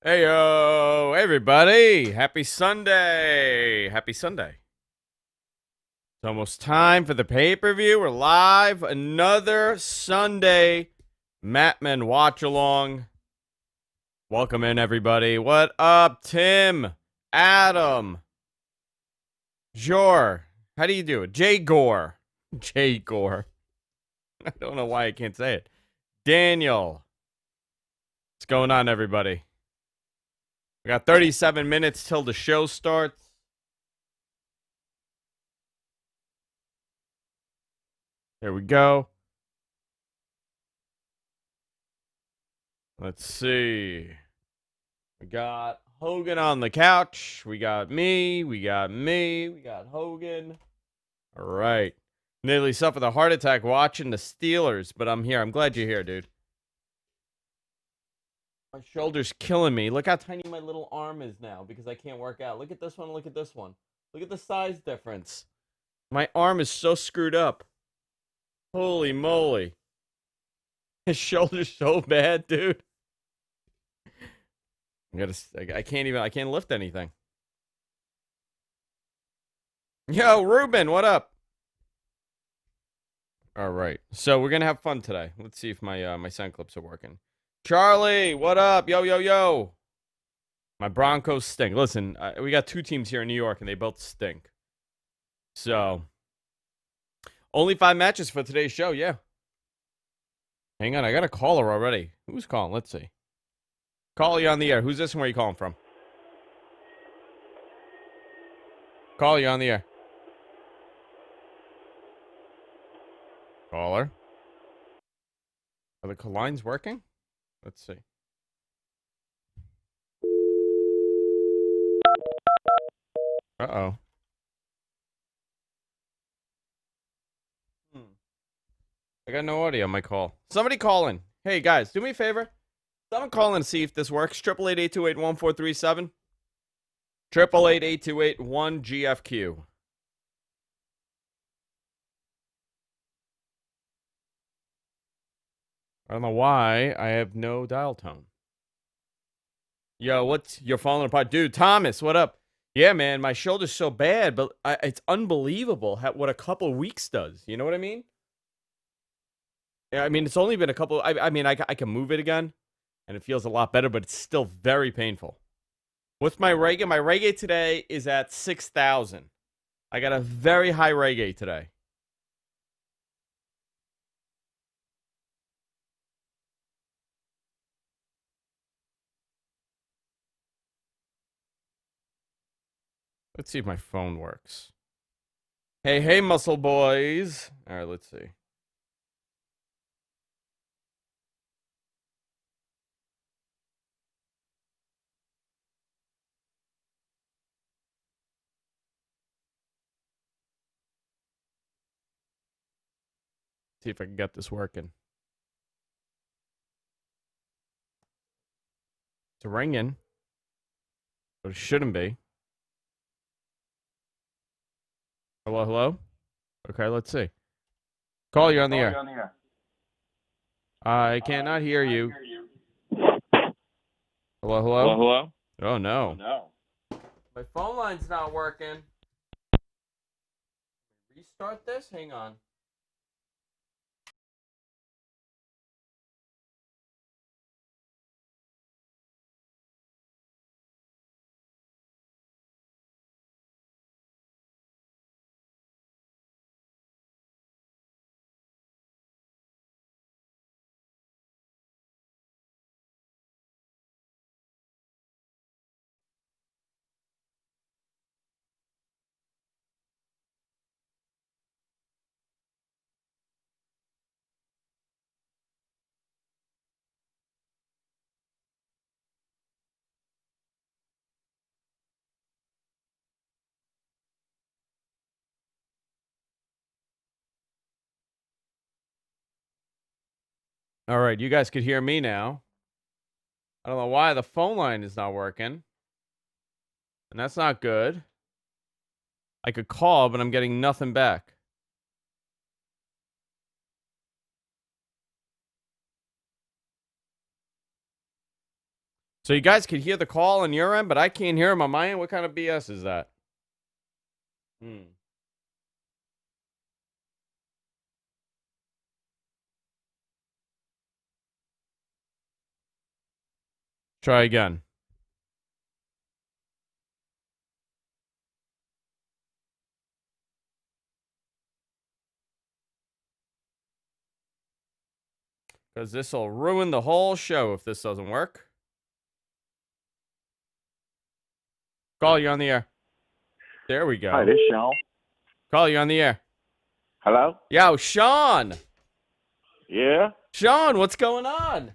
Heyo, everybody. Happy Sunday. Happy Sunday. It's almost time for the pay-per-view. We're live. Another Sunday Matman watch along. Welcome in, everybody. What up, Tim? Adam? Jor. How do you do it? Jay Gore. Jay Gore. I don't know why I can't say it. Daniel. What's going on, everybody? We got 37 minutes till the show starts. There we go. Let's see. We got Hogan on the couch. We got me. We got Hogan. All right. Nearly suffered a heart attack watching the Steelers, but I'm here. I'm glad you're here, dude. My shoulder's killing me. Look how tiny my little arm is now because I can't work out. Look at this one. Look at this one. Look at the size difference. My arm is so screwed up. Holy moly. His shoulder's so bad, dude. I can't lift anything. Yo, Ruben, what up? All right. So we're going to have fun today. Let's see if my sound clips are working. Charlie, what up? Yo, yo, yo. My Broncos stink. Listen, we got two teams here in New York, and they both stink. So, only 5 matches for today's show, yeah. Hang on, I got a caller already. Who's calling? Let's see. Call you on the air. Who's this and where you calling from? Call you on the air. Caller. Are the lines working? Let's see. Uh-oh. I got no audio on my call. Somebody call in. Hey, guys, do me a favor. Someone call in and see if this works. 888-828-1437. 888-828-1GFQ. I don't know why I have no dial tone. Yo, you're falling apart. Dude, Thomas, what up? Yeah, man, my shoulder's so bad, but it's unbelievable what a couple of weeks does. You know what I mean? Yeah, I mean, it's only been a couple. I can move it again, and it feels a lot better, but it's still very painful. What's my reggae? My reggae today is at 6,000. I got a very high reggae today. Let's see if my phone works. Hey, muscle boys. All right, let's see. See if I can get this working. It's ringing, but it shouldn't be. Hello, hello? Okay, let's see. Call you on the air. I cannot hear you. Hello, hello? Hello? Oh, no. My phone line's not working. Restart this? Hang on. All right, you guys could hear me now. I don't know why the phone line is not working. And that's not good. I could call, but I'm getting nothing back. So you guys could hear the call on your end, but I can't hear him on my end. What kind of BS is that? Try again. Because this will ruin the whole show if this doesn't work. Call you on the air. There we go. Hi, this is Sean. Call you on the air. Hello? Yo, Sean. Yeah? Sean, what's going on?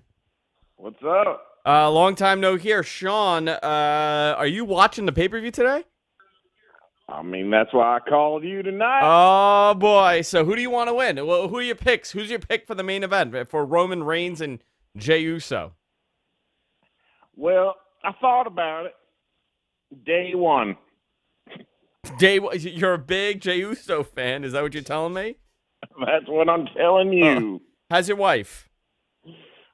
What's up? Long time no hear. Sean, are you watching the pay-per-view today? I mean, that's why I called you tonight. Oh, boy. So who do you want to win? Well, who are your picks? Who's your pick for the main event for Roman Reigns and Jey Uso? Well, I thought about it. Day one. You're a big Jey Uso fan. Is that what you're telling me? That's what I'm telling you. How's your wife?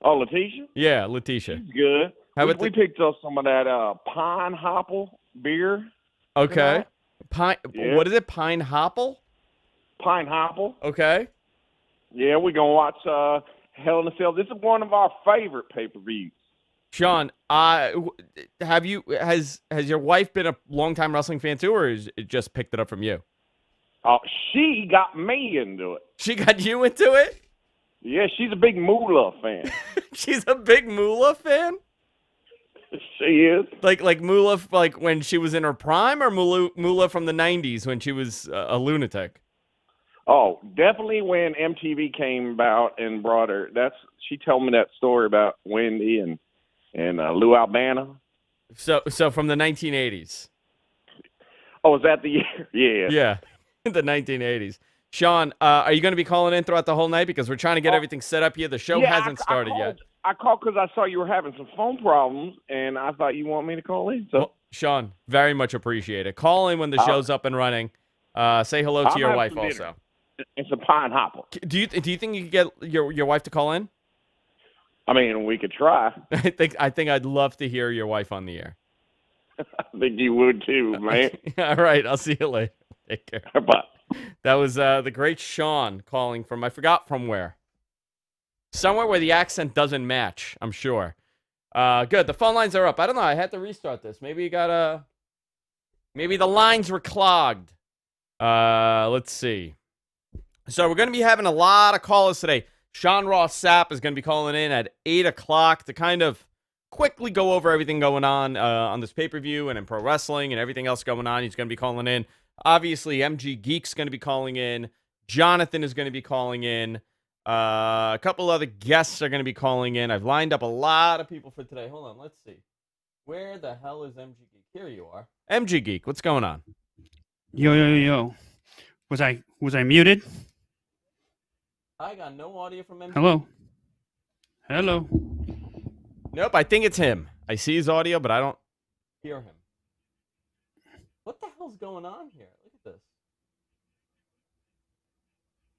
Oh, Letitia? Yeah, Letitia. She's good. How we, about we picked up some of that Pine Hopple beer. Okay. Tonight. Yeah. What is it? Pine Hopple? Pine Hopple. Okay. Yeah, we're going to watch Hell in a Cell. This is one of our favorite pay-per-views. Sean, has your wife been a longtime wrestling fan too, or is it just picked it up from you? She got me into it. She got you into it? Yeah, she's a big Moolah fan. She's a big Moolah fan? She is. Like Moolah, like when she was in her prime, or Moolah from the 90s when she was a lunatic? Oh, definitely when MTV came about and brought her. She told me that story about Wendy and Lou Albana. So from the 1980s. Oh, is that the year? Yeah. Yeah, the 1980s. Sean, are you going to be calling in throughout the whole night? Because we're trying to get everything set up here. The show hasn't started yet. I called because I saw you were having some phone problems, and I thought you want me to call in. So, well, Sean, very much appreciate it. Call in when the show's up and running. Say hello to your wife also. It's a Pine Hopple. Do you think you could get your wife to call in? I mean, we could try. I think I'd love to hear your wife on the air. I think you would too, man. All right, I'll see you later. Take care. Bye. That was the great Sean calling from, I forgot from where. Somewhere where the accent doesn't match, I'm sure. Good. The phone lines are up. I don't know. I had to restart this. Maybe the lines were clogged. Let's see. So we're going to be having a lot of callers today. Sean Ross Sapp is going to be calling in at 8 o'clock to kind of quickly go over everything going on this pay-per-view and in pro wrestling and everything else going on. He's going to be calling in. Obviously, MG Geek's going to be calling in. Jonathan is going to be calling in. A couple other guests are going to be calling in. I've lined up a lot of people for today. Hold on, let's see. Where the hell is MG Geek? Here you are. MG Geek, what's going on? Yo. Was I muted? I got no audio from MG. Hello. Nope, I think it's him. I see his audio, but I don't hear him. What the hell's going on here? Look at this.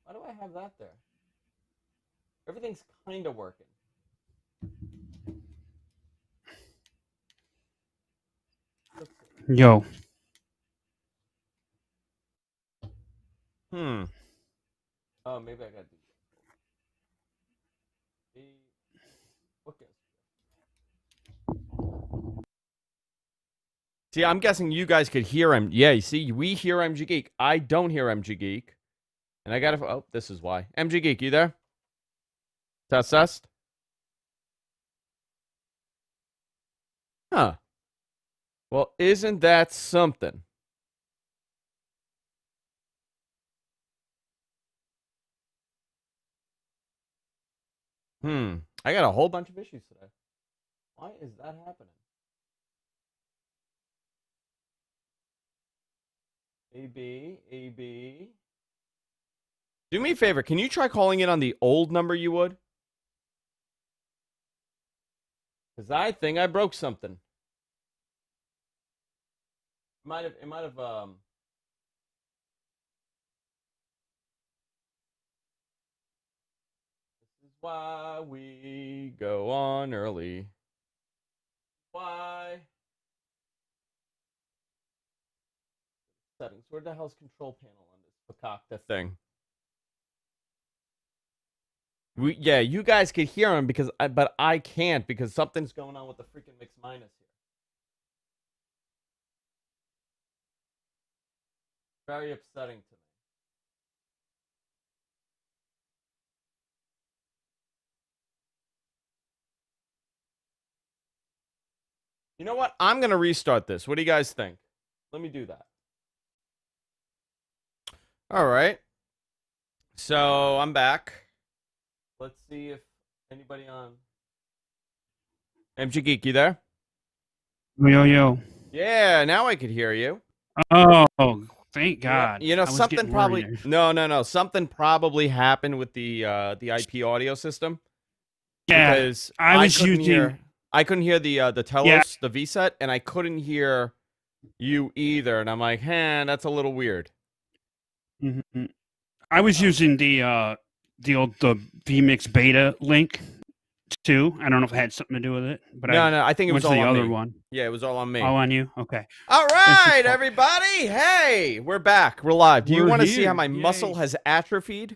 Why do I have that there? Everything's kind of working. Yo. Oh, maybe I gotta do that. Okay. See, I'm guessing you guys could hear him. Yeah, you see, we hear MG Geek. I don't hear MG Geek. And I gotta... Oh, this is why. MG Geek, you there? Test. Huh. Well, isn't that something? I got a whole bunch of issues today. Why is that happening? AB. Do me a favor. Can you try calling in on the old number you would? Because I think I broke something. It might have, This is why we go on early. Where the hell's control panel on this Fakakta thing? Yeah, you guys could hear him but I can't because something's going on with the freaking mix minus here. Very upsetting to me. You know what? I'm going to restart this. What do you guys think? Let me do that. All right. So I'm back. Let's see if anybody on. MG Geek, you there? Yo. Yeah, now I could hear you. Oh, thank God. You know, something probably no. Something probably happened with the IP audio system. Yeah, because I couldn't hear the Telos, the VSET, and I couldn't hear you either. And I'm like, that's a little weird. Mm-hmm. I was using the vMix beta link too. I don't know if it had something to do with it, but no, I think it was all the on other me. one. Yeah, it was all on me. All on you. Okay. All right, everybody. Hey, we're back. We're live. Do you want to see how my muscle has atrophied?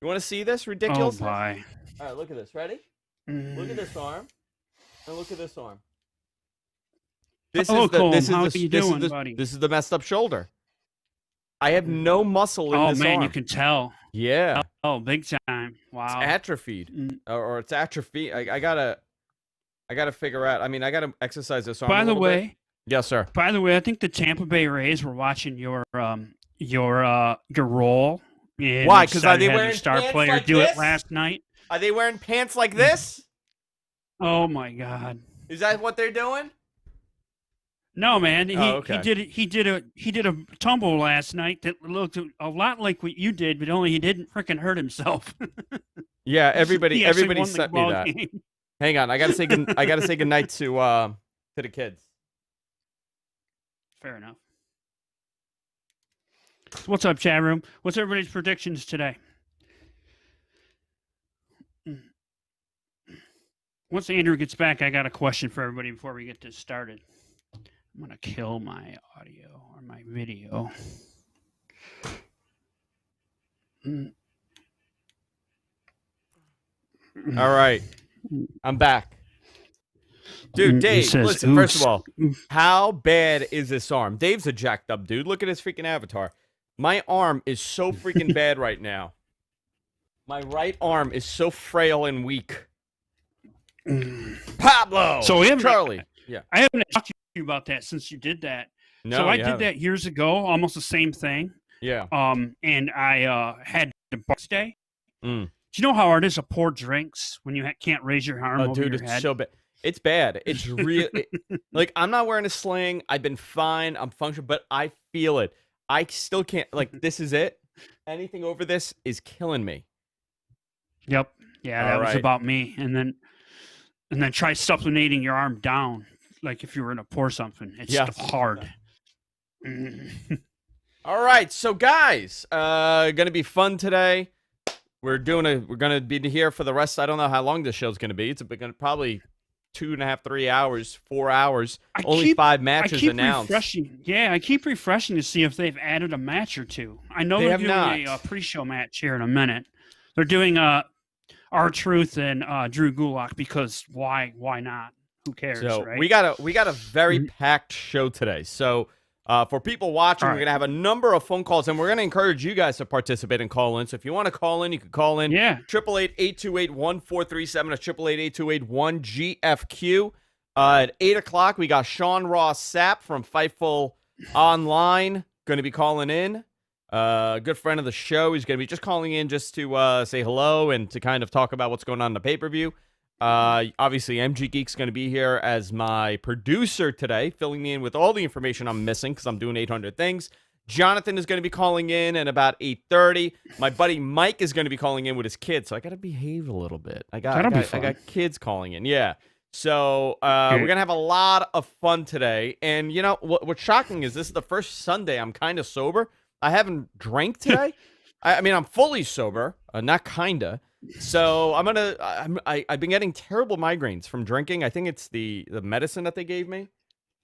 You want to see this ridiculousness? Oh, bye. All right, look at this. Ready? Look at this arm, and look at this arm. This is the messed up shoulder. I have no muscle in this arm. Oh man, you can tell. Yeah. Oh, big time. Wow. It's atrophied, or it's atrophy. I gotta figure out. I mean, I gotta exercise this arm. By the way, bit. Yes, sir. By the way, I think the Tampa Bay Rays were watching your role. Why? Because are they wearing star pants player like do this? it last night? Are they wearing pants like this? Oh my God. Is that what they're doing? No, man. Okay. He did a tumble last night that looked a lot like what you did, but only he didn't freaking hurt himself. Yeah, everybody sent me that. Game. Hang on, I gotta say goodnight to the kids. Fair enough. What's up, chat room? What's everybody's predictions today? Once Andrew gets back, I got a question for everybody before we get this started. I'm going to kill my audio or my video. All right. I'm back. Dude, Dave, listen, first of all, how bad is this arm? Dave's a jacked up dude. Look at his freaking avatar. My arm is so freaking bad right now. My right arm is so frail and weak. Pablo! So Charlie. Yeah. I haven't talked to you about that since you did that. No, so I did that years ago, almost the same thing. Yeah. And I had the box day. Do you know how hard it is to pour drinks when you can't raise your arm over your head? It's so bad. It's bad. It's real. Like, I'm not wearing a sling. I've been fine. I'm functional, but I feel it. I still can't. Like, this is it. Anything over this is killing me. Yep. Yeah, that was about me. And then try supplementing your arm down, like if you were going to pour something. It's hard. All right, so guys, gonna be fun today. We're gonna be here for the rest. I don't know how long this show's gonna be. It's gonna probably 2.5, 3 hours, 4 hours. Only 5 matches announced. I keep refreshing to see if they've added a match or two. I know they're doing a pre-show match here in a minute. They're doing R-Truth and Drew Gulak because why not? Who cares? So right? we got a very packed show today. So for people watching, we're gonna have a number of phone calls, and we're gonna encourage you guys to participate and call in. So if you want to call in, you can call in. Yeah. 888-828-1437 or 888-828-1GFQ. At 8 o'clock, we got Sean Ross Sapp from Fightful Online going to be calling in. Good friend of the show. He's going to be just calling in just to say hello and to kind of talk about what's going on in the pay-per-view. Obviously, MG Geek's going to be here as my producer today, filling me in with all the information I'm missing because I'm doing 800 things. Jonathan is going to be calling in at about 8:30. My buddy Mike is going to be calling in with his kids, so I got to behave a little bit. I got kids calling in, yeah. So we're going to have a lot of fun today. And, you know, what's shocking is this is the first Sunday I'm kind of sober. I haven't drank today. I mean, I'm fully sober, not kinda. So I've been getting terrible migraines from drinking. I think it's the medicine that they gave me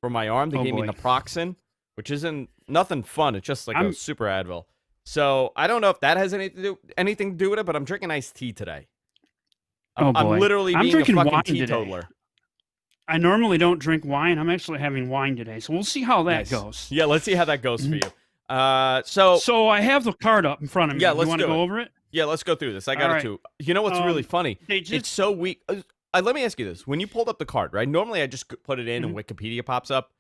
for my arm. They gave me naproxen, which isn't nothing fun. It's just like a super Advil. So I don't know if that has anything to do with it, but I'm drinking iced tea today. I'm literally being a fucking teetotaler. I normally don't drink wine. I'm actually having wine today, so we'll see how that goes. Yeah, let's see how that goes for you. So I have the card up in front of me. Yeah, let's you want to go over it? Yeah, let's go through this. I got it too. You know what's really funny? It's so weak. Let me ask you this: when you pulled up the card, right? Normally, I just put it in, and Wikipedia pops up,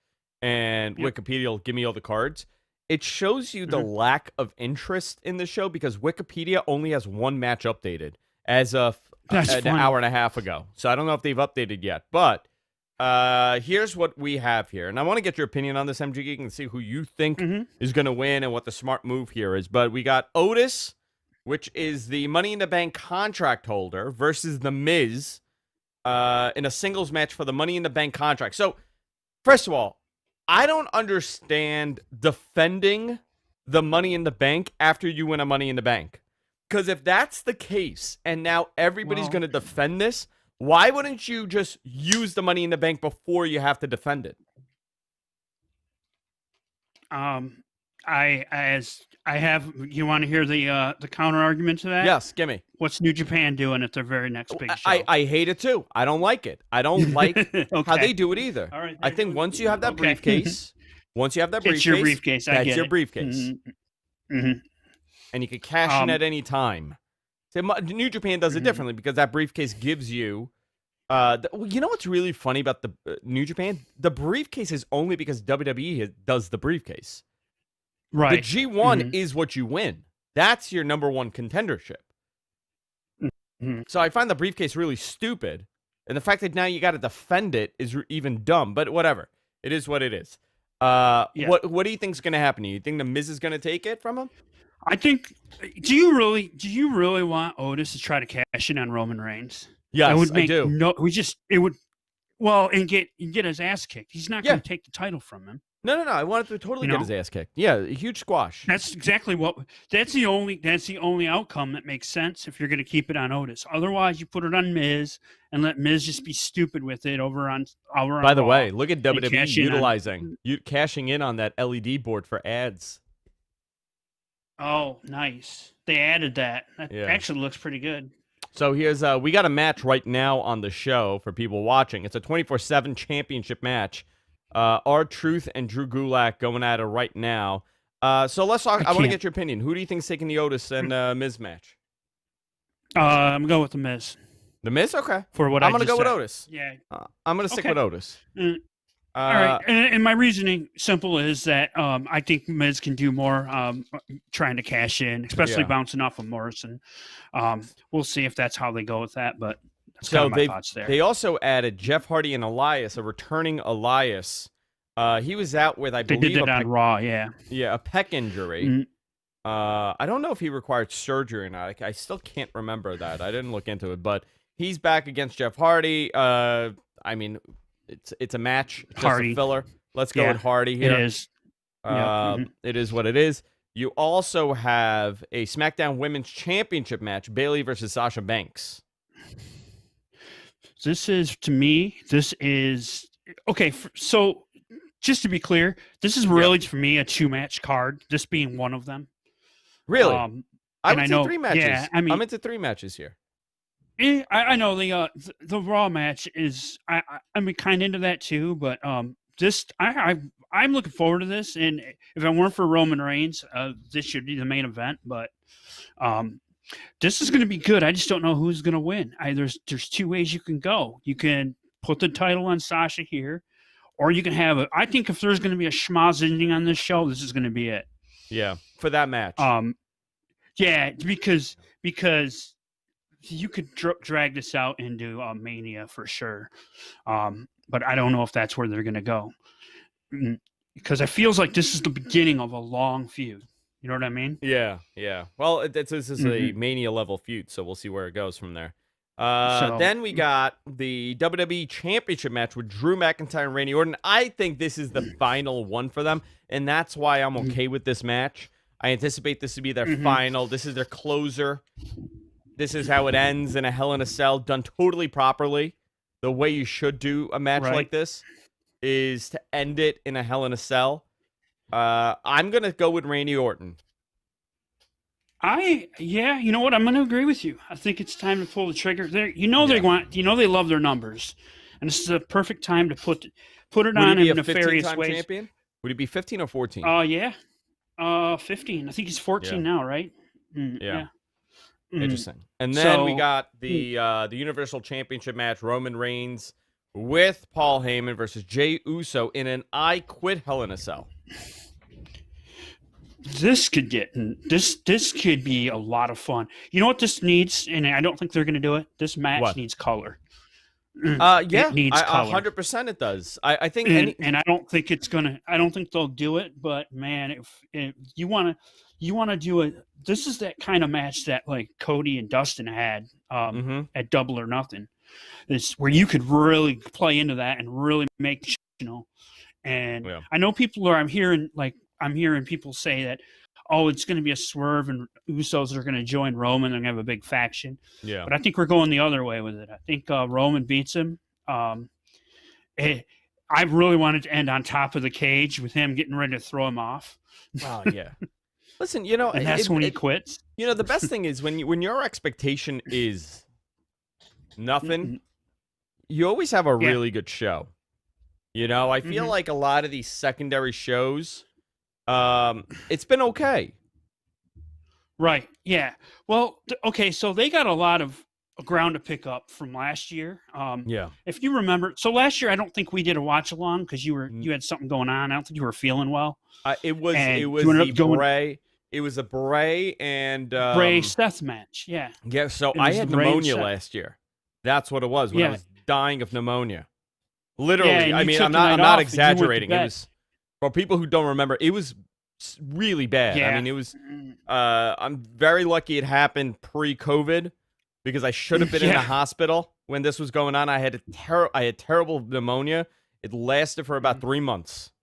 and Wikipedia will give me all the cards. It shows you the lack of interest in the show because Wikipedia only has one match updated as of an hour and a half ago. So I don't know if they've updated yet, but here's what we have here. And I want to get your opinion on this, MG Geek, and see who you think is going to win and what the smart move here is. But we got Otis, which is the Money in the Bank contract holder, versus The Miz in a singles match for the Money in the Bank contract. So, first of all, I don't understand defending the Money in the Bank after you win a Money in the Bank. Because if that's the case, and now everybody's going to defend this, why wouldn't you just use the Money in the Bank before you have to defend it? You want to hear the counter argument to that? Yes, gimme. What's New Japan doing at their very next big show? I hate it too. I don't like it. I don't like how they do it either. All right, I think once you have that briefcase, it's your briefcase. That's your briefcase. And you can cash in at any time. So New Japan does it differently because that briefcase gives you. You know what's really funny about the New Japan? The briefcase is only because WWE does the briefcase. Right. The G1 is what you win. That's your number one contendership. So I find the briefcase really stupid. And the fact that now you got to defend it is even dumb. But whatever. It is what it is. What do you think is going to happen? You think the Miz is going to take it from him? I think. Do you really want Otis to try to cash in on Roman Reigns? Yes, I do. And get his ass kicked. He's not going to take the title from him. No. I wanted to totally get his ass kicked. Yeah, a huge squash. That's exactly that's the only outcome that makes sense if you're going to keep it on Otis. Otherwise, you put it on Miz and let Miz just be stupid with it over on. By the way, look at WWE cashing in on that LED board for ads. Oh, nice. They added that. That actually looks pretty good. So here's we got a match right now on the show for people watching. It's a 24/7 championship match. R-Truth and Drew Gulak going at it right now. So let's talk. I want to get your opinion. Who do you think's taking the Otis and Miz match? I'm going with the Miz. The Miz? Okay. I'm going to go with Otis. Yeah. I'm going to stick with Otis. All right. And my reasoning simple is that I think Miz can do more trying to cash in, especially bouncing off of Morrison. We'll see if that's how they go with that, but that's kind of my thoughts there. They also added Jeff Hardy and Elias, a returning Elias. He was out with, I believe, they did it on Raw, yeah, a pec injury. I don't know if he required surgery or not. I still can't remember that. I didn't look into it, but he's back against Jeff Hardy. I mean, it's a match, just a filler. Let's go with Hardy here. It is. It is what it is. You also have a SmackDown Women's Championship match, Bayley versus Sasha Banks. This is okay. So just to be clear, this is really for me a 2-match card. This being one of them. Really? I would say 3 matches. Yeah, I mean, I'm into 3 matches here. I know the Raw match is. I'm kind of into that too, but I'm looking forward to this. And if it weren't for Roman Reigns, this should be the main event. But this is going to be good. I just don't know who's going to win. There's 2 ways you can go. You can put the title on Sasha here, or you can have it. I think if there's going to be a schmoz ending on this show, this is going to be it. Yeah, for that match. Yeah, because you could drag this out into Mania for sure. But I don't know if that's where they're going to go. Because it feels like this is the beginning of a long feud. You know what I mean? Yeah. Well, this is a Mania level feud, so we'll see where it goes from there. Then we got the WWE Championship match with Drew McIntyre and Randy Orton. I think this is the final one for them, and that's why I'm okay with this match. I anticipate this to be their final. This is their closer. This is how it ends in a Hell in a Cell, done totally properly. The way you should do a match like this is to end it in a Hell in a Cell. I'm gonna go with Randy Orton. You know what? I'm going to agree with you. I think it's time to pull the trigger. They they love their numbers, and this is a perfect time to put it on in nefarious ways. Champion? Would he be 15 or 14? 15. I think he's 14 now, right? Yeah. Interesting. And then we got the Universal Championship match: Roman Reigns with Paul Heyman versus Jey Uso in an I Quit Hell in a Cell. This could be a lot of fun. You know what this needs, and I don't think they're going to do it. This match needs color. It needs color. 100% it does. I think, and I don't think it's gonna. I don't think they'll do it. But man, if you want to do it, this is that kind of match that like Cody and Dustin had at Double or Nothing. It's where you could really play into that and really make And I know people I'm hearing people say that, oh, it's going to be a swerve and Usos are going to join Roman and have a big faction. Yeah. But I think we're going the other way with it. I think Roman beats him. I really wanted to end on top of the cage with him getting ready to throw him off. Oh, yeah. Listen, and that's when he quits. The best thing is when your expectation is nothing, you always have a really good show. I feel like a lot of these secondary shows, it's been okay. Right. Yeah. Well, okay. So they got a lot of ground to pick up from last year. If you remember, so last year I don't think we did a watch along because you had something going on. I don't think you were feeling well. It was Bray. It was a Bray and Bray Seth match. Yeah. Yeah. So I had pneumonia last year. That's what it was when I was dying of pneumonia. Literally. I mean, I'm not exaggerating. It was, for people who don't remember, it was really bad. Yeah. I mean, it was. I'm very lucky it happened pre-COVID because I should have been in the hospital when this was going on. I had terrible pneumonia. It lasted for about 3 months.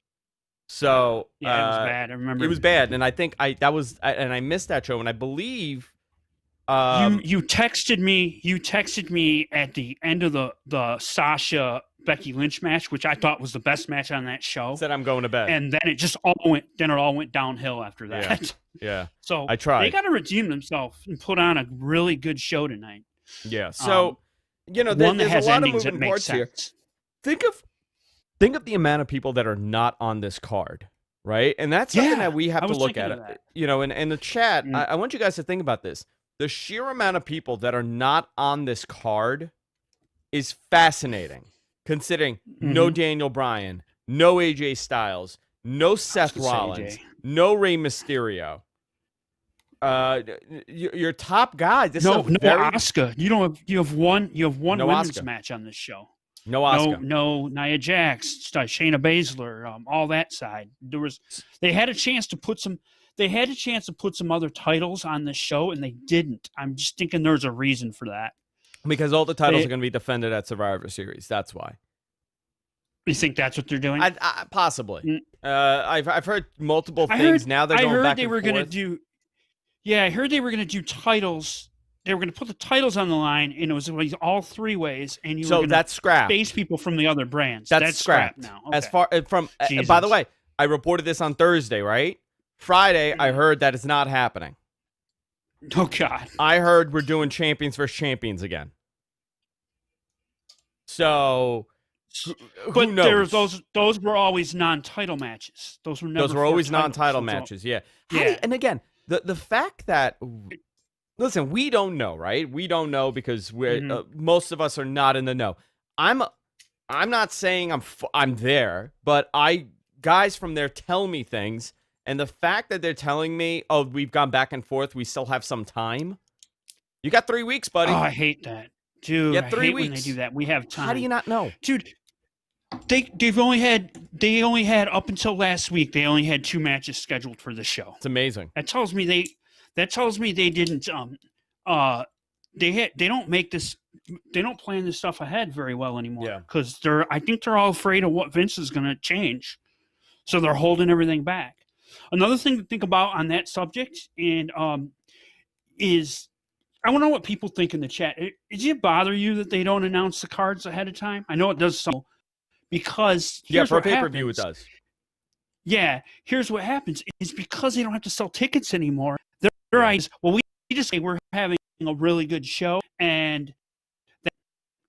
So it was bad. I remember it was bad, and I think I missed that show, and I believe you texted me. You texted me at the end of the Sasha Becky Lynch match, which I thought was the best match on that show. Said I'm going to bed, and then it all went downhill after that. Yeah. So I tried. They got to redeem themselves and put on a really good show tonight. Yeah. So there's a lot of moving parts here. Think of the amount of people that are not on this card, right? And that's something that we have to look at. In the chat, I want you guys to think about this. The sheer amount of people that are not on this card is fascinating, considering no Daniel Bryan, no AJ Styles, no Seth Rollins, no Rey Mysterio. Your top guys. No Asuka. You have one women's Asuka. match on this show. No Asuka. No Nia Jax, Shayna Baszler, all that side. They had a chance to put some other titles on this show, and they didn't. I'm just thinking there's a reason for that. Because all the titles are going to be defended at Survivor Series. That's why. You think that's what they're doing? Possibly. I've heard multiple things. Now they're going back and forth. I heard they were going to do titles. They were going to put the titles on the line, and it was all three ways. And that's scrapped. Face people from the other brands. That's scrapped now. Okay. As far from. By the way, I reported this on Thursday, right? Friday, I heard that it's not happening. Oh God! I heard we're doing champions versus champions again. So, who knows? Those were always non-title matches. Those were always non-title matches. Yeah. And again, the fact that. Listen, we don't know, right? We don't know because we're most of us are not in the know. I'm not saying I'm there, but guys from there tell me things, and the fact that they're telling me, "Oh, we've gone back and forth. We still have some time." You got 3 weeks, buddy. Oh, I hate that, dude. Yeah, 3 weeks. When they do that. We have time. How do you not know, dude? They only had up until last week. They only had 2 matches scheduled for the show. It's amazing. That tells me they didn't they don't make this, they don't plan this stuff ahead very well anymore because I think they're all afraid of what Vince is going to change, so they're holding everything back. Another thing to think about on that subject and is I want to know what people think in the chat. Does it bother you that they don't announce the cards ahead of time? I know it does some because for a pay-per-view it does. Yeah, here's what happens. It's because they don't have to sell tickets anymore. Their eyes, well, we just say we're having a really good show, and that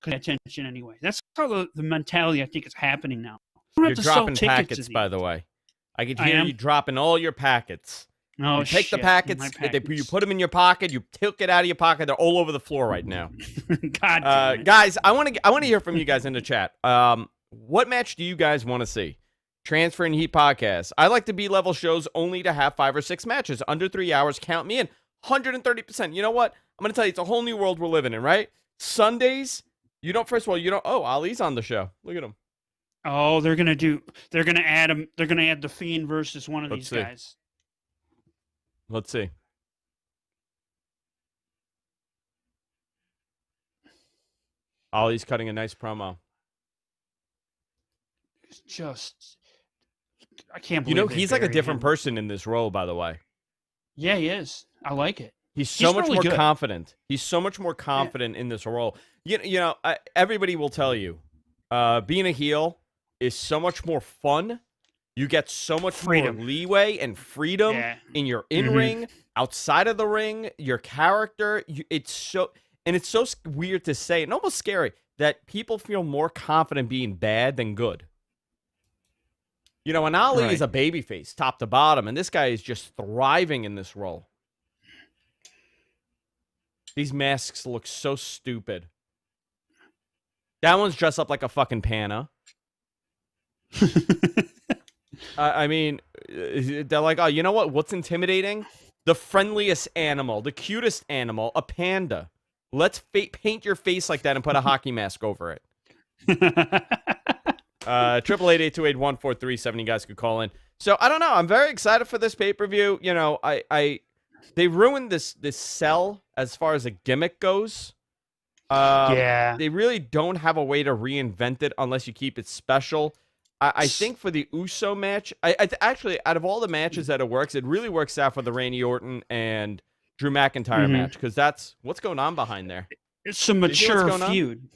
could attention anyway. That's how the mentality I think is happening now. You're dropping packets, by the way. I could hear you dropping all your packets. Oh, you take the packets, you put them in your pocket, you took it out of your pocket. They're all over the floor right now. God damn it. Guys, I want to hear from you guys in the chat. What match do you guys want to see? Transfer and Heat podcast. I like to be level shows only to have 5 or 6 matches under 3 hours. Count me in. 130%. You know what? I'm going to tell you, it's a whole new world we're living in, right? Sundays, first of all, oh, Ali's on the show. Look at him. Oh, they're going to add him. They're going to add The Fiend versus one of these guys. Let's see. Ali's cutting a nice promo. It's just, I can't believe he's like a different person in this role, by the way. Yeah, he is. I like it. He's so much more confident. He's so much more confident in this role. Everybody will tell you, being a heel is so much more fun. You get so much more leeway and freedom in your in-ring, outside of the ring, your character. It's so weird to say and almost scary that people feel more confident being bad than good. And Ali is a babyface, top to bottom, and this guy is just thriving in this role. These masks look so stupid. That one's dressed up like a fucking Panna. I mean, they're like, oh, you know what? What's intimidating? The friendliest animal, the cutest animal, a panda. Let's paint your face like that and put a hockey mask over it. 888-828-1437. You guys could call in. So I don't know. I'm very excited for this pay-per-view. They ruined this cell as far as a gimmick goes. They really don't have a way to reinvent it unless you keep it special. I think for the Uso match, actually, out of all the matches that it really works out for the Randy Orton and Drew McIntyre match, because that's what's going on behind there. It's a mature feud.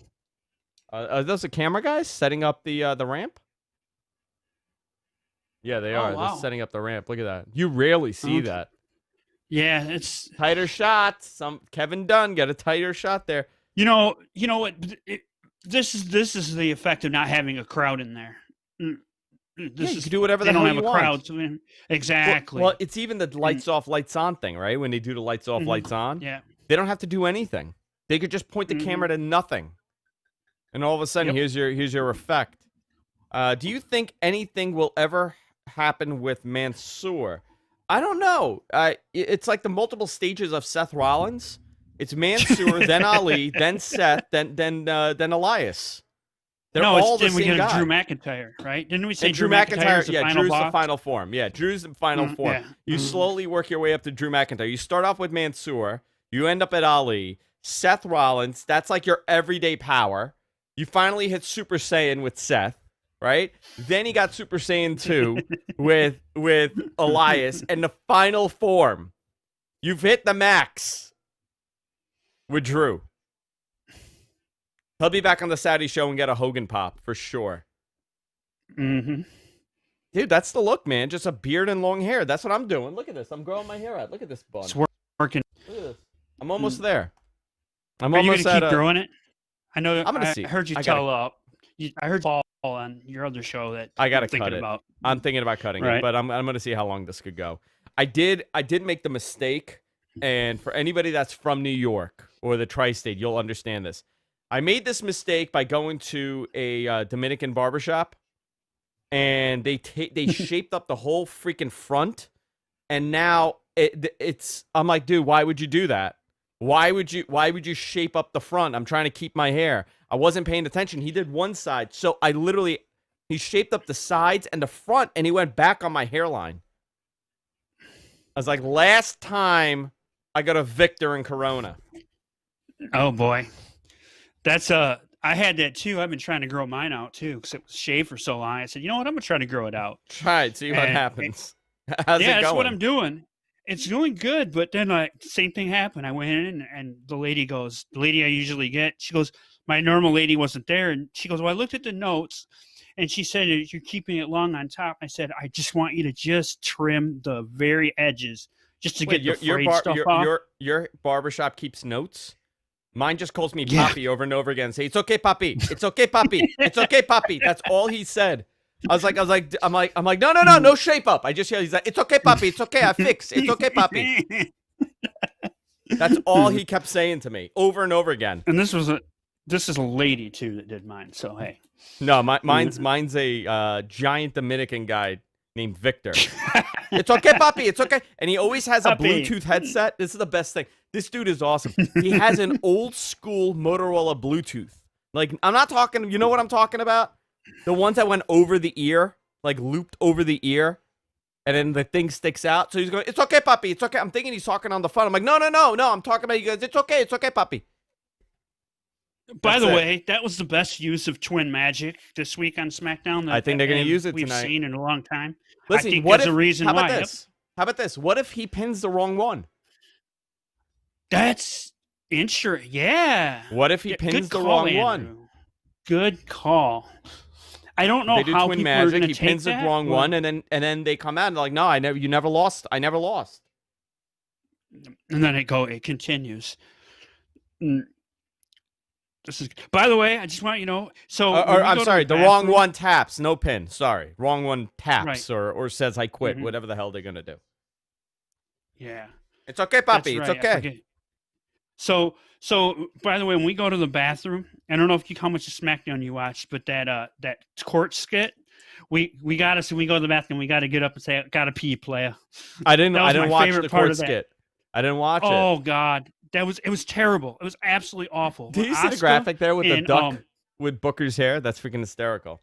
Are those the camera guys setting up the ramp? Yeah, they are. Wow. They're setting up the ramp. Look at that. You rarely see that. Yeah, it's tighter shot. Kevin Dunn got a tighter shot there. You know what? This is the effect of not having a crowd in there. You can do whatever the hell you want. They don't have a crowd. Exactly. Well, it's even the lights off, lights on thing, right? When they do the lights off, lights on. Yeah. They don't have to do anything. They could just point the camera to nothing, and all of a sudden, here's your effect. Do you think anything will ever happen with Mansoor? I don't know. It's like the multiple stages of Seth Rollins. It's Mansoor, then Ali, then Seth, then Elias. They're all the same guy. Drew McIntyre, right? Didn't we say Drew McIntyre? Yeah, Drew's the final form. Yeah, Drew's the final form. Yeah. You slowly work your way up to Drew McIntyre. You start off with Mansoor. You end up at Ali. Seth Rollins. That's like your everyday power. You finally hit Super Saiyan with Seth, right? Then he got Super Saiyan 2 with Elias, and the final form. You've hit the max with Drew. He'll be back on the Saturday show and get a Hogan pop for sure. Mm-hmm. Dude, that's the look, man. Just a beard and long hair. That's what I'm doing. Look at this. I'm growing my hair out. Look at this bun. It's working. Look at this. I'm almost there. Are you going to keep growing it? I know. I'm gonna see. I heard you I heard Paul on your other show that I gotta cut it. I'm thinking about cutting it, but I'm gonna see how long this could go. I did make the mistake, and for anybody that's from New York or the tri-state, you'll understand this. I made this mistake by going to a Dominican barbershop, and they shaped up the whole freaking front, and now it's. I'm like, dude, why would you do that? Why would you shape up the front? I'm trying to keep my hair. I wasn't paying attention. He did one side, so he shaped up the sides and the front, and he went back on my hairline. I was like, last time I got a Victor in Corona. Oh boy, that's I had that too. I've been trying to grow mine out too because it was shaved for so long. I said, you know what? I'm gonna try to grow it out. Try it, see what happens. How's it going? That's what I'm doing. It's going good, but then same thing happened. I went in and the lady I usually get, she goes, my normal lady wasn't there. And she goes, well, I looked at the notes And she said, you're keeping it long on top. I said, I just want you to just trim the very edges just to get the frayed stuff off. Your barbershop keeps notes? Mine just calls me Poppy over and over again and say, it's okay, Poppy. It's okay, Poppy. It's okay, Poppy. That's all he said. I'm like, no shape up. I just hear he's like, it's okay, Poppy. It's okay. I fix. It's okay, Poppy. That's all he kept saying to me over and over again. And this is a lady too that did mine. So hey, no, mine's a giant Dominican guy named Victor. It's okay, Poppy. It's okay. And he always has a Bluetooth headset. This is the best thing. This dude is awesome. He has an old school Motorola Bluetooth. Like, I'm not talking, you know what I'm talking about? The ones that went over the ear, like looped over the ear, and then the thing sticks out. So he's going, it's okay, Poppy. It's okay. I'm thinking he's talking on the phone. I'm like, no. I'm talking about you guys. It's okay, Poppy. By the way, that was the best use of twin magic this week on SmackDown. I think they're going to use it we've tonight. We've seen in a long time. Listen, I think there's a reason how about why. This? How about this? What if he pins the wrong one? That's interesting. Yeah. What if he pins the wrong one? Good call. I don't know they do how twin people magic. are going to take he pins the wrong one, and then they come out and like, no, you never lost. I never lost. And then it continues. This is. By the way, I just want you to know. So I'm sorry, the wrong one taps, no pin. Sorry, wrong one taps or says I quit. Whatever the hell they're gonna do. Yeah. It's okay, Poppy. Right, it's okay. So by the way, when we go to the bathroom, I don't know how much of SmackDown you watched, but that court skit, we got to, when we go to the bathroom, we got to get up and say, "Gotta pee, playa." I didn't watch the court skit. I didn't watch it. Oh God, it was terrible. It was absolutely awful. Do you see the graphic there with the duck with Booker's hair? That's freaking hysterical.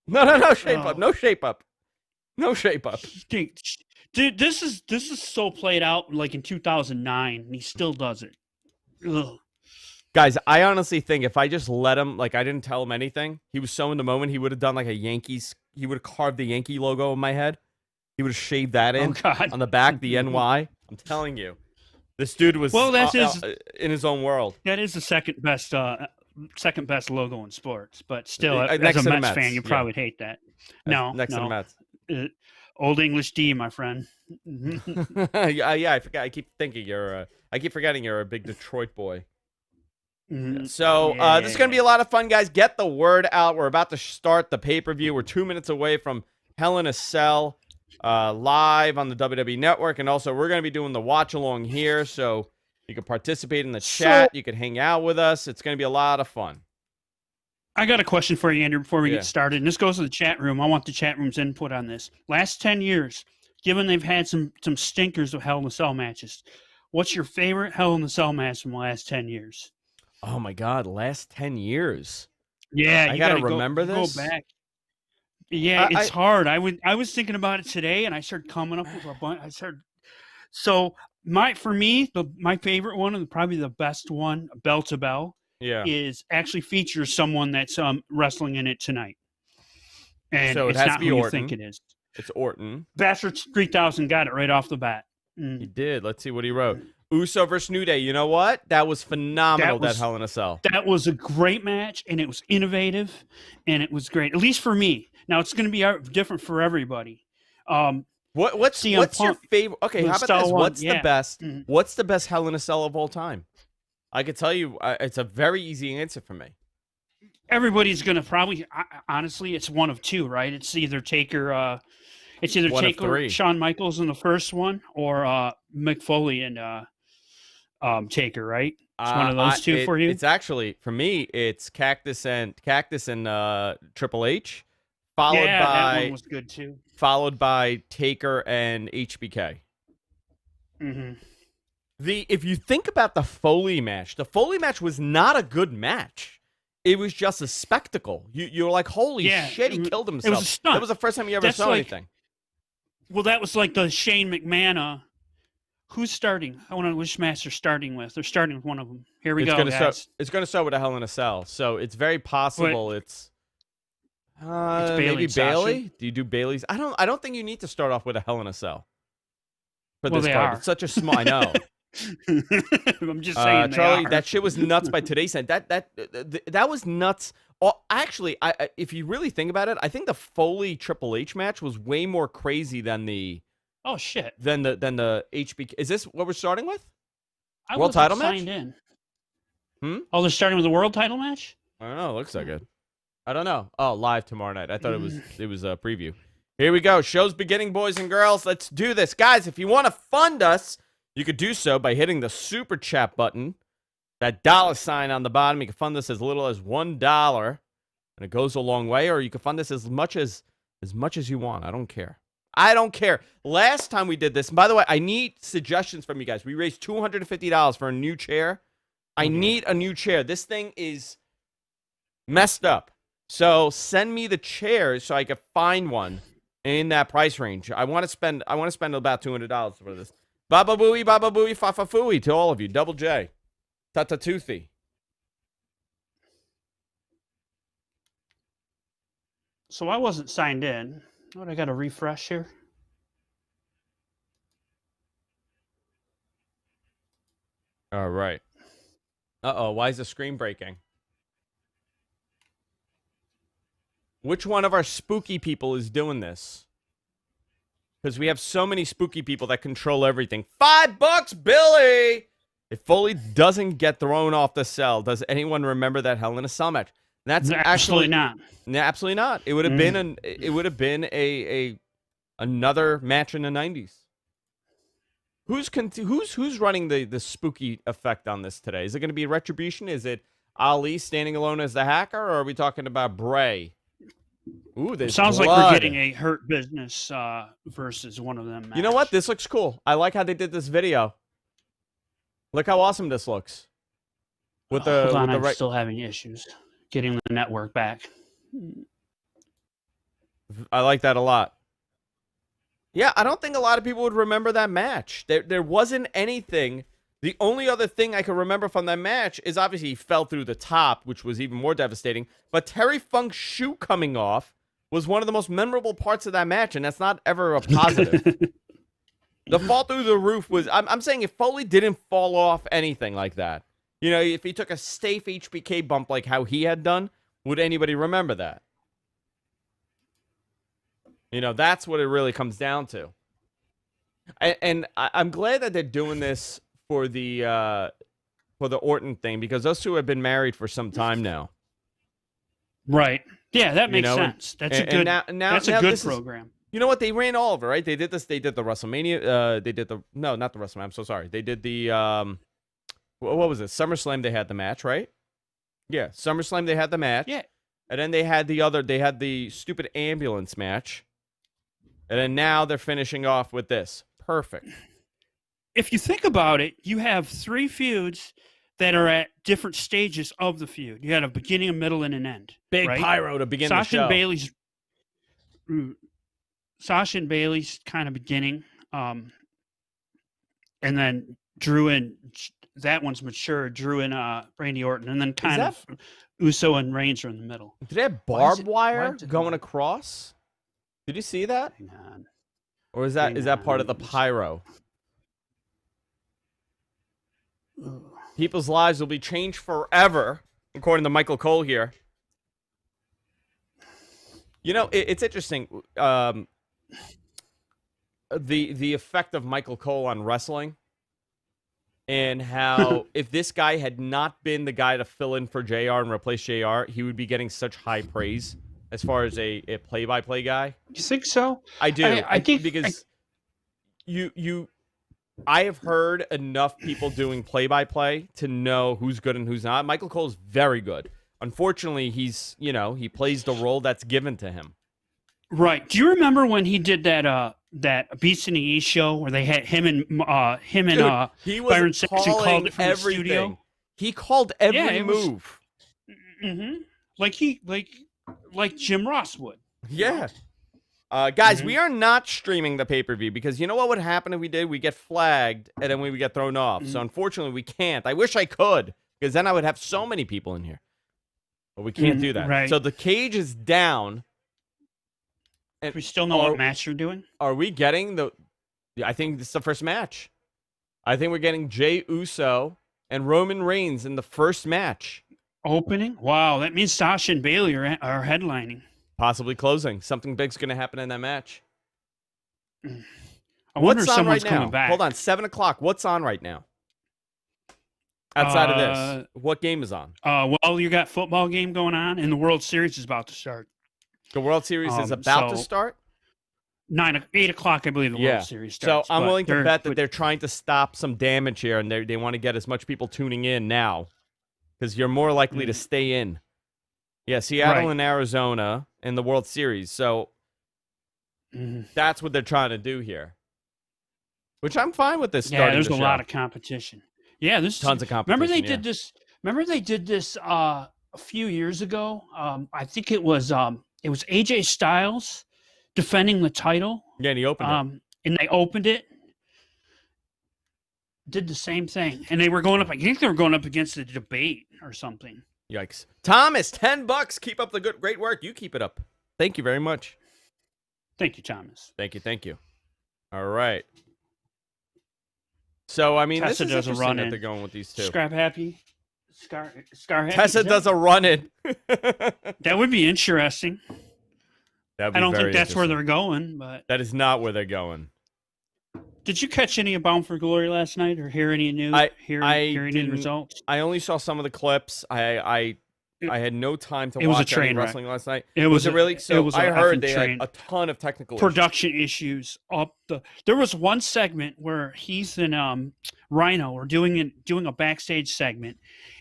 No shape up. No shape up. No shape up. Dude, this is so played out like in 2009, and he still does it. Ugh. Guys, I honestly think if I just let him, like I didn't tell him anything, he was so in the moment, he would have done like a Yankees, he would have carved the Yankee logo on my head. He would have shaved that in on the back, the NY. I'm telling you. This dude was in his own world. That is the second best logo in sports, but still, as a Mets fan, you probably hate that. Next to the Mets. Old English D, my friend. Yeah, I forgot. I keep thinking I keep forgetting you're a big Detroit boy. So this is gonna be a lot of fun, guys. Get the word out. We're about to start the pay-per-view. We're 2 minutes away from Hell in a Cell live on the WWE Network, and also we're gonna be doing the watch along here, so you can participate in the chat. You can hang out with us. It's gonna be a lot of fun. I got a question for you, Andrew, before we get started. And this goes to the chat room. I want the chat room's input on this. Last 10 years, given they've had some stinkers of Hell in a Cell matches, what's your favorite Hell in a Cell match from the last 10 years? Oh, my God. Last 10 years? Yeah. I got to remember this? Go back. Yeah, it's hard. I was thinking about it today, and I started coming up with a bunch. So, my favorite one, and probably the best one, Bell to Bell, is actually features someone that's wrestling in it tonight. And so it's has not to be who Orton. you think it is. It's Orton. Bastard 3000 got it right off the bat. He did. Let's see what he wrote. Uso versus New Day. You know what? That was phenomenal, that Hell in a Cell. That was a great match, and it was innovative, and it was great, at least for me. Now, it's going to be different for everybody. What's your favorite? Okay, how about this? What's the best? What's the best Hell in a Cell of all time? I could tell you, it's a very easy answer for me. Everybody's gonna probably, honestly, it's one of two, right? It's either Taker, Shawn Michaels in the first one, or Mick Foley and Taker, right? It's one of those two for you. It's actually for me. It's Cactus and Triple H, that one was good too. Followed by Taker and HBK. If you think about the Foley match was not a good match. It was just a spectacle. You're like, holy shit, he killed himself. It was a stunt. That was the first time you ever saw anything. Well, that was like the Shane McMahon. Who's starting? I want to know which match they're starting with. They're starting with one of them. Here we go, guys. It's going to start with a Hell in a Cell. So it's very possible it's maybe Bailey. Do you do Bailey's? I don't think you need to start off with a Hell in a Cell. For this card. It's such a small. I know. I'm just saying, Charlie. That shit was nuts by today's end. That was nuts Oh, actually, if you really think about it, I think the Foley Triple H match was way more crazy than the than the HBK. Is this what we're starting with? World title match? Signed in. Oh, they're starting with the world title match? I don't know. It looks like it. I don't know. Oh, live tomorrow night. I thought it was a preview. Here we go. Show's beginning, boys and girls. Let's do this. Guys, if you want to fund us, you could do so by hitting the super chat button. That $ on the bottom. You can fund this as little as $1, and it goes a long way. Or you can fund this as much as you want. I don't care. I don't care. Last time we did this, and by the way, I need suggestions from you guys. We raised $250 for a new chair. I need a new chair. This thing is messed up. So send me the chairs so I can find one in that price range. I want to spend about $200 for this. Baba booey, fafa fooey to all of you. Double J. Tata toothy. So I wasn't signed in. What, I got to refresh here? All right. Uh-oh, why is the screen breaking? Which one of our spooky people is doing this? Because we have so many spooky people that control everything. $5, Billy! If Foley doesn't get thrown off the cell, does anyone remember that Hell in a Cell match? That's absolutely not. Absolutely not. It would have been another match in the 90s. Who's running the spooky effect on this today? Is it going to be Retribution? Is it Ali standing alone as the hacker, or are we talking about Bray? Ooh, it sounds like we're getting a Hurt Business versus one of them match. You know what? This looks cool. I like how they did this video. Look how awesome this looks. Hold on, I'm still having issues getting the network back. I like that a lot. Yeah, I don't think a lot of people would remember that match. There wasn't anything. The only other thing I can remember from that match is obviously he fell through the top, which was even more devastating. But Terry Funk's shoe coming off was one of the most memorable parts of that match, and that's not ever a positive. The fall through the roof was... I'm saying if Foley didn't fall off anything like that, you know, if he took a safe HBK bump like how he had done, would anybody remember that? You know, that's what it really comes down to. And I'm glad that they're doing this for the Orton thing, because those two have been married for some time now. Right. Yeah, that makes sense. That's a good that's a good program. You know what? They ran all of it, right? They did this. They did the WrestleMania. They did the... No, not the WrestleMania. I'm so sorry. They did the... what was it? SummerSlam, they had the match, right? Yeah, SummerSlam, they had the match. Yeah. And then they had the stupid ambulance match. And then now they're finishing off with this. Perfect. If you think about it, you have 3 feuds that are at different stages of the feud. You had a beginning, a middle, and an end. Big right? pyro to begin the show. Sasha and Bailey's kind of beginning. And then Drew and... That one's mature. Drew and Randy Orton. And then kind of Uso and Reigns are in the middle. Did they have barbed wire going across? Did you see that? Hang on. Or is that part of the pyro? People's lives will be changed forever, according to Michael Cole here. You know, it's interesting. The effect of Michael Cole on wrestling, and how if this guy had not been the guy to fill in for JR and replace JR, he would be getting such high praise as far as a play-by-play guy. You think so? I do. I think because I have heard enough people doing play-by-play to know who's good and who's not. Michael Cole's very good. Unfortunately, he plays the role that's given to him. Right. Do you remember when he did that Beast in the East show where they had him and he was Byron Saxton called it from everything. The studio? He called every move. Mm-hmm. Like Jim Ross would. Yeah. Guys, we are not streaming the pay-per-view because you know what would happen if we did? We get flagged and then we would get thrown off. So unfortunately, we can't. I wish I could because then I would have so many people in here. But we can't do that. Right. So the cage is down. And we still know what match you're doing? Are we getting I think this is the first match. I think we're getting Jey Uso and Roman Reigns in the first match. Opening? Wow, that means Sasha and Bailey are headlining. Possibly closing. Something big's going to happen in that match. I wonder if someone's coming back. Hold on, 7 o'clock. What's on right now? Outside of this, what game is on? Well, you got football game going on, and the World Series is about to start. The World Series is about to start? 8 o'clock, I believe the World Series starts. So I'm willing to bet that they're trying to stop some damage here, and they want to get as much people tuning in now, because you're more likely to stay in. Yeah, Seattle and Arizona in the World Series. So that's what they're trying to do here. Which I'm fine with this. Yeah, there's a lot of competition. Yeah, there's tons of competition. Remember they did this a few years ago? I think it was AJ Styles defending the title. Yeah, and he opened it. And they opened it. Did the same thing. And they were going up, I think they were going up against the Debate or something. Yikes. Thomas, $10. Keep up the great work. You keep it up. Thank you very much. Thank you, Thomas. Thank you. All right. So, I mean, Tessa this is does a interesting run that they're going with these two. Scrap Happy. Scar Happy. Tessa does a run-in. That would be interesting. That'd be I don't think that's where they're going, but... That is not where they're going. Did you catch any of Bound for Glory last night or hear any news? Hear any results? I only saw some of the clips. I had no time to watch any wrestling last night. It was really? So I heard they had a ton of technical production issues. There was one segment where Heath and Rhino were doing a backstage segment,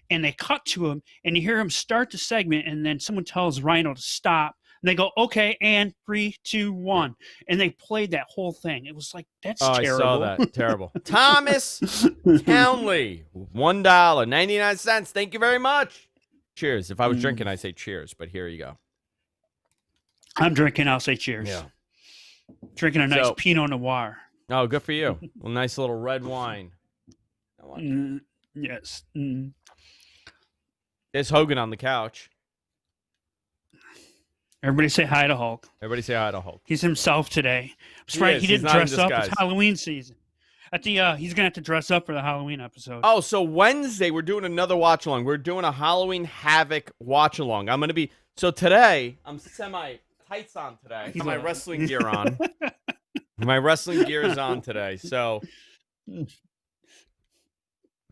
and they cut to him, and you hear him start the segment, and then someone tells Rhino to stop. And they go, okay, and 3, 2, 1. And they played that whole thing. It was like, that's terrible. I saw that. Terrible. Thomas Townley, $1.99. Thank you very much. Cheers. If I was drinking, I'd say cheers, but here you go. I'm drinking, I'll say cheers. Yeah. Drinking a nice Pinot Noir. Oh, good for you. Well, nice little red wine. Yes. There's Hogan on the couch. Everybody say hi to Hulk. Everybody say hi to Hulk. He's himself today. I'm surprised he didn't dress up. It's Halloween season. He's gonna have to dress up for the Halloween episode. Oh, so Wednesday we're doing another watch along. We're doing a Halloween Havoc watch along. So today I'm semi tights on today. My wrestling gear on. My wrestling gear is on today. So,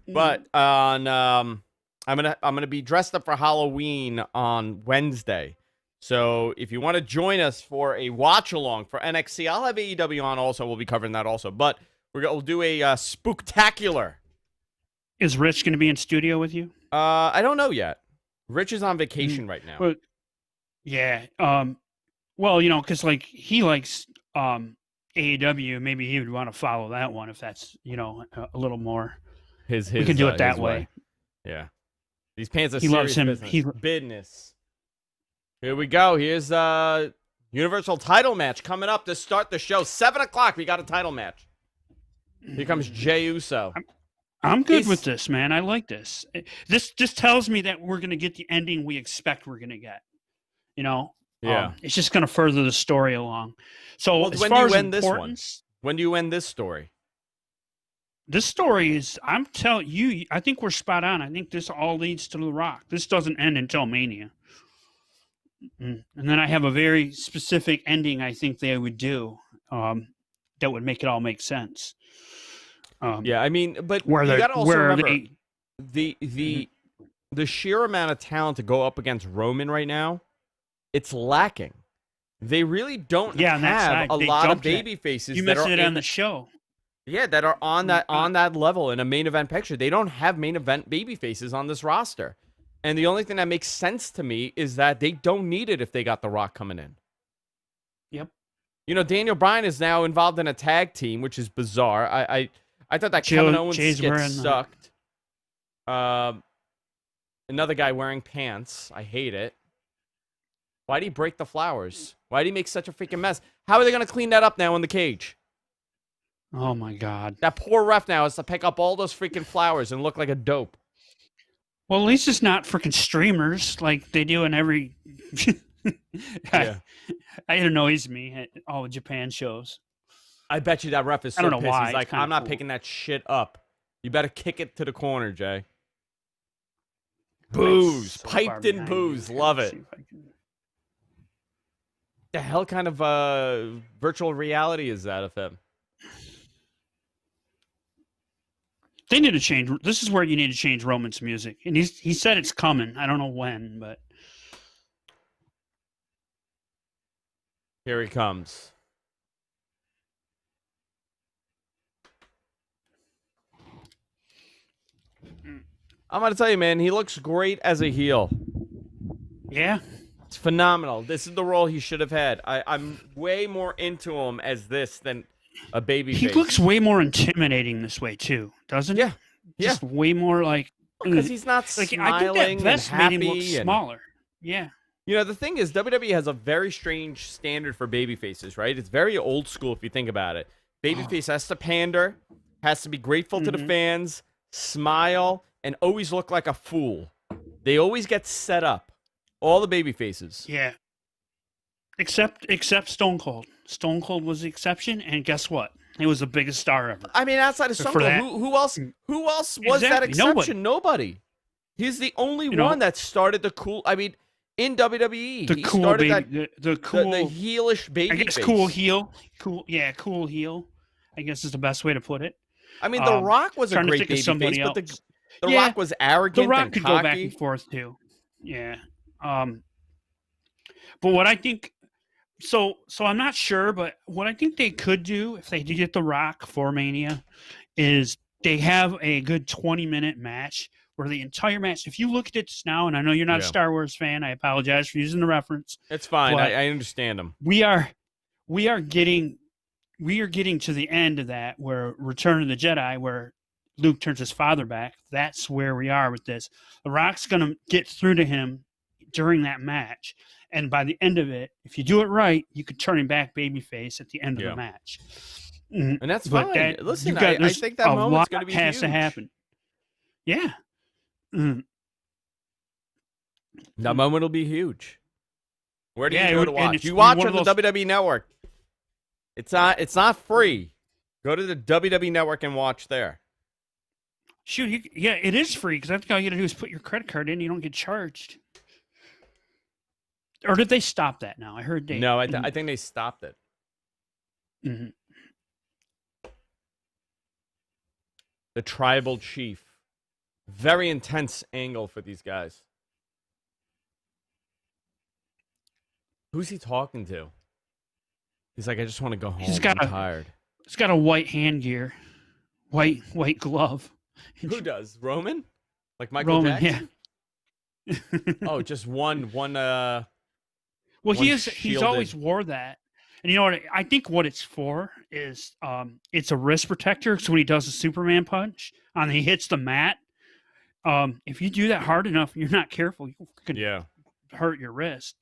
but on I'm gonna be dressed up for Halloween on Wednesday. So if you want to join us for a watch along for NXT, I'll have AEW on also. We'll be covering that also. But we'll do a spooktacular. Is Rich going to be in studio with you? I don't know yet. Rich is on vacation right now. Well, yeah. Well, because he likes AEW. Maybe he would want to follow that one if that's a little more. We can do it that way. Yeah. These pants are he serious loves him. business. Business. Here we go. Here's Universal title match coming up to start the show. 7 o'clock, we got a title match. Here comes Jey Uso. I'm good with this, man. I like this. This just tells me that we're going to get the ending we expect we're going to get. Yeah. It's just going to further the story along. So as when far do you as end this one? When do you end this story? This story is, I'm telling you, I think we're spot on. I think this all leads to The Rock. This doesn't end until Mania. And then I have a very specific ending I think they would do that would make it all make sense. Yeah, I mean, but you got to also remember the sheer amount of talent to go up against Roman right now, it's lacking. They really don't have a lot of baby faces. You mentioned it on the show. Yeah, that are on that level in a main event picture. They don't have main event baby faces on this roster. And the only thing that makes sense to me is that they don't need it if they got The Rock coming in. Yep. Daniel Bryan is now involved in a tag team, which is bizarre. I thought that Kevin Owens gets sucked. Another guy wearing pants. I hate it. Why'd he break the flowers? Why'd he make such a freaking mess? How are they going to clean that up now in the cage? Oh, my God. That poor ref now has to pick up all those freaking flowers and look like a dope. Well, at least it's not freaking streamers like they do in every. Yeah. It annoys me at all the Japan shows. I bet you that ref is so I don't know pissed. why. He's like, I'm not picking that shit up. You better kick it to the corner, Jay. Booze. So Piped in booze. Love it. The hell kind of virtual reality is that of him? They need to change. This is where you need to change Roman's music. And he said it's coming. I don't know when, but. Here he comes. I'm going to tell you, man, he looks great as a heel. Yeah. It's phenomenal. This is the role he should have had. I'm way more into him as this than a baby He face. looks way more intimidating this way, too, doesn't he? Yeah. Just way more like... Because he's not smiling I think that vest and happy. made him look smaller. Yeah. You know, the thing is, WWE has a very strange standard for baby faces, right? It's very old school if you think about it. Babyface has to pander, has to be grateful to the fans, smile, and always look like a fool. They always get set up. All the baby faces. Yeah. Except Stone Cold. Stone Cold was the exception, and guess what? He was the biggest star ever. I mean, outside of Stone Cold, who else was that exception? Nobody. He's the only one that started the cool. I mean, in WWE, the heelish baby. I guess face. Cool heel. Cool heel. I guess is the best way to put it. I mean, The Rock was a great baby face, but the Rock was arrogant. The Rock and could cocky. go back and forth too. Yeah. But what I think, so I'm not sure, but what I think they could do if they did get The Rock for Mania is they have a good 20-minute match where the entire match, if you look at it now, and I know you're not a Star Wars fan, I apologize for using the reference. It's fine. I understand them. We are getting to the end of that where Return of the Jedi, where Luke turns his father back. That's where we are with this. The Rock's going to get through to him during that match. And by the end of it, if you do it right, you could turn him back babyface at the end of the match. And that's fine. Listen, I think that moment's going to be huge. Has to happen. Yeah. That moment will be huge. Where do you go to watch? You watch on the WWE Network. It's not free. Go to the WWE Network and watch there. Shoot, it is free because I think all you got to do is put your credit card in. You don't get charged. Or did they stop that now? I heard they... No, I think they stopped it. Mm-hmm. The Tribal Chief. Very intense angle for these guys. Who's he talking to? He's like, I just want to go home. I'm tired. He's got a white hand gear. White glove. Who does? Roman? Like Michael Jackson? Yeah. Oh, just one well, he's always wore that. And you know what? I think what it's for is it's a wrist protector. So when he does a Superman punch and he hits the mat, if you do that hard enough and you're not careful, you can hurt your wrist.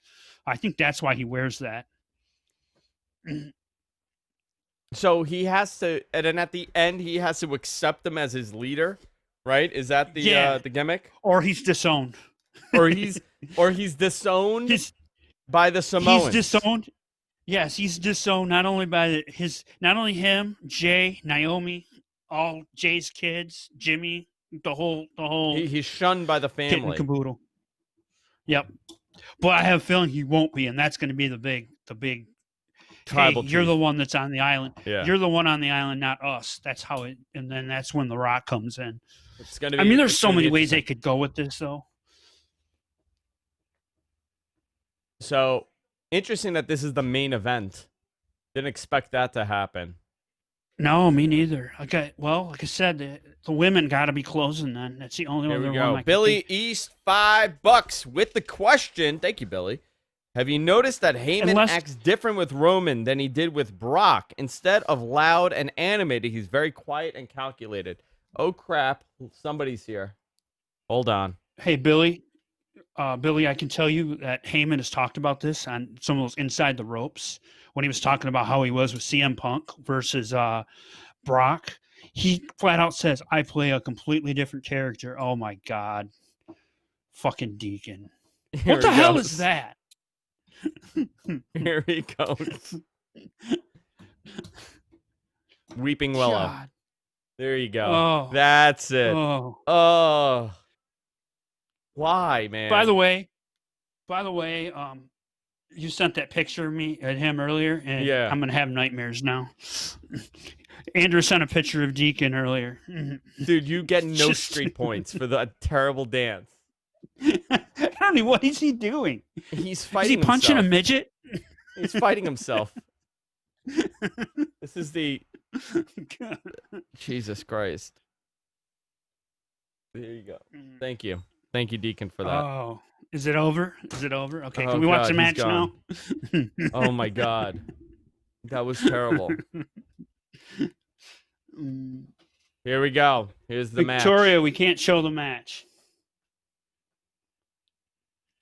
I think that's why he wears that. So he has to, and then at the end, he has to accept him as his leader, right? Is that the gimmick? Or he's disowned. or he's disowned by the Samoans. He's disowned. Yes, he's disowned not only by not only him, Jay, Naomi, all Jay's kids, Jimmy, the whole. He's shunned by the family. Kit and caboodle. Yep, but I have a feeling he won't be, and that's going to be the big. Tribal you're the one that's on the island. Yeah. You're the one on the island, not us. That's how it. And then that's when The Rock comes in. It's gonna be. I mean, there's so many ways they could go with this, though. So interesting that this is the main event. Didn't expect that to happen. No, me neither. Okay, well, like I said, the women got to be closing. Then that's the only other one. Billy East, $5 with the question. Thank you, Billy. Have you noticed that Heyman acts different with Roman than he did with Brock? Instead of loud and animated, he's very quiet and calculated. Oh, crap. Somebody's here. Hold on. Hey, Billy. Billy, I can tell you that Heyman has talked about this on some of those Inside the Ropes when he was talking about how he was with CM Punk versus Brock. He flat out says, I play a completely different character. Oh, my God. Fucking Deacon. What the hell is that? Here he goes. Weeping Willow. God. There you go. Oh. That's it. Oh. Oh. Why, man? By the way, you sent that picture of me at him earlier, and Yeah. I'm gonna have nightmares now. Andrew sent a picture of Deacon earlier. Dude, you get no street points for the terrible dance. I don't know, what is he doing? He's fighting. Is he punching himself. a midget? He's fighting himself. This is the Jesus Christ. There you go. Thank you, Deacon, for that. Oh, is it over? Is it over? Okay, Oh, can we watch the God, match he's now? Oh my God, that was terrible. Here we go. Here's the match. Victoria, we can't show the match.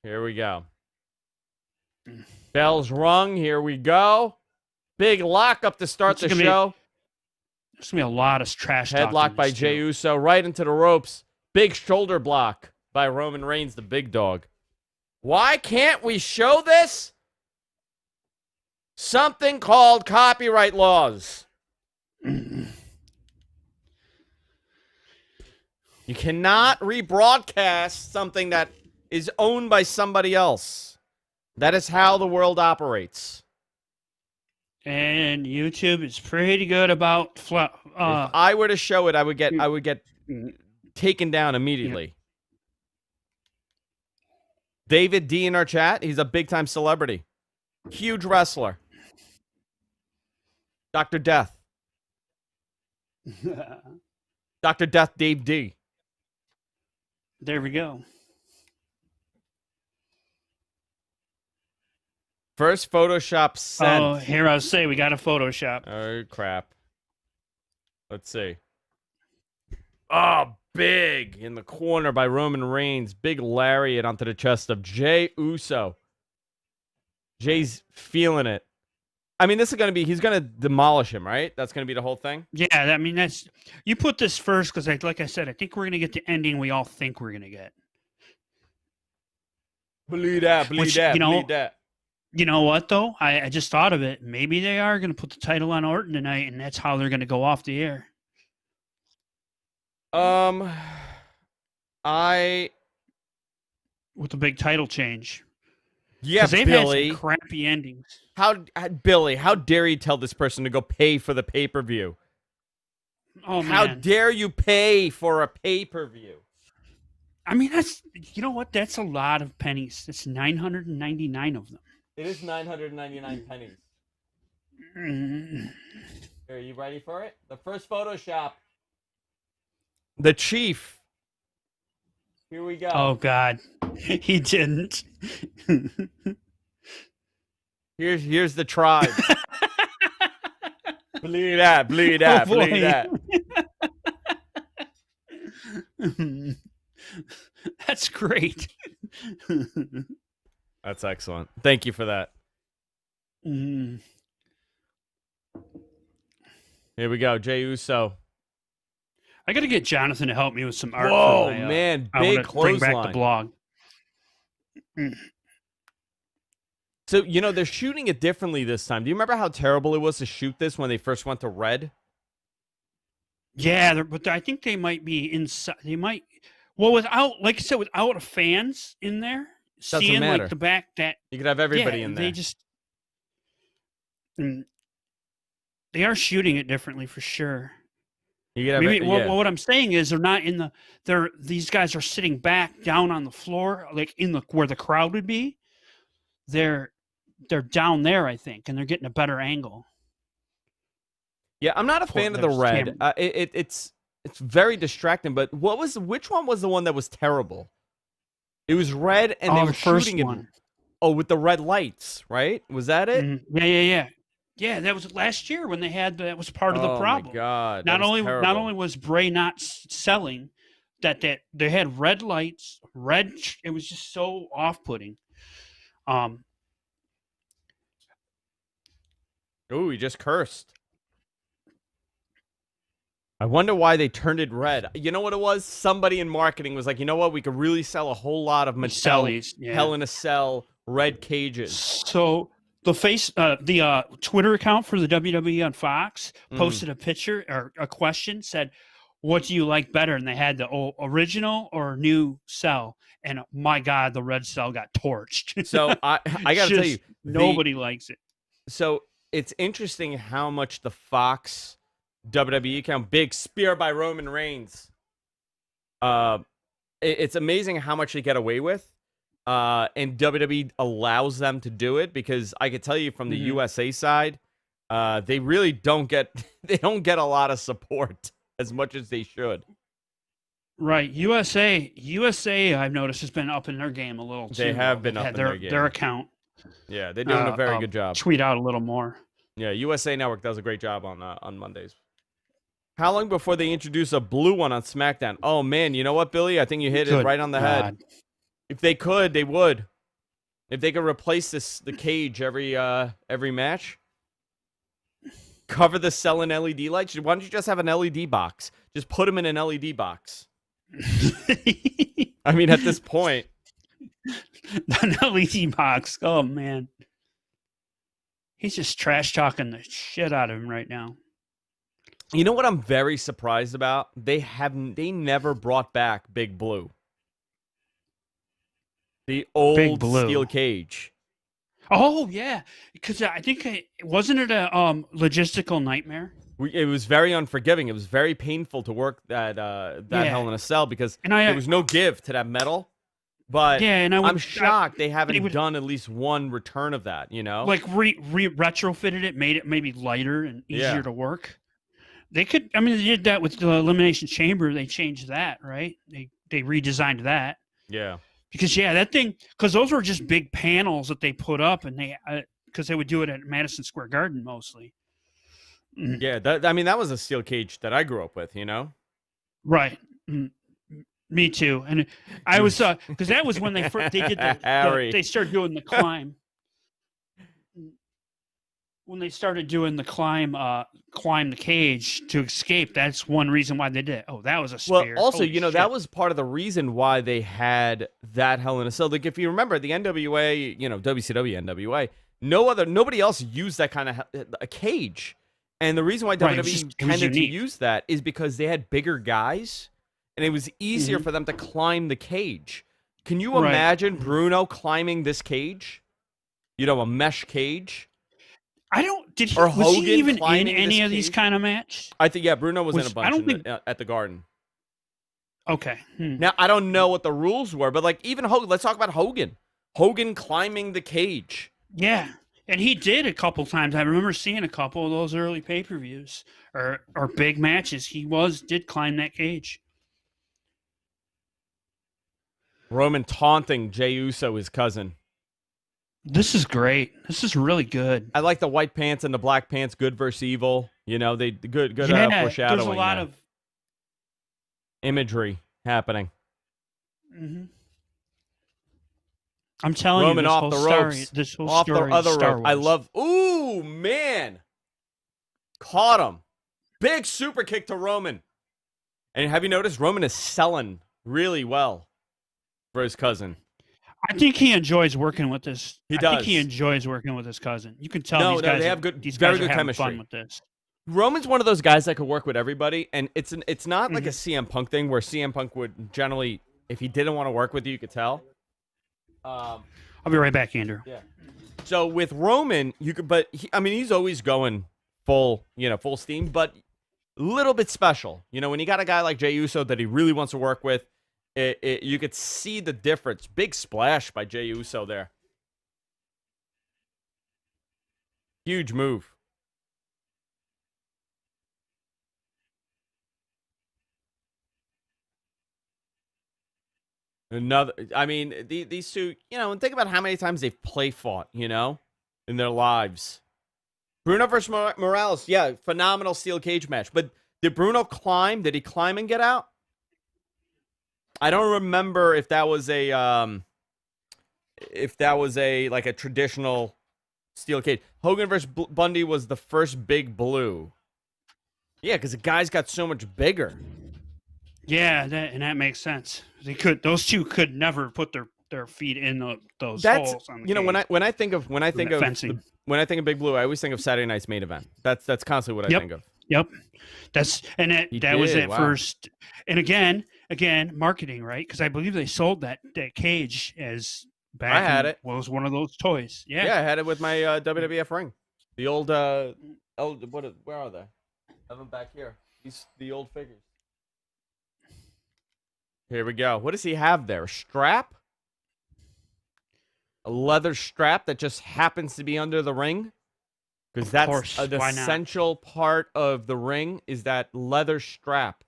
Here we go. Bell's rung. Here we go. Big lockup to start the show. There's going to be a lot of trash talk. Headlock by Jey Uso right into the ropes. Big shoulder block by Roman Reigns, the big dog. Why can't we show this? Something called copyright laws. You cannot rebroadcast something that is owned by somebody else. That is how the world operates. And YouTube is pretty good about if I were to show it, I would get taken down immediately. Yeah. David D in our chat, he's a big-time celebrity. Huge wrestler. Dr. Death. Dr. Death Dave D. There we go. First Photoshop sent. Oh, here I say we got a Photoshop. Oh, crap. Let's see. Oh, big in the corner by Roman Reigns. Big lariat onto the chest of Jey Uso. Jay's feeling it. I mean, this is going to be, he's going to demolish him, right? That's going to be the whole thing? Yeah, I mean, that's, you put this first because, like I said, I think we're going to get the ending we all think we're going to get. Believe that, believe that. You know what, though? I just thought of it. Maybe they are going to put the title on Orton tonight, and that's how they're going to go off the air. With the big title change. Yeah, they've Billy. Had some crappy endings. Billy, how dare you tell this person to go pay for the pay-per-view? Oh, man. How dare you pay for a pay-per-view? I mean, that's, you know what? That's a lot of pennies. It's 999 of them. It is 999 pennies. Are you ready for it? The first Photoshop. The Chief. Here we go. Oh, God. He didn't. Here's the tribe. Believe that, believe that, believe that. That's great. That's excellent. Thank you for that. Mm. Here we go, Jey Uso. I got to get Jonathan to help me with some art. Whoa, for my, man, big clothesline. Bring back the blog. So, you know, they're shooting it differently this time. Do you remember how terrible it was to shoot this when they first went to red? Yeah, but I think they might be inside. They might, well, without, like I said, without fans in there, Doesn't seeing matter. like the back that you could have everybody in there. They just, they are shooting it differently for sure. You could have Maybe, well, what I'm saying is they're not in the. These guys are sitting back down on the floor, like in the where the crowd would be. They're down there, I think, and they're getting a better angle. Yeah, I'm not a fan of the red. It's very distracting. But which one was the one that was terrible? It was red, and they were shooting it. Oh, with the red lights, right? Was that it? Mm-hmm. Yeah. Yeah, that was last year when they had that was part of the problem. Oh my God! Not only was Bray not selling, that they had red lights, it was just so off-putting. Oh, he just cursed. I wonder why they turned it red. You know what it was? Somebody in marketing was like, you know what? We could really sell a whole lot of Mattel Hell in a Cell red cages. So the Twitter account for the WWE on Fox posted a picture or a question, said, what do you like better? And they had the original or new cell. And my God, the red cell got torched. So I got to tell you, nobody likes it. So it's interesting how much the Fox WWE account, big spear by Roman Reigns. It's amazing how much they get away with. And WWE allows them to do it, because I could tell you from the USA side, they really don't get a lot of support as much as they should. Right. USA, I've noticed, has been up in their game a little too. They have been up in their game. Their account. Yeah, they're doing a very good job. Tweet out a little more. Yeah, USA Network does a great job on Mondays. How long before they introduce a blue one on SmackDown? Oh, man, you know what, Billy? I think you hit it right on the head. If they could, they would. If they could replace the cage every match. Cover the cell in LED lights. Why don't you just have an LED box? Just put them in an LED box. I mean, at this point. An LED box. Oh, man. He's just trash talking the shit out of him right now. You know what I'm very surprised about? They never brought back Big Blue. The old steel cage. Oh, yeah. Because I think, wasn't it a logistical nightmare? It was very unforgiving. It was very painful to work that Hell in a Cell, because there was no give to that metal. But I'm shocked they haven't done at least one return of that, you know? Like retrofitted it, made it maybe lighter and easier to work. They could, I mean, they did that with the Elimination Chamber. They changed that, right? They redesigned that. Yeah. Because, that thing, because those were just big panels that they put up, and because they would do it at Madison Square Garden mostly. Yeah, that was a steel cage that I grew up with, you know? Right. Me too. And I was, because that was when they did they started doing the climb. When they started doing the climb the cage to escape, that's one reason why they did it. Oh, that was a spear. Well, also, that was part of the reason why they had that Hell in a Cell. Like, if you remember, the NWA, WCW, NWA, nobody else used that kind of a cage. And the reason why WWE tended to use that is because they had bigger guys, and it was easier for them to climb the cage. Can you imagine Bruno climbing this cage? A mesh cage? Was he even in any of these kind of matches? I think, Bruno was in a bunch at the Garden. Okay. Now, I don't know what the rules were, but even Hogan, let's talk about Hogan. Hogan climbing the cage. Yeah, and he did a couple times. I remember seeing a couple of those early pay-per-views or big matches. He did climb that cage. Roman taunting Jey Uso, his cousin. This is great. This is really good. I like the white pants and the black pants. Good versus evil. They good foreshadowing. There's a lot of imagery happening. Mm-hmm. I'm telling Roman you, off the ropes. This whole off story the other Star rope. Wars. I love. Ooh, man, caught him. Big super kick to Roman. And have you noticed Roman is selling really well for his cousin? I think he enjoys working with this. He does. I think he enjoys working with his cousin. You can tell these guys. They have very good chemistry. Fun with this. Roman's one of those guys that could work with everybody, and it's not like a CM Punk thing where CM Punk would generally, if he didn't want to work with you could tell. I'll be right back, Andrew. Yeah. So with Roman, he's always going full steam, but a little bit special. When you got a guy like Jey Uso that he really wants to work with. You could see the difference. Big splash by Jey Uso there. Huge move. These two, and think about how many times they've play fought, in their lives. Bruno versus Morales, phenomenal steel cage match. But did Bruno climb? Did he climb and get out? I don't remember if that was a traditional steel cage. Hogan versus Bundy was the first Big Blue. Yeah, because the guys got so much bigger. Yeah, that makes sense. Those two could never put their feet in those holes. On the when I think of Big Blue, I always think of Saturday Night's Main Event. That's constantly what I think of. Yep. That was at wow. first. And again, marketing, right? Because I believe they sold that cage as back. I had it. Was one of those toys. Yeah. Yeah, I had it with my WWF ring. The old where are they? I have them back here. The old figures. Here we go. What does he have there? A strap? A leather strap that just happens to be under the ring? Because that's an essential part of the ring is that leather strap.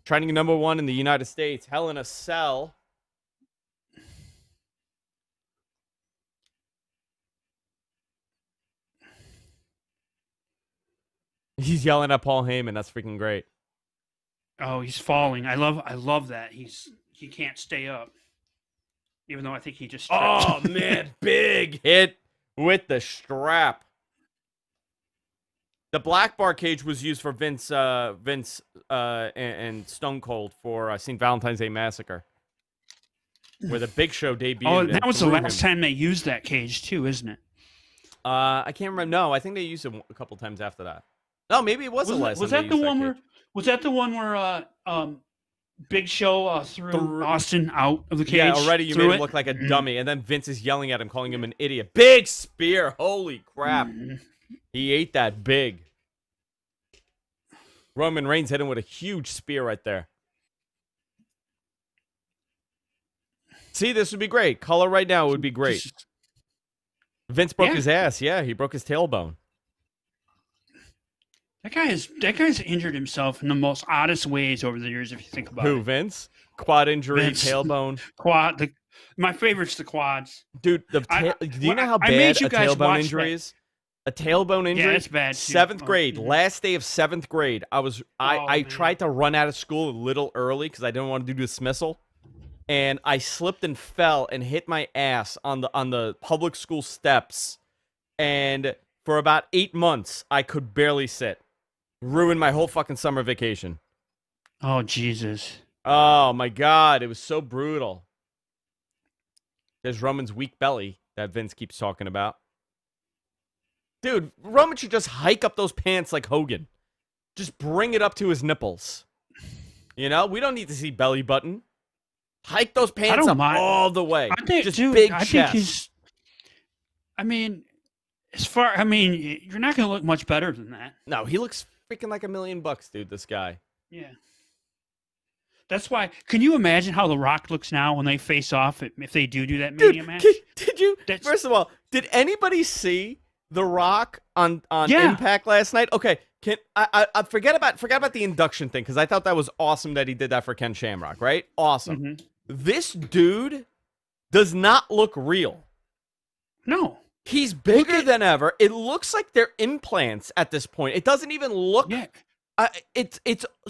Trending #1 in the United States. Hell in a Cell. He's yelling at Paul Heyman. That's freaking great. Oh, he's falling. I love that. He can't stay up. Even though I think he just Oh man, big hit with the strap. The black bar cage was used for Vince and Stone Cold for St. Valentine's Day Massacre, where the Big Show debuted. Oh, that was the last time they used that cage too, isn't it? I can't remember. No, I think they used it a couple times after that. No, maybe it was the last. Was that the one where? Was that the one where Big Show threw Austin out of the cage? Yeah, already you made him look like a dummy, and then Vince is yelling at him, calling him an idiot. Big spear! Holy crap! He ate that big. Roman Reigns hit him with a huge spear right there. See, this would be great. Color right now would be great. Vince broke his ass. Yeah, he broke his tailbone. That guy's injured himself in the most oddest ways over the years, if you think about it. Who, Vince? Quad injury, tailbone. Quad. My favorite's the quads. Dude, do you know how bad a tailbone injury is? A tailbone injury? Yeah, it's bad. Too. 7th grade. Last day of 7th grade. I tried to run out of school a little early because I didn't want to do dismissal. And I slipped and fell and hit my ass on the public school steps. And for about 8 months, I could barely sit. Ruined my whole fucking summer vacation. Oh, Jesus. Oh, my God. It was so brutal. There's Roman's weak belly that Vince keeps talking about. Dude, Roman should just hike up those pants like Hogan. Just bring it up to his nipples. You know? We don't need to see belly button. Hike those pants up all the way. Big chest. I mean, you're not going to look much better than that. No, he looks freaking like $1 million, dude, this guy. Yeah. That's why. Can you imagine how The Rock looks now when they face off if they do that Mania match? First of all, did anybody see The Rock on Impact last night? Okay, I forget about the induction thing because I thought that was awesome that he did that for Ken Shamrock, right? Awesome. Mm-hmm. This dude does not look real. No. He's bigger than ever. It looks like they're implants at this point. It doesn't even look. Yeah. It's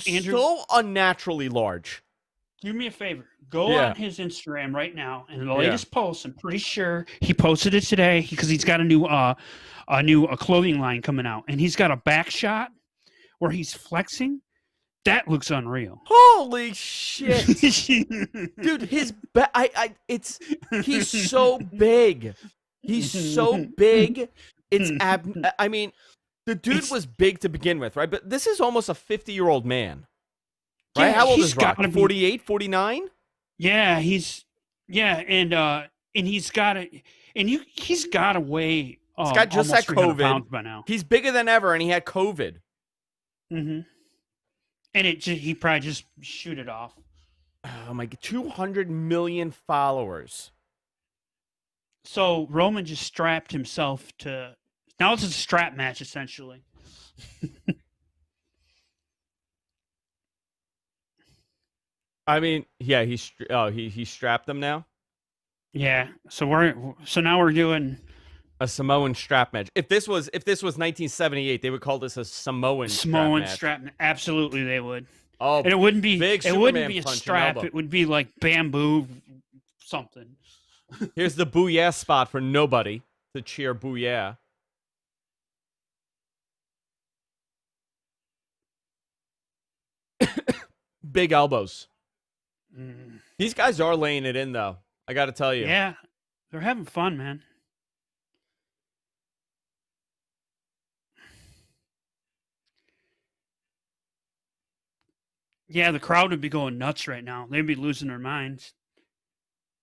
Andrew, so unnaturally large. Do me a favor. Go on his Instagram right now, and the latest post. I'm pretty sure he posted it today because he's got a new clothing line coming out, and he's got a back shot where he's flexing. That looks unreal. Holy shit, dude! His he's so big. He's so big. I mean, the dude was big to begin with, right? But this is almost a 50-year-old man. Right? How old is Rock? 48, 49? Yeah, and he's got to weigh this guy just had COVID by now. He's bigger than ever, and he had COVID. Mm-hmm. And he probably just shoot it off. Oh my God, 200 million followers. So Roman just strapped himself to. Now it's a strap match essentially. I mean, yeah, he strapped them now. Yeah, so now we're doing a Samoan strap match. If this was 1978, they would call this a Samoan strap match. Absolutely, they would. Oh, and it wouldn't be big. It wouldn't be a strap. It would be like bamboo something. Here's the booyah spot for nobody to cheer booyah. Big elbows. These guys are laying it in, though. I got to tell you. Yeah, they're having fun, man. Yeah, the crowd would be going nuts right now. They'd be losing their minds.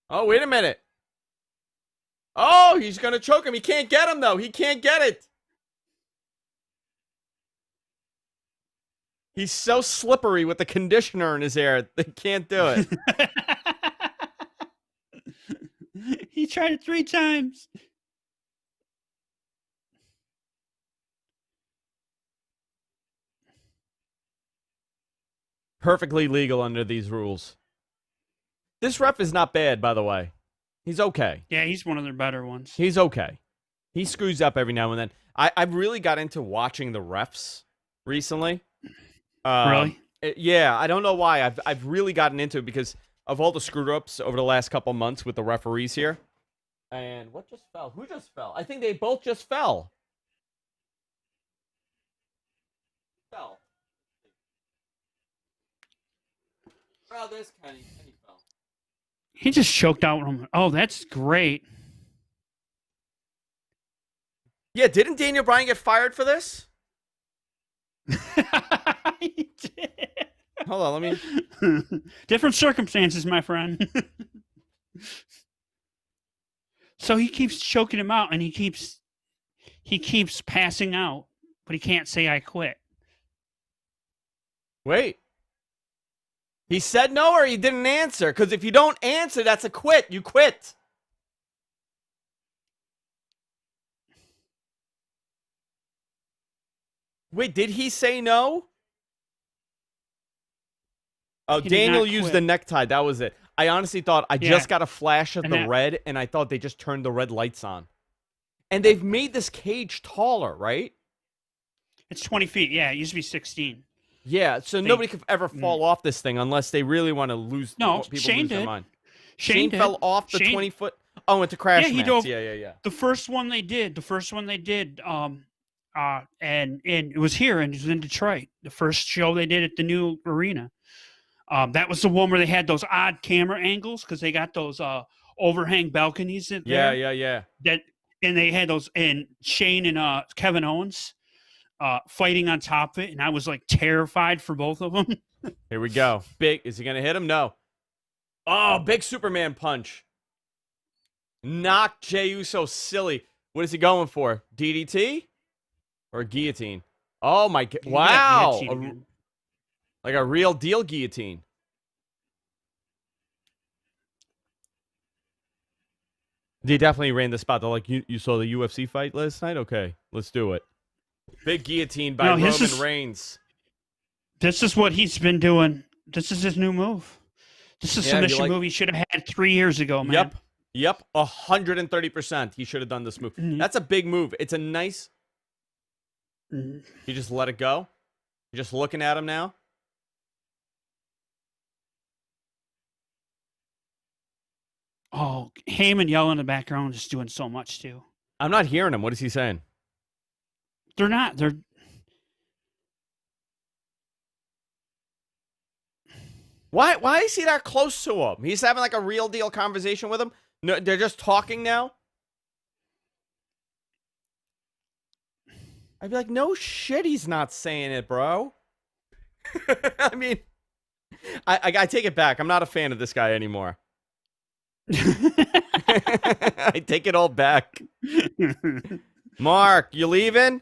Oh, wait a minute. Oh, he's going to choke him. He can't get him, though. He can't get it. He's so slippery with the conditioner in his hair. They can't do it. He tried it 3 times. Perfectly legal under these rules. This ref is not bad, by the way. He's okay. Yeah, he's one of their better ones. He's okay. He screws up every now and then. I've really got into watching the refs recently. Really? Yeah, I don't know why. I've really gotten into it because of all the screw-ups over the last couple months with the referees here. And what just fell? Who just fell? I think they both just fell. Fell. Oh, there's Kenny. Kenny fell. He just choked out Roman. Oh, that's great. Yeah, didn't Daniel Bryan get fired for this? He did. Hold on, let me... Different circumstances, my friend. So he keeps choking him out, and he keeps passing out, but he can't say I quit. Wait. He said no or he didn't answer? Because if you don't answer, that's a quit. You quit. Wait, did he say no? Oh, Daniel used the necktie. That was it. I honestly thought I just got a flash of the red, and I thought they just turned the red lights on. And they've made this cage taller, right? It's 20 feet. Yeah, it used to be 16. Yeah, so nobody could ever fall off this thing unless they really want to lose. No, people Shane lose did. Their mind. Shane fell off the 20-foot. Oh, into crash mats. Dove, Yeah. The first one they did. And it was here, and it was in Detroit. The first show they did at the new arena. That was the one where they had those odd camera angles because they got those overhang balconies in there. Yeah. And they had those, and Shane and Kevin Owens fighting on top of it, and I was like terrified for both of them. Here we go. Big. Is he gonna hit him? No. Oh, big Superman punch. Knock Jey Uso silly. What is he going for? DDT or guillotine? Oh my god! Wow. Like a real deal guillotine. They definitely ran the spot. They're like, you saw the UFC fight last night? Okay, let's do it. Big guillotine by Roman Reigns. This is what he's been doing. This is his new move. This is a submission move he should have had 3 years ago, man. Yep. 130%. He should have done this move. Mm-hmm. That's a big move. It's a nice... You just let it go? You're just looking at him now? Oh, Heyman yelling in the background is doing so much, too. I'm not hearing him. What is he saying? They're not. They're... Why is he that close to him? He's having like a real deal conversation with him? No, they're just talking now? I'd be like, no shit, he's not saying it, bro. I mean, I take it back. I'm not a fan of this guy anymore. I take it all back. Mark, you leaving?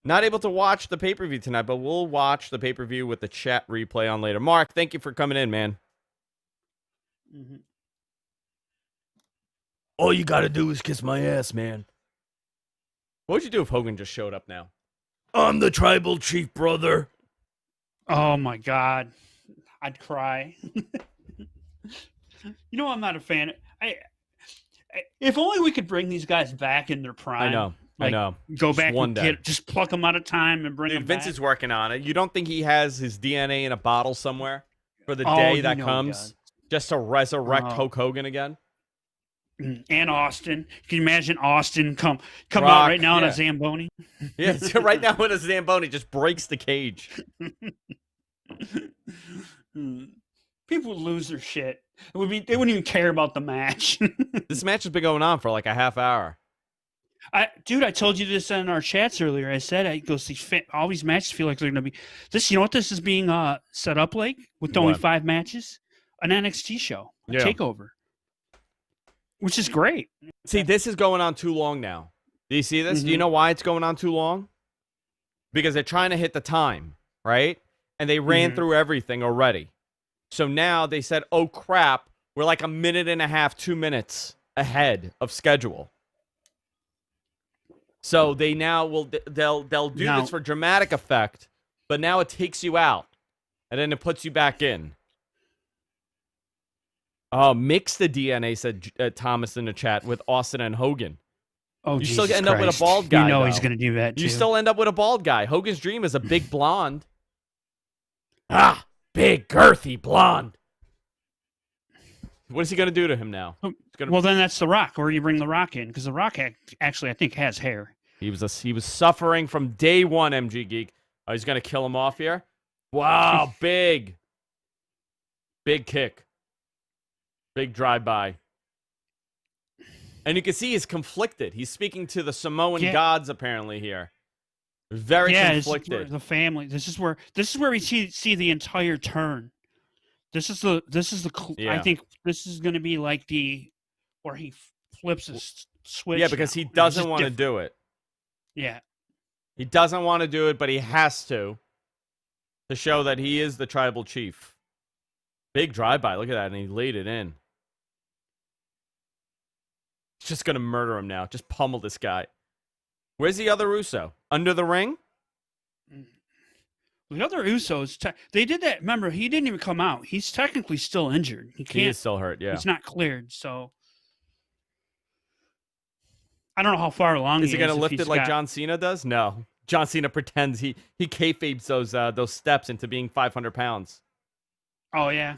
Not able to watch the pay-per-view tonight, but we'll watch the pay-per-view with the chat replay on later. Mark, thank you for coming in, man. Mm-hmm. All you gotta do is kiss my ass, man. What would you do if Hogan just showed up now? I'm the tribal chief, brother. Oh, my God. I'd cry. You know, I'm not a fan. If only we could bring these guys back in their prime. I know. Go back and just pluck them out of time and bring them back. Vince is working on it. You don't think he has his DNA in a bottle somewhere for the day that comes just to resurrect Hulk Hogan again? And Austin. Can you imagine Austin come out right now in a Zamboni? Yeah, right now in a Zamboni just breaks the cage. People would lose their shit. They wouldn't even care about the match. This match has been going on for like a half hour. Dude, I told you this in our chats earlier. I said I go see all these matches feel like they're going to be this. You know what this is being set up like with only 5 matches, an NXT show, a takeover, which is great. See, this is going on too long now. Do you see this? Do you know why it's going on too long? Because they're trying to hit the time, right? And they ran through everything already. So now they said, "Oh crap, we're like a minute and a half, 2 minutes ahead of schedule." So they now they'll do this for dramatic effect, but now it takes you out, and then it puts you back in. Oh, mix the DNA, said Thomas in the chat, with Austin and Hogan. Oh, you still end up with a bald guy. You know he's going to do that too. You still end up with a bald guy. Hogan's dream is a big blonde. Big girthy blonde. What is he going to do to him now? Well, then that's The Rock, or you bring The Rock in, because The Rock actually, I think, has hair. He was suffering from day one, MG Geek. Oh, he's going to kill him off here? Wow, big kick. Big drive-by. And you can see he's conflicted. He's speaking to the Samoan gods, apparently, here. Very conflicted. This is the family. This is where we see the entire turn. This is the I think this is going to be like where he flips his switch. Yeah, because he doesn't want to do it. Yeah. He doesn't want to do it, but he has to show that he is the tribal chief. Big drive-by. Look at that, and he laid it in. He's just going to murder him now. Just pummel this guy. Where's the other Uso? Under the ring? The other Usos, they did that. Remember, he didn't even come out. He's technically still injured. He is still hurt, yeah. He's not cleared, so I don't know how far along is he going to lift it like John Cena does? No. John Cena pretends he kayfabes those steps into being 500 pounds. Oh, yeah.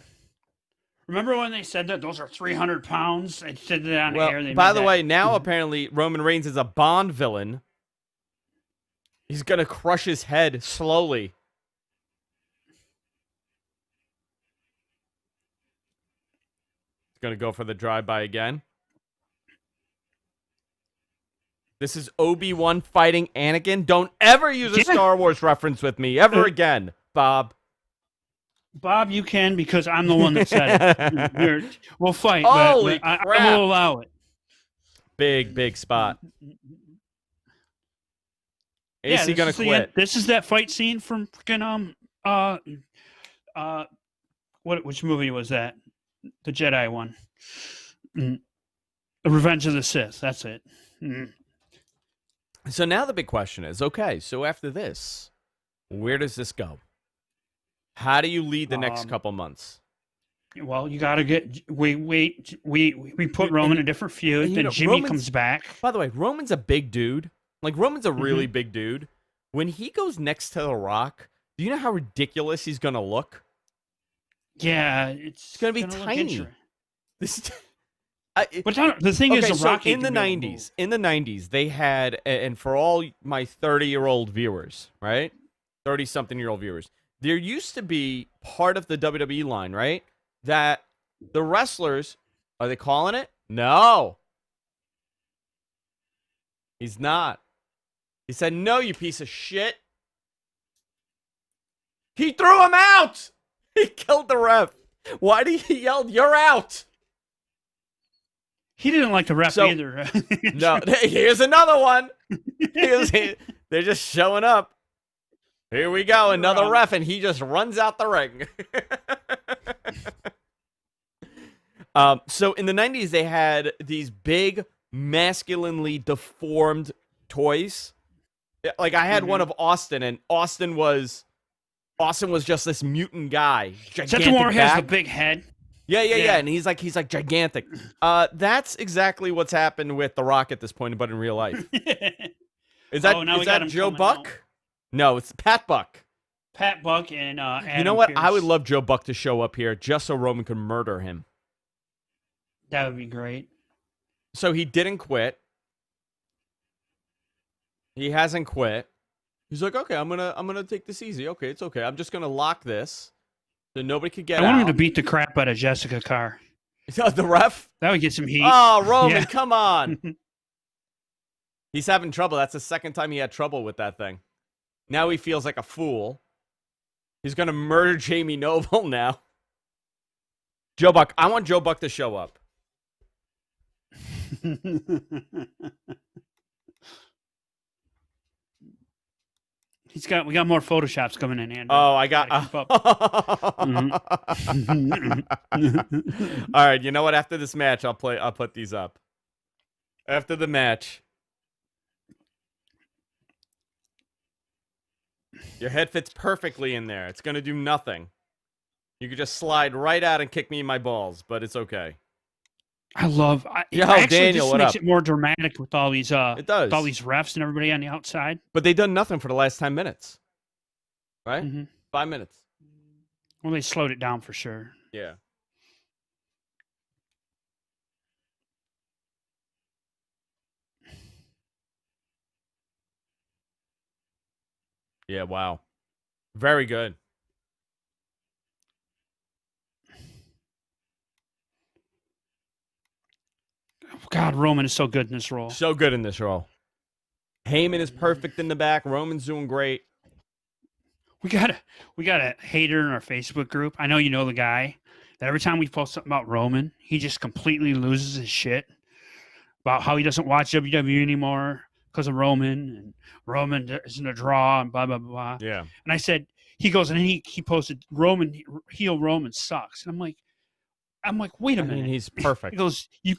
Remember when they said that those are 300 pounds? They said that on air. By the way, now apparently Roman Reigns is a Bond villain. He's going to crush his head slowly. He's going to go for the drive-by again. This is Obi-Wan fighting Anakin. Don't ever use a Star Wars reference with me ever again, Bob. Bob, you can, because I'm the one that said it. We'll fight, Holy but crap. I will allow it. Big spot. AC gonna quit. This is that fight scene from freaking which movie was that? The Jedi one. The Revenge of the Sith. That's it. So now the big question is, okay, so after this, where does this go? How do you lead the next couple months? Well, you got to get we put Roman in a different feud. Then Jimmy comes back. By the way, Roman's a big dude. Like, Roman's a really big dude. When he goes next to The Rock, do you know how ridiculous he's going to look? Yeah, it's going to be tiny. But the thing is, The Rock in the 90s, they had, and for all my 30-year-old viewers, right? 30-something-year-old viewers, there used to be part of the WWE line, right? That the wrestlers, are they calling it? No. He's not. He said, no, you piece of shit. He threw him out. He killed the ref. Why did he yell, you're out? He didn't like the ref either. No, here's another one. They're just showing up. Here we go, another ref, and he just runs out the ring. So in the 90s, they had these big, masculinely deformed toys. Like, I had one of Austin, and Austin was just this mutant guy. Is that the one where he has the big head? Yeah. And he's like gigantic. That's exactly what's happened with The Rock at this point, but in real life. Is that Joe Buck? Out. No, it's Pat Buck. Pat Buck and Adam You know what? Pearce. I would love Joe Buck to show up here just so Roman could murder him. That would be great. So he didn't quit. He hasn't quit. He's like, okay, I'm gonna take this easy. Okay, it's okay. I'm just gonna lock this so nobody could get out. I want him to beat the crap out of Jessica Carr. The ref? That would get some heat. Oh, Roman, come on. He's having trouble. That's the second time he had trouble with that thing. Now he feels like a fool. He's going to murder Jamie Noble now. Joe Buck. I want Joe Buck to show up. We got more Photoshops coming in, Andrew. Oh, I got. All right, you know what? After this match, I'll put these up. After the match. Your head fits perfectly in there. It's going to do nothing. You could just slide right out and kick me in my balls, but it's okay. Daniel, this makes it more dramatic with all these it does. With all these refs and everybody on the outside. But they done nothing for the last 10 minutes. Right? 5 minutes. Well, they slowed it down for sure. Yeah. Yeah, wow. Very good. God, Roman is so good in this role. So good in this role. Heyman is perfect in the back. Roman's doing great. We got a hater in our Facebook group. I know you know the guy. That every time we post something about Roman, he just completely loses his shit about how he doesn't watch WWE anymore because of Roman, and Roman isn't a draw, and blah blah blah. Yeah. And I said, he goes and he posted heel Roman sucks, and I'm like, wait a minute. I mean, he's perfect. He goes, you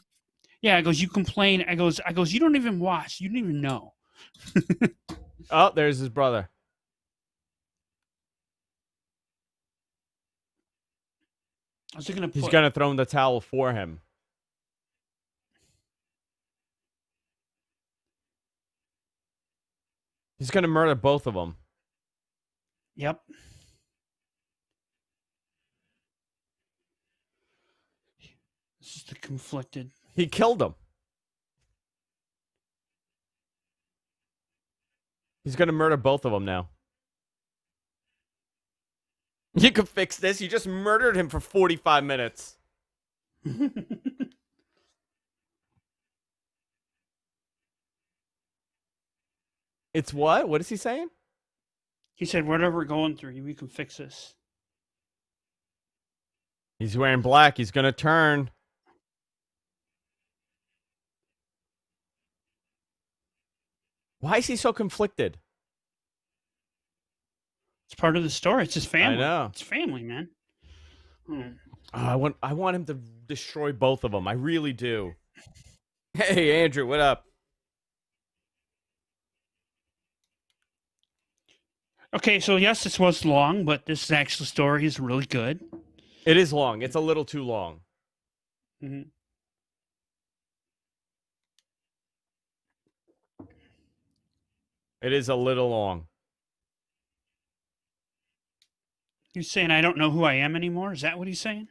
complain. I goes, you don't even watch. You don't even know. Oh, there's his brother. He's going to throw in the towel for him. He's going to murder both of them. Yep. This is the conflicted. He killed him. He's going to murder both of them now. You can fix this. You just murdered him for 45 minutes. It's what? What is he saying? He said, whatever we're going through, we can fix this. He's wearing black. He's going to turn. Why is he so conflicted? It's part of the story. It's his family. I know. It's family, man. I want him to destroy both of them. I really do. Hey, Andrew, what up? Okay, so yes, this was long, but this actual story is really good. It is long. It's a little too long. Mm-hmm. It is a little long. He's saying, I don't know who I am anymore? Is that what he's saying?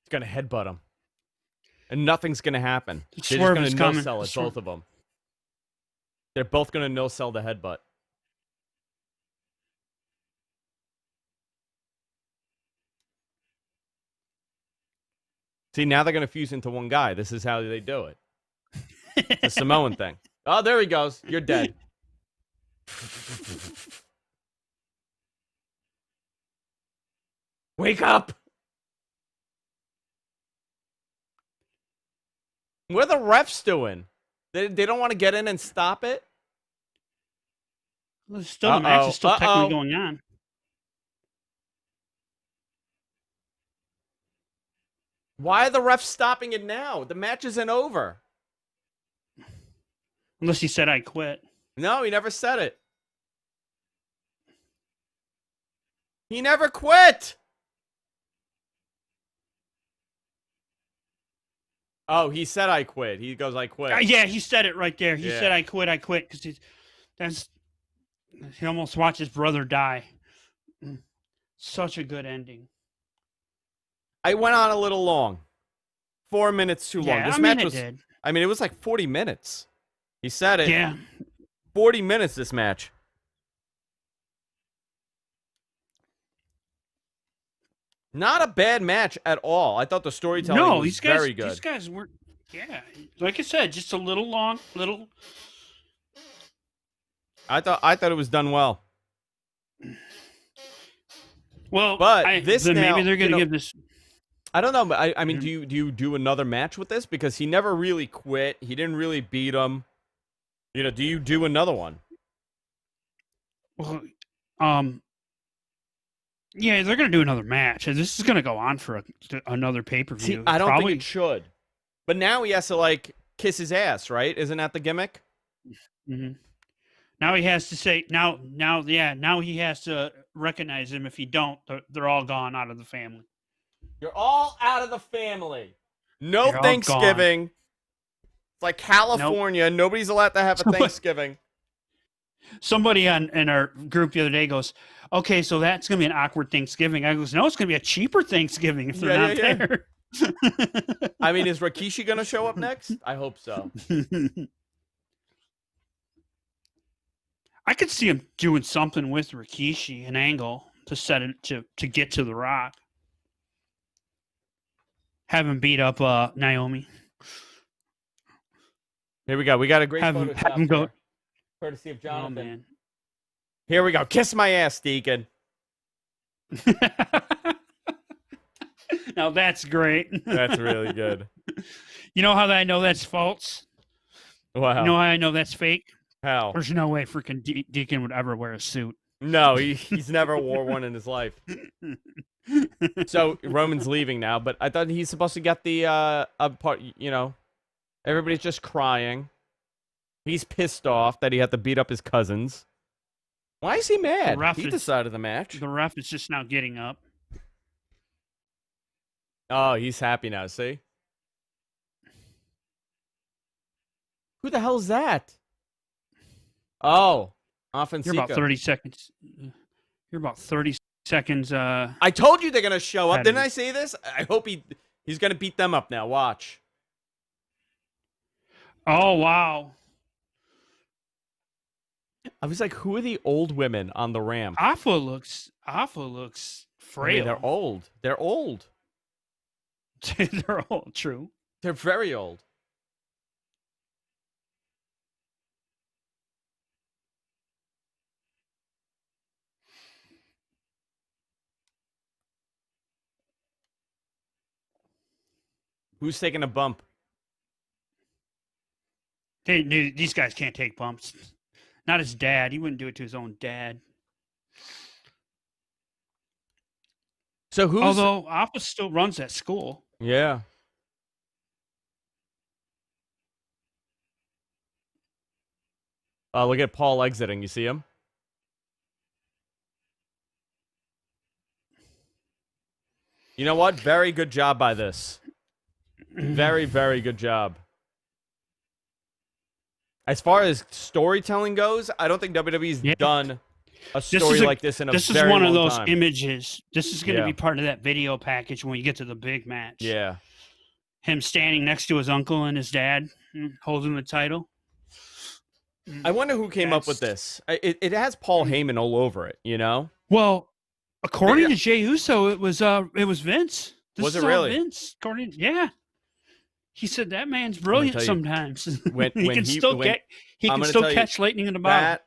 He's going to headbutt him. And nothing's going to happen. They're Swerve just is going to coming. no-sell it, both of them. They're both going to no-sell the headbutt. See, now they're going to fuse into one guy. This is how they do it. The Samoan thing. Oh, there he goes. You're dead. Wake up! What are the refs doing? They don't want to get in and stop it? Well, the match is still technically going on. Why are the refs stopping it now? The match isn't over. Unless he said I quit. No, he never said it. He never quit. Oh, he said I quit. He goes, I quit. Yeah, he said it right there. He said I quit because he almost watched his brother die. Such a good ending. I went on a little long. 4 minutes too long. This match was. I mean, it was like 40 minutes. He said it. Yeah. 40 minutes, this match. Not a bad match at all. I thought the storytelling was very good. These guys were, yeah, like I said, just a little long, little. I thought it was done well. Well, but maybe they're going to give this. I don't know, but I mean, do you do another match with this? Because he never really quit. He didn't really beat him. You know, do you do another one? Well, yeah, they're going to do another match. This is going to go on for another pay-per-view. See, I don't think it should. But now he has to, like, kiss his ass, right? Isn't that the gimmick? Mm-hmm. Now he has to say, now he has to recognize him. If he don't, they're all gone out of the family. You're all out of the family. No Thanksgiving. It's like California. Nope. Nobody's allowed to have a Thanksgiving. Somebody in our group the other day goes, okay, so that's going to be an awkward Thanksgiving. I goes, no, it's going to be a cheaper Thanksgiving if they're not there. I mean, is Rikishi going to show up next? I hope so. I could see him doing something with Rikishi, an angle to set it to get to The Rock. Have him beat up Naomi. Here we go. We got a great photo. Have him go. Courtesy of Jonathan. Oh, man. Here we go. Kiss my ass, Deacon. Now that's great. That's really good. You know how I know that's false? Wow. You know how I know that's fake? How? There's no way freaking Deacon would ever wear a suit. No, he's never wore one in his life. So Roman's leaving now, but I thought he's supposed to get the part. You know, everybody's just crying. He's pissed off that he had to beat up his cousins. Why is he mad? He decided the match. The ref is just now getting up. Oh, he's happy now. See? Who the hell is that? Oh, Offensica. You're about 30 seconds. You're about 30 seconds. I told you they're going to show up. Didn't I say this? I hope he's going to beat them up now. Watch. Oh, wow. I was like, who are the old women on the ramp? Alpha looks frail. I mean, they're old. They're old. They're old, true. They're very old. Who's taking a bump? These guys can't take bumps. Not his dad. He wouldn't do it to his own dad. So who's... Although Alpha still runs that school. Yeah. Look at Paul exiting. You see him? You know what? Very good job by this. Very, very good job. As far as storytelling goes, I don't think WWE's done a story like this in a very long time. This is one of those images. This is going to be part of that video package when you get to the big match. Yeah. Him standing next to his uncle and his dad holding the title. I wonder who came up with this. It has Paul Heyman all over it, you know? Well, according to Jey Uso, it was Vince. Was it really? Vince. Yeah. He said that man's brilliant sometimes. He can still catch lightning in the bottle.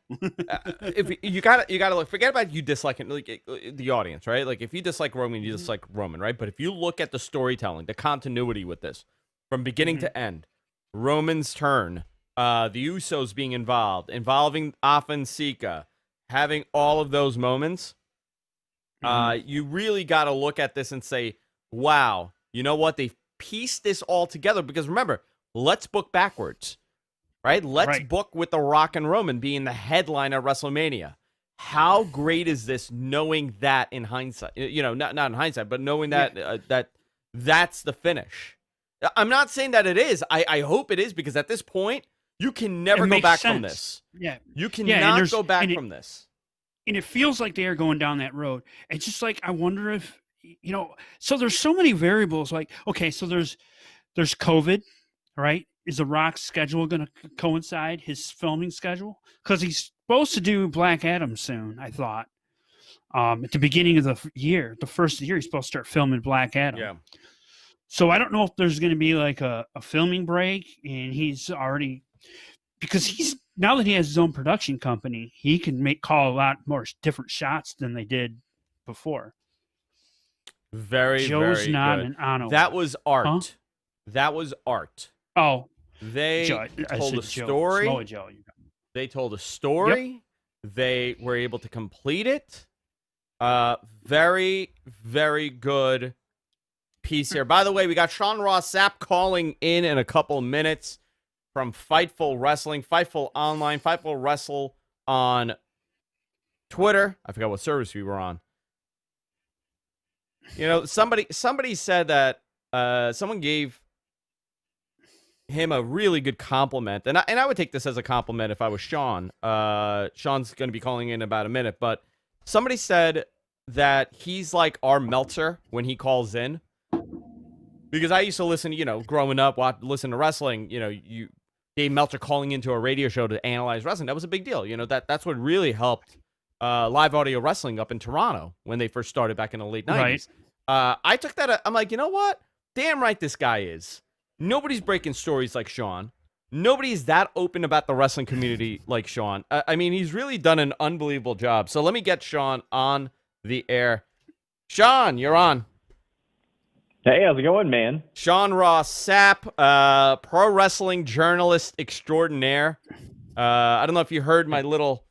If you gotta look. Forget about you disliking like the audience, right? Like if you dislike Roman, you dislike Roman, right? But if you look at the storytelling, the continuity with this, from beginning to end, Roman's turn, the Usos being involving Offensica, having all of those moments, you really got to look at this and say, wow, you know what? They piece this all together, because remember, let's book backwards, right? Let's book with The Rock and Roman being the headline at WrestleMania. How great is this, knowing that in hindsight? You know, not in hindsight, but knowing that that's the finish. I'm not saying that it is. I hope it is, because at this point, you can never go back from this. Yeah, you cannot go back from this. And it feels like they are going down that road. It's just like, I wonder if, you know, so there's so many variables. Like, okay, so there's COVID, right? Is The Rock's schedule going to coincide, his filming schedule? Because he's supposed to do Black Adam soon, I thought. At the beginning of the year, the first year, he's supposed to start filming Black Adam. Yeah. So I don't know if there's going to be like a filming break, and he's already, because now that he has his own production company, he can call a lot more different shots than they did before. Very, Joe's very not good. an honor. That was art. Huh? That was art. Oh, they told a story. Joe. They told a story. Yep. They were able to complete it. Very, very good piece here. By the way, we got Sean Ross Sapp calling in a couple minutes from Fightful Wrestling, Fightful Online, Fightful Wrestle on Twitter. I forgot what service we were on. You know, somebody said that someone gave him a really good compliment, and I would take this as a compliment if I was Sean. Sean's going to be calling in about a minute, but somebody said that he's like our Meltzer when he calls in, because I used to listen, you know, growing up, listen to wrestling. You know, Dave Meltzer calling into a radio show to analyze wrestling, that was a big deal. You know, that's what really helped live audio wrestling up in Toronto when they first started back in the late 90s. Right. I took that. I'm like, you know what? Damn right this guy is. Nobody's breaking stories like Sean. Nobody's that open about the wrestling community like Sean. I mean, he's really done an unbelievable job. So let me get Sean on the air. Sean, you're on. Hey, how's it going, man? Sean Ross Sapp, pro wrestling journalist extraordinaire. I don't know if you heard my little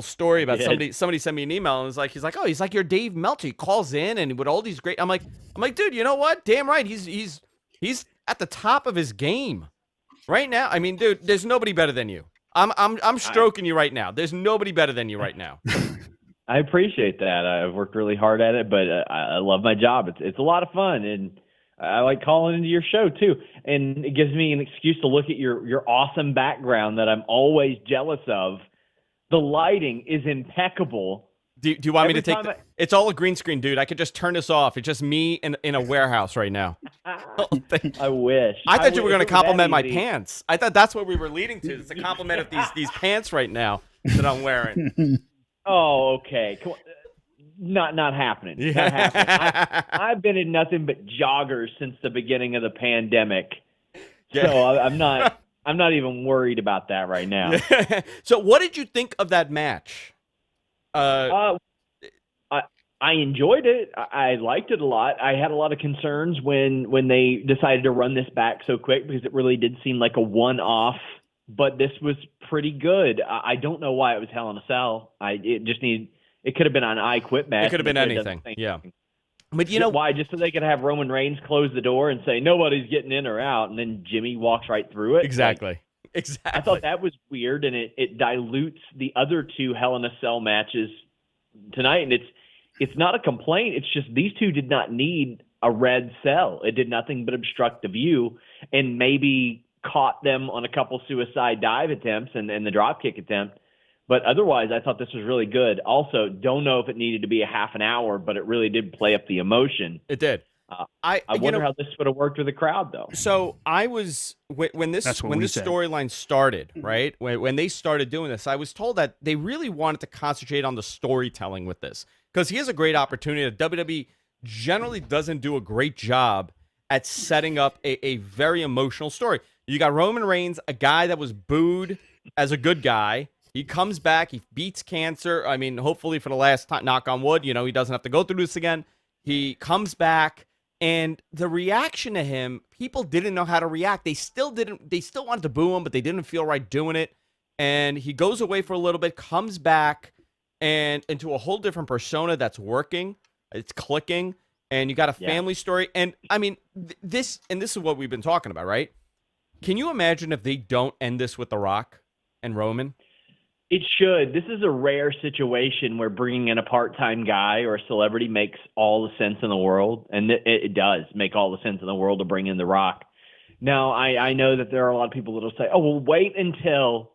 story about somebody sent me an email and he's like, oh, he's like your Dave Meltzer. He calls in and with all these great. I'm like, dude, you know what? Damn right. He's at the top of his game right now. I mean, dude, there's nobody better than you. I'm stroking you right now. There's nobody better than you right now. I appreciate that. I've worked really hard at it, but I love my job. It's a lot of fun, and I like calling into your show too. And it gives me an excuse to look at your awesome background that I'm always jealous of. The lighting is impeccable. Do you want me to take it's all a green screen, dude. I could just turn this off. It's just me in a warehouse right now. I wish. I thought you were going to compliment my pants. I thought that's what we were leading to. It's a compliment of these pants right now that I'm wearing. Oh, okay. Come on. Not happening. Yeah. Not happening. I've been in nothing but joggers since the beginning of the pandemic. Yeah. So I'm not even worried about that right now. So what did you think of that match? I enjoyed it. I liked it a lot. I had a lot of concerns when they decided to run this back so quick because it really did seem like a one-off. But this was pretty good. I don't know why it was Hell in a Cell. It could have been an I Quit match. It could have been anything. Yeah. But you know why? Just so they could have Roman Reigns close the door and say nobody's getting in or out, and then Jimmy walks right through it. Exactly. Exactly. I thought that was weird, and it dilutes the other two Hell in a Cell matches tonight. And it's not a complaint. It's just these two did not need a red cell. It did nothing but obstruct the view, and maybe caught them on a couple suicide dive attempts and the drop kick attempt. But otherwise, I thought this was really good. Also, don't know if it needed to be a half an hour, but it really did play up the emotion. It did. I wonder how this would have worked with the crowd, though. So I was when this storyline started, right? When they started doing this, I was told that they really wanted to concentrate on the storytelling with this because here's a great opportunity that WWE generally doesn't do a great job at setting up a very emotional story. You got Roman Reigns, a guy that was booed as a good guy. He comes back. He beats cancer. I mean, hopefully for the last time, knock on wood, he doesn't have to go through this again. He comes back, and the reaction to him, people didn't know how to react. They still wanted to boo him, but they didn't feel right doing it. And he goes away for a little bit, comes back, and into a whole different persona that's working. It's clicking, and you got a family story. And I mean, this is what we've been talking about, right? Can you imagine if they don't end this with The Rock and Roman? It should. This is a rare situation where bringing in a part-time guy or a celebrity makes all the sense in the world, and it does make all the sense in the world to bring in The Rock. Now, I know that there are a lot of people that will say, oh, well, wait until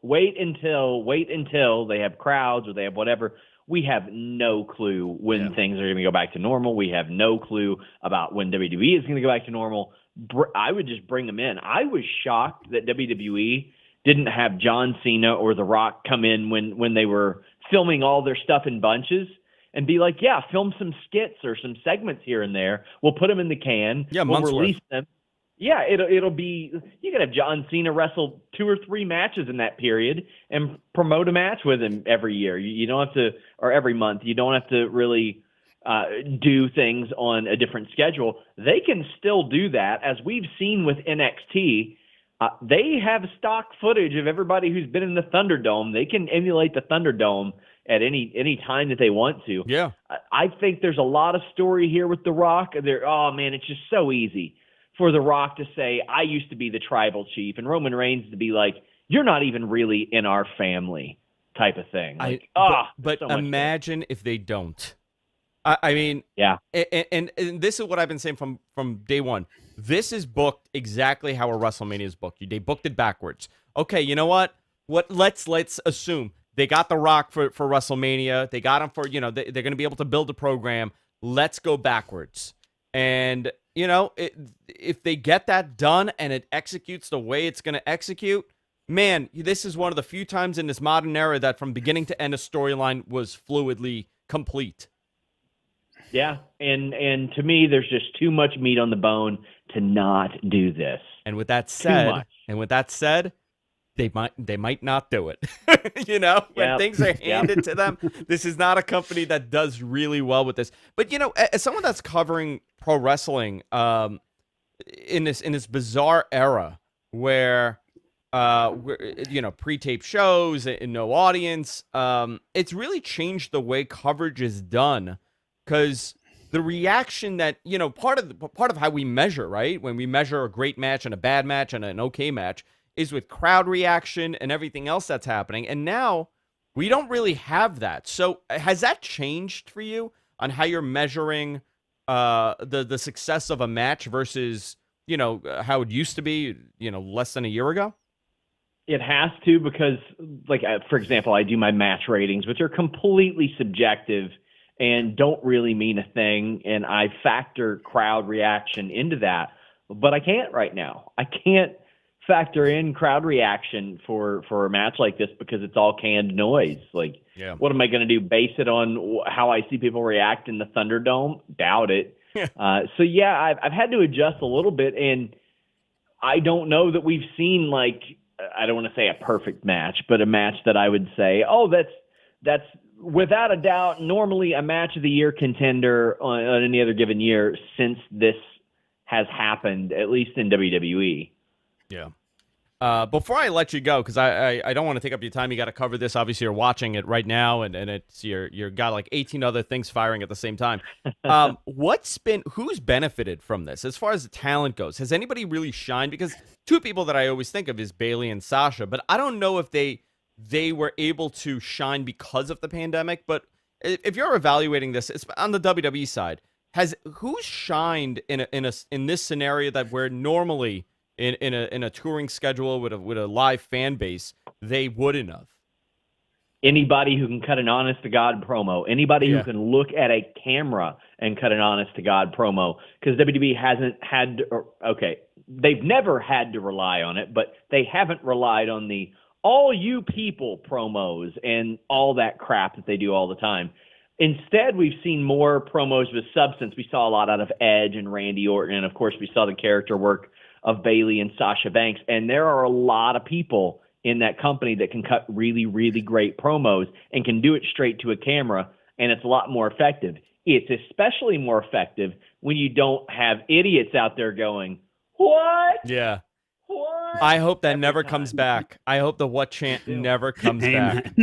they have crowds or they have whatever. We have no clue when things are going to go back to normal. We have no clue about when WWE is going to go back to normal. I would just bring them in. I was shocked that WWE didn't have John Cena or The Rock come in when they were filming all their stuff in bunches. and be like, yeah, film some skits or some segments here and there. We'll put them in the can. Yeah, we'll months release worth. them. Yeah, it'll be, you can have John Cena wrestle 2 or 3 matches in that period and promote a match with him every year. You don't have to, or every month. You don't have to really do things on a different schedule. They can still do that, as we've seen with NXT. They have stock footage of everybody who's been in the Thunderdome. They can emulate the Thunderdome at any time that they want to. Yeah, I think there's a lot of story here with The Rock. Oh man, it's just so easy for The Rock to say, I used to be the tribal chief, and Roman Reigns to be like, you're not even really in our family type of thing. Like, but so imagine if they don't. I mean, yeah. And this is what I've been saying from day one. This is booked exactly how a WrestleMania is booked. They booked it backwards. Okay, you know what? Let's assume they got The Rock for WrestleMania. They got him for, they're going to be able to build a program. Let's go backwards. And, if they get that done and it executes the way it's going to execute, man, this is one of the few times in this modern era that from beginning to end a storyline was fluidly complete. Yeah, and to me, there's just too much meat on the bone to not do this. And with that said, they might not do it. When things are handed to them, this is not a company that does really well with this. But as someone that's covering pro wrestling, in this bizarre era where pre-tape shows and no audience, it's really changed the way coverage is done. Because the reaction that, part of how we measure, right? When we measure a great match and a bad match and an okay match is with crowd reaction and everything else that's happening. And now we don't really have that. So has that changed for you on how you're measuring the success of a match versus, how it used to be, less than a year ago? It has to, because, for example, I do my match ratings, which are completely subjective and don't really mean a thing, and I factor crowd reaction into that. But I can't right now. I can't factor in crowd reaction for a match like this because it's all canned noise. What am I going to do? Base it on how I see people react in the Thunderdome? Doubt it. So yeah, I've had to adjust a little bit, and I don't know that we've seen, I don't want to say a perfect match, but a match that I would say, that's without a doubt, normally a match of the year contender on any other given year since this has happened, at least in WWE. Yeah. Before I let you go, because I don't want to take up your time, you got to cover this. Obviously, you're watching it right now, and it's you're got 18 other things firing at the same time. Who's benefited from this as far as the talent goes? Has anybody really shined? Because two people that I always think of is Bayley and Sasha, but I don't know if they were able to shine because of the pandemic. But if you're evaluating this, it's on the WWE side, who's shined in this scenario that we're normally in a touring schedule with a live fan base they wouldn't have? Anybody who can cut an honest to God promo, anybody who can look at a camera and cut an honest to God promo, because WWE hasn't had they've never had to rely on it, but they haven't relied on the all you people promos and all that crap that they do all the time. Instead, we've seen more promos with substance. We saw a lot out of Edge and Randy Orton, and of course we saw the character work of Bayley and Sasha Banks. And there are a lot of people in that company that can cut really, really great promos and can do it straight to a camera, and it's a lot more effective. It's especially more effective when you don't have idiots out there going, what? Yeah. What? I hope that never comes back. I hope the what chant never comes back.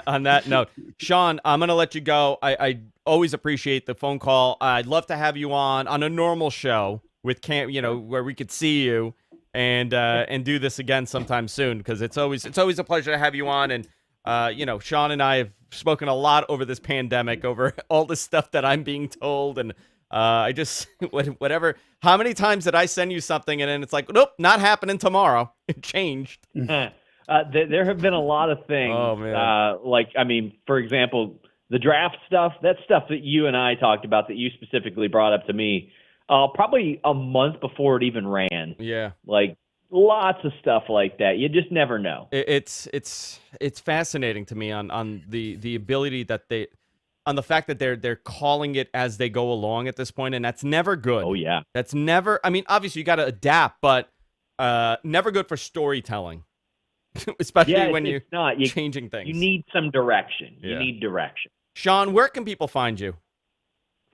On that note, Sean, I'm going to let you go. I always appreciate the phone call. I'd love to have you on a normal show with where we could see you and do this again sometime soon, because it's always a pleasure to have you on. And Sean and I have spoken a lot over this pandemic, over all the stuff that I'm being told, and I just whatever. How many times did I send you something and then it's like, nope, not happening tomorrow? It changed. There have been a lot of things. Oh man. For example, the draft stuff. That stuff that you and I talked about, that you specifically brought up to me, probably a month before it even ran. Yeah. Lots of stuff like that. You just never know. It's fascinating to me on the ability that on the fact that they're calling it as they go along at this point, and that's never good. Oh yeah, that's never. I mean, obviously you got to adapt, but never good for storytelling, especially when you're changing things. You need some direction. You need direction. Sean, where can people find you?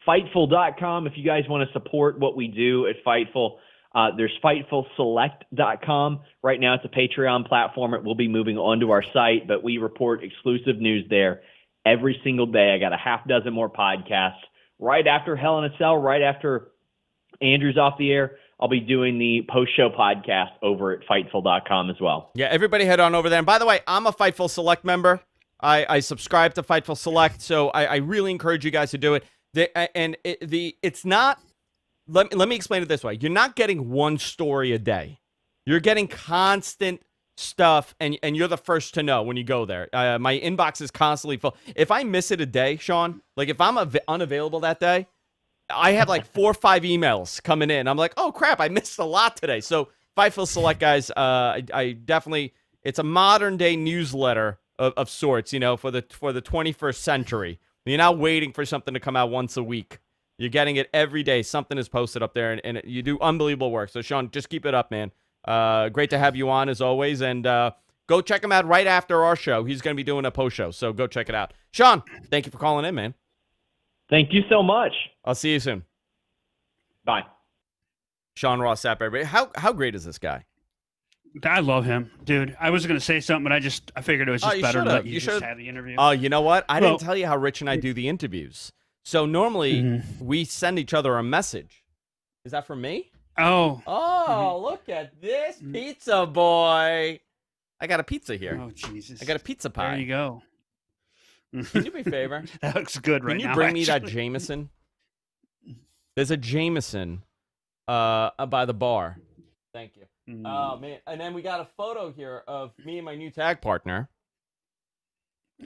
Fightful.com. If you guys want to support what we do at Fightful, there's FightfulSelect.com. Right now, it's a Patreon platform. It will be moving onto our site, but we report exclusive news there every single day. I got a half dozen more podcasts. Right after Hell in a Cell, right after Andrew's off the air, I'll be doing the post-show podcast over at Fightful.com as well. Yeah, everybody head on over there. And by the way, I'm a Fightful Select member. I subscribe to Fightful Select, so I really encourage you guys to do it. It's not. Let me explain it this way. You're not getting one story a day. You're getting constant stuff, and you're the first to know when you go there. My inbox is constantly full. If I miss it a day, Sean, like if I'm unavailable that day, I have like 4 or 5 emails coming in. I'm like, oh crap, I missed a lot today. So Fightful Select, guys, I definitely, it's a modern day newsletter of sorts, you know, for the 21st century. You're not waiting for something to come out once a week. You're getting it every day. Something is posted up there, and you do unbelievable work. So, Sean, just keep it up, man. Great to have you on, as always. And go check him out right after our show. He's going to be doing a post show, so go check it out. Sean, thank you for calling in, man. Thank you so much. I'll see you soon. Bye. Sean Ross Sapp, everybody. How great is this guy? I love him, dude. I was going to say something, but I figured it was just better to let you just have the interview. Oh, you know what? I didn't tell you how Rich and I do the interviews. So normally we send each other a message. Is that for me? Oh. Look at this pizza boy. I got a pizza here. Oh, Jesus. I got a pizza pie. There you go. Can you do me a favor? That looks good right now. Can you bring me that Jameson? There's a Jameson by the bar. Thank you. Oh, man. And then we got a photo here of me and my new tag partner.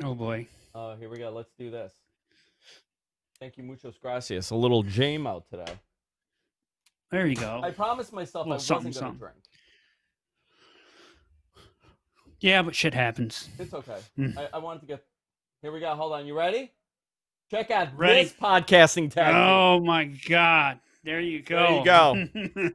Oh, boy. Here we go. Let's do this. Thank you, muchos gracias. A little J-Mo today. There you go. I promised myself I wasn't going to drink. Yeah, but shit happens. It's okay. I wanted to get... Here we go. Hold on. You ready? Check out this podcasting tag. Oh, my God. There you go. There you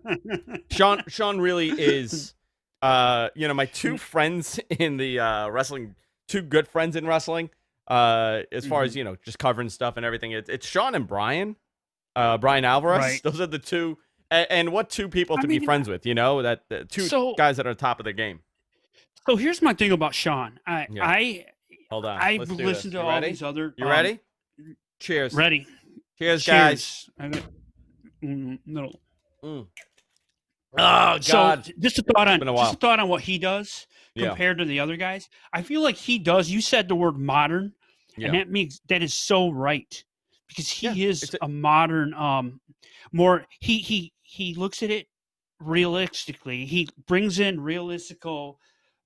go. Sean really is, my two friends in the wrestling, two good friends in wrestling, as far as, just covering stuff and everything. It's Sean and Brian Alvarez. Right. Those are the two. And what two people to be friends with, that two guys that are top of the game. So here's my thing about Sean. Hold on. I've listened to all these other. You ready? Cheers. Ready. Cheers, guys. No. Oh God! So just a thought on what he does compared to the other guys. I feel like he does. You said the word modern, and that means that is so right because he is a modern. More he looks at it realistically. He brings in the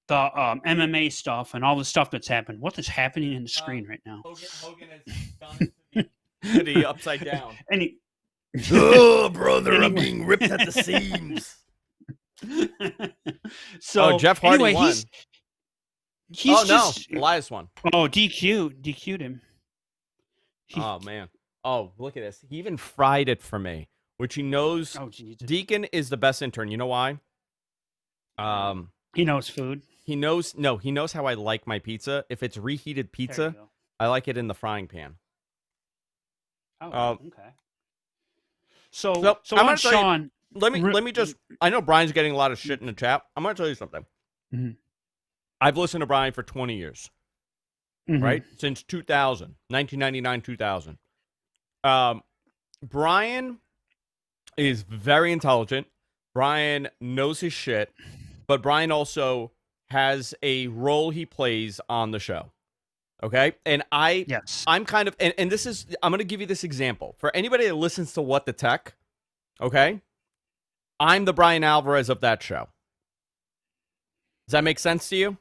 MMA stuff and all the stuff that's happened. What is happening in the screen right now? Hogan has gone to the upside down. And he. Oh, brother, I'm being ripped at the seams. So Jeff Hardy anyway, won. He's Elias won. Oh, DQ'd him. Oh man. Oh, look at this. He even fried it for me, which he knows. Oh, Jesus. Deacon is the best intern. You know why? He knows food. He knows how I like my pizza. If it's reheated pizza, I like it in the frying pan. Oh, okay. So I'm gonna Sean. Let me just. I know Brian's getting a lot of shit in the chat. I'm gonna tell you something. Mm-hmm. I've listened to Brian for 20 years, right? Since 2000, 1999, 2000. Brian is very intelligent. Brian knows his shit, but Brian also has a role he plays on the show. Okay. And I'm kind of, and this is, I'm going to give you this example for anybody that listens to What the Tech. Okay. I'm the Brian Alvarez of that show. Does that make sense to you?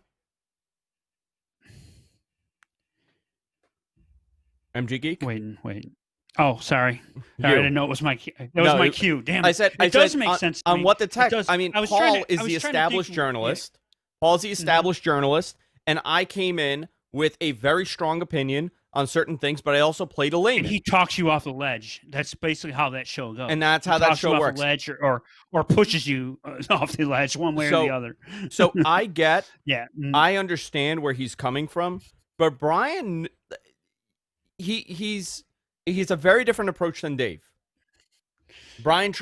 MG Geek? Wait. Oh, sorry. I didn't know it was my cue. That was my cue. Damn. It does make sense to me. On What the Tech. I mean, Paul is the established journalist. Paul's the established journalist. And I came in with a very strong opinion on certain things, but I also play to layman. And he talks you off the ledge. That's basically how that show goes. And that's how that show works. Off the ledge or pushes you off the ledge one way or the other. So I get, yeah, I understand where he's coming from, but Brian, he's a very different approach than Dave. Brian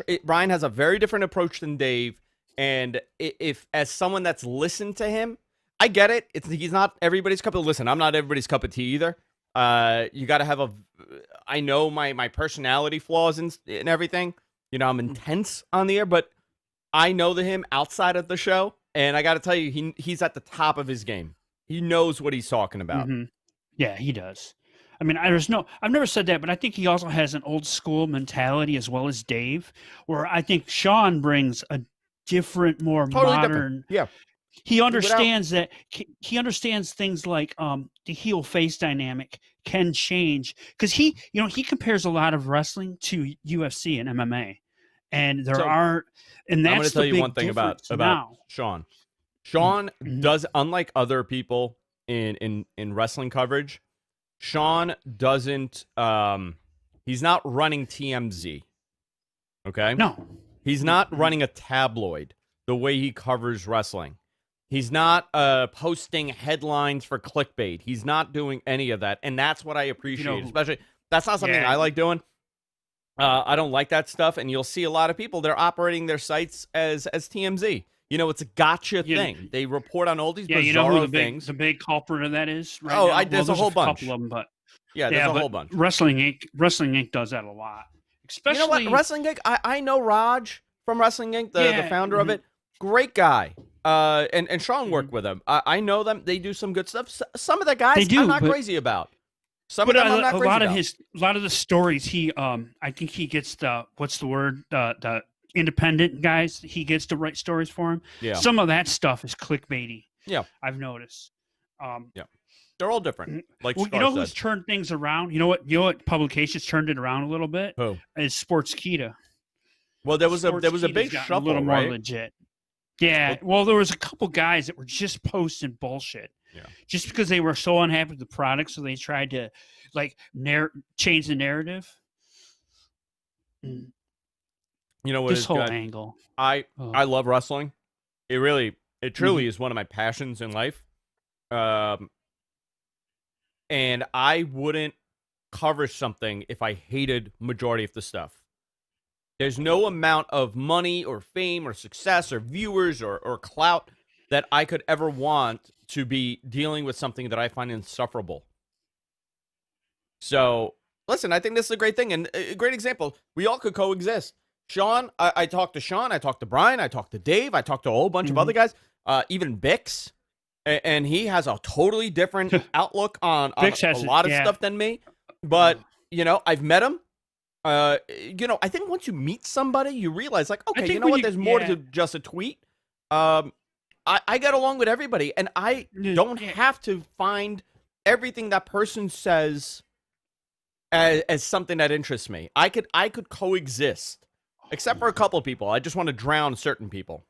has a very different approach than Dave, and if as someone that's listened to him, I get it. He's not everybody's cup of listen. I'm not everybody's cup of tea either. You got to have I know my personality flaws and everything. You know, I'm intense on the air, but I know him outside of the show, and I got to tell you, he's at the top of his game. He knows what he's talking about. Mm-hmm. Yeah, he does. I mean, I've never said that, but I think he also has an old school mentality as well as Dave, where I think Sean brings a different, more totally modern. Different. Yeah. He understands he understands things like the heel face dynamic can change because he compares a lot of wrestling to UFC and MMA, and that's I'm going to tell you one thing about Sean. Sean does, unlike other people in wrestling coverage, Sean doesn't. He's not running TMZ. Okay. No, he's not running a tabloid the way he covers wrestling. He's not posting headlines for clickbait. He's not doing any of that, and that's what I appreciate. Especially, that's not something I like doing. I don't like that stuff, and you'll see a lot of people, they're operating their sites as TMZ. You know, it's a gotcha thing. They report on all these bizarro things. The big culprit of that is right now? There's a whole bunch. Couple of them, but there's a whole bunch. Wrestling Inc. does that a lot. Especially, you know what? Wrestling Inc. I know Raj from Wrestling Inc., the founder of it. Great guy. And Sean worked with him. I know them. They do some good stuff. Some of the guys I'm not crazy about. Some of them I'm not crazy about. A lot of the stories I think he gets the independent guys. He gets to write stories for him. Yeah. Some of that stuff is clickbaity. Yeah. I've noticed. Yeah. They're all different. Like you know who's turned things around? You know what publications turned it around a little bit? Who? Is Sportskeeda. Well, there was a big shuffle, a little more right? legit. Yeah, well, there was a couple guys that were just posting bullshit. Yeah. Just because they were so unhappy with the product, so they tried to change the narrative. You know what? This whole angle. I love wrestling. It truly is one of my passions in life. And I wouldn't cover something if I hated majority of the stuff. There's no amount of money or fame or success or viewers or clout that I could ever want to be dealing with something that I find insufferable. So, listen, I think this is a great thing and a great example. We all could coexist. Sean, I talked to Sean, I talked to Brian, I talked to Dave, I talked to a whole bunch of other guys, even Bix, and he has a totally different outlook on a lot of stuff than me. But, I've met him. I think once you meet somebody, you realize, like, okay, you know what? There's more to just a tweet. I get along with everybody, and I don't have to find everything that person says as something that interests me. I could coexist, except for a couple of people. I just want to drown certain people.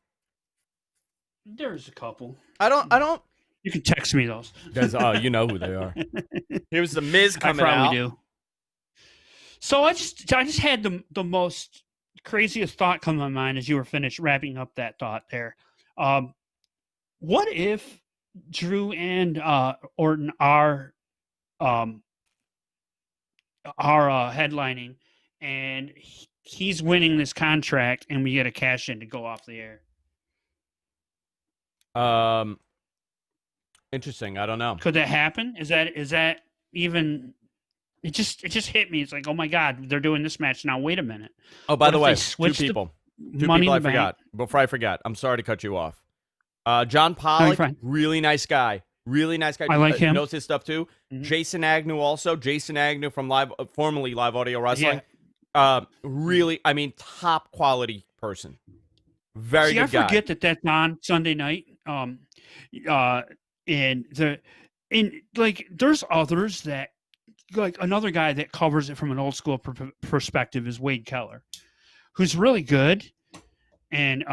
There's a couple. I don't. You can text me those. You know who they are. Here's the Miz coming out. I probably do. So I just had the most craziest thought come to my mind as you were finished wrapping up that thought there. What if Drew and Orton are headlining and he's winning this contract and we get a cash in to go off the air? Interesting. I don't know. Could that happen? Is that even? It just hit me. It's like, oh my God, they're doing this match now. Wait a minute. Oh, by the way, two people I forgot. Before I forgot, I'm sorry to cut you off. John Pollock, really nice guy. Really nice guy. I like him. Knows his stuff too. Mm-hmm. Jason Agnew also. Jason Agnew from formerly Live Audio Wrestling. Yeah. Really, top quality person. Very good guy. I forget that's on Sunday night. There's others that. Like another guy that covers it from an old school perspective is Wade Keller, who's really good. And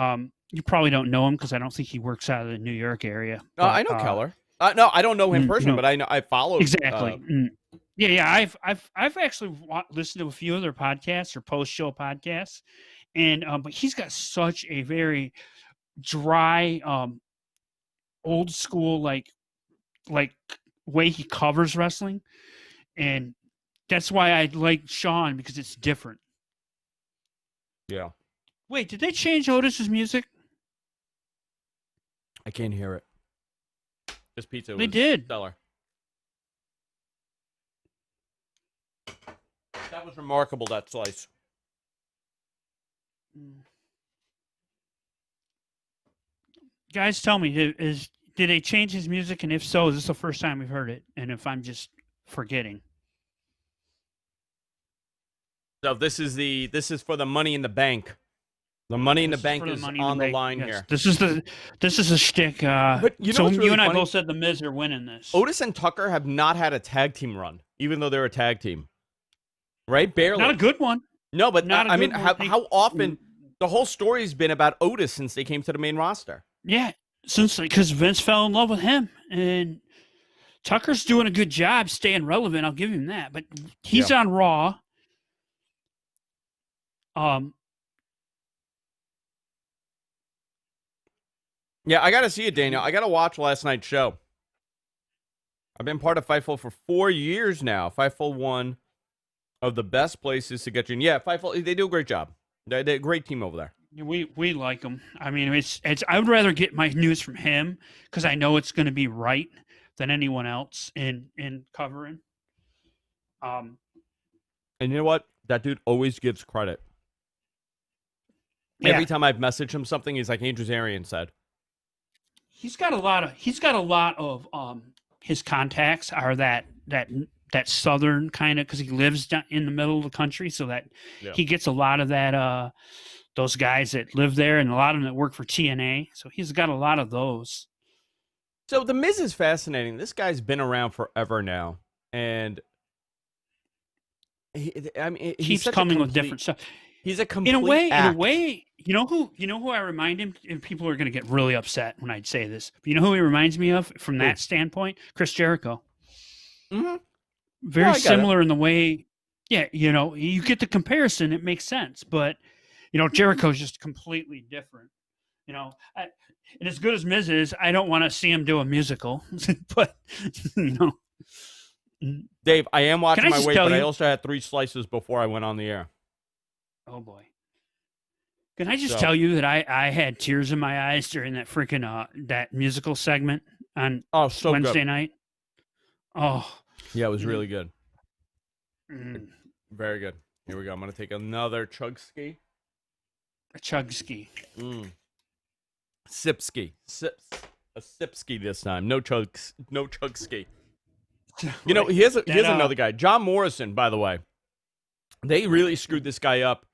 you probably don't know him because I don't think he works out of the New York area. I know Keller. No, I don't know him personally, but I follow. Exactly. Yeah. I've actually listened to a few of their podcasts or post-show podcasts, and but he's got such a very dry, old school like way he covers wrestling, and that's why I like Sean, because it's different. Yeah. Wait, did they change Otis's music? I can't hear it. This pizza They was did. stellar. That was remarkable, that slice. Guys, tell me, did they change his music? And if so, is this the first time we've heard it? And if I'm just forgetting. So this is for the Money in the Bank. The Money in the Bank is on the line here. This is a shtick. But you know so what's really you and I funny? both said the Miz are winning this. Otis and Tucker have not had a tag team run, even though they're a tag team. Right? Barely. Not a good one. No, but Not a I good mean, one. how often the whole story's been about Otis since they came to the main roster. Yeah, because Vince fell in love with him, and Tucker's doing a good job staying relevant. I'll give him that. But he's on Raw. Yeah, I gotta see it, Daniel. I gotta watch last night's show. I've been part of Fightful for 4 years now. Fightful, one of the best places to get you in. Yeah, Fightful, they do a great job. They're a great team over there. We like him. I mean, it's. I would rather get my news from him because I know it's going to be right than anyone else in covering. And you know what? That dude always gives credit. Yeah. Every time I've messaged him something, he's like Andrew Zarian said. He's got a lot of his contacts are that southern kind of, because he lives down in the middle of the country, so that he gets a lot of that those guys that live there, and a lot of them that work for TNA. So he's got a lot of those. So the Miz is fascinating. This guy's been around forever now, and he keeps coming with different stuff. He's a complete in a way, act. you know who I remind him, and people are going to get really upset when I say this, but you know who he reminds me of from that standpoint? Chris Jericho. Mm-hmm. Very similar in the way, you get the comparison, it makes sense, but Jericho's just completely different. And as good as Miz is, I don't want to see him do a musical, but Dave, I am watching my weight, but I also had 3 slices before I went on the air. Oh boy. Can I just tell you that I had tears in my eyes during that freaking that musical segment on Wednesday night? Oh. Yeah, it was really good. Very good. Here we go. I'm going to take another chug ski. A chug ski. Sip ski. A sip ski this time. No chug ski. Here's another guy. John Morrison, by the way. They really screwed this guy up.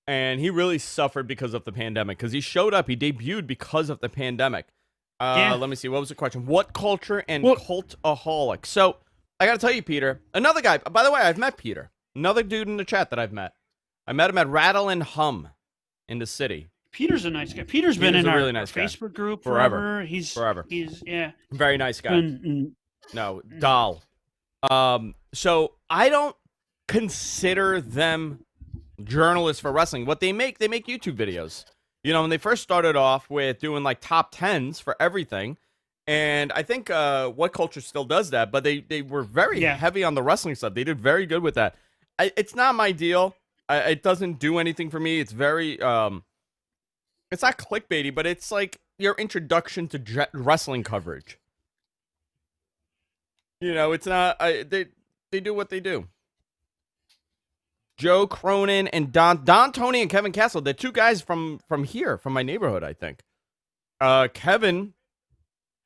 And he really suffered because of the pandemic. Because he showed up. He debuted because of the pandemic. Let me see. What was the question? What culture and cultaholic? So, I got to tell you, Peter. Another guy. By the way, I've met Peter. Another dude in the chat that I've met. I met him at Rattle and Hum in the city. Peter's a nice guy. Peter's been in our really nice Facebook group forever. He's Very nice guy. No, doll. So, I don't consider them journalists for wrestling. What they make YouTube videos. When they first started off with doing like top 10s for everything, and I think What Culture still does that, but they were very heavy on the wrestling stuff. They did very good with that. It's not my deal. It doesn't do anything for me. It's very it's not clickbaity, but it's like your introduction to wrestling coverage. It's not. They do what they do. Joe Cronin and Don Tony and Kevin Castle. They're 2 guys from here, from my neighborhood, I think. Kevin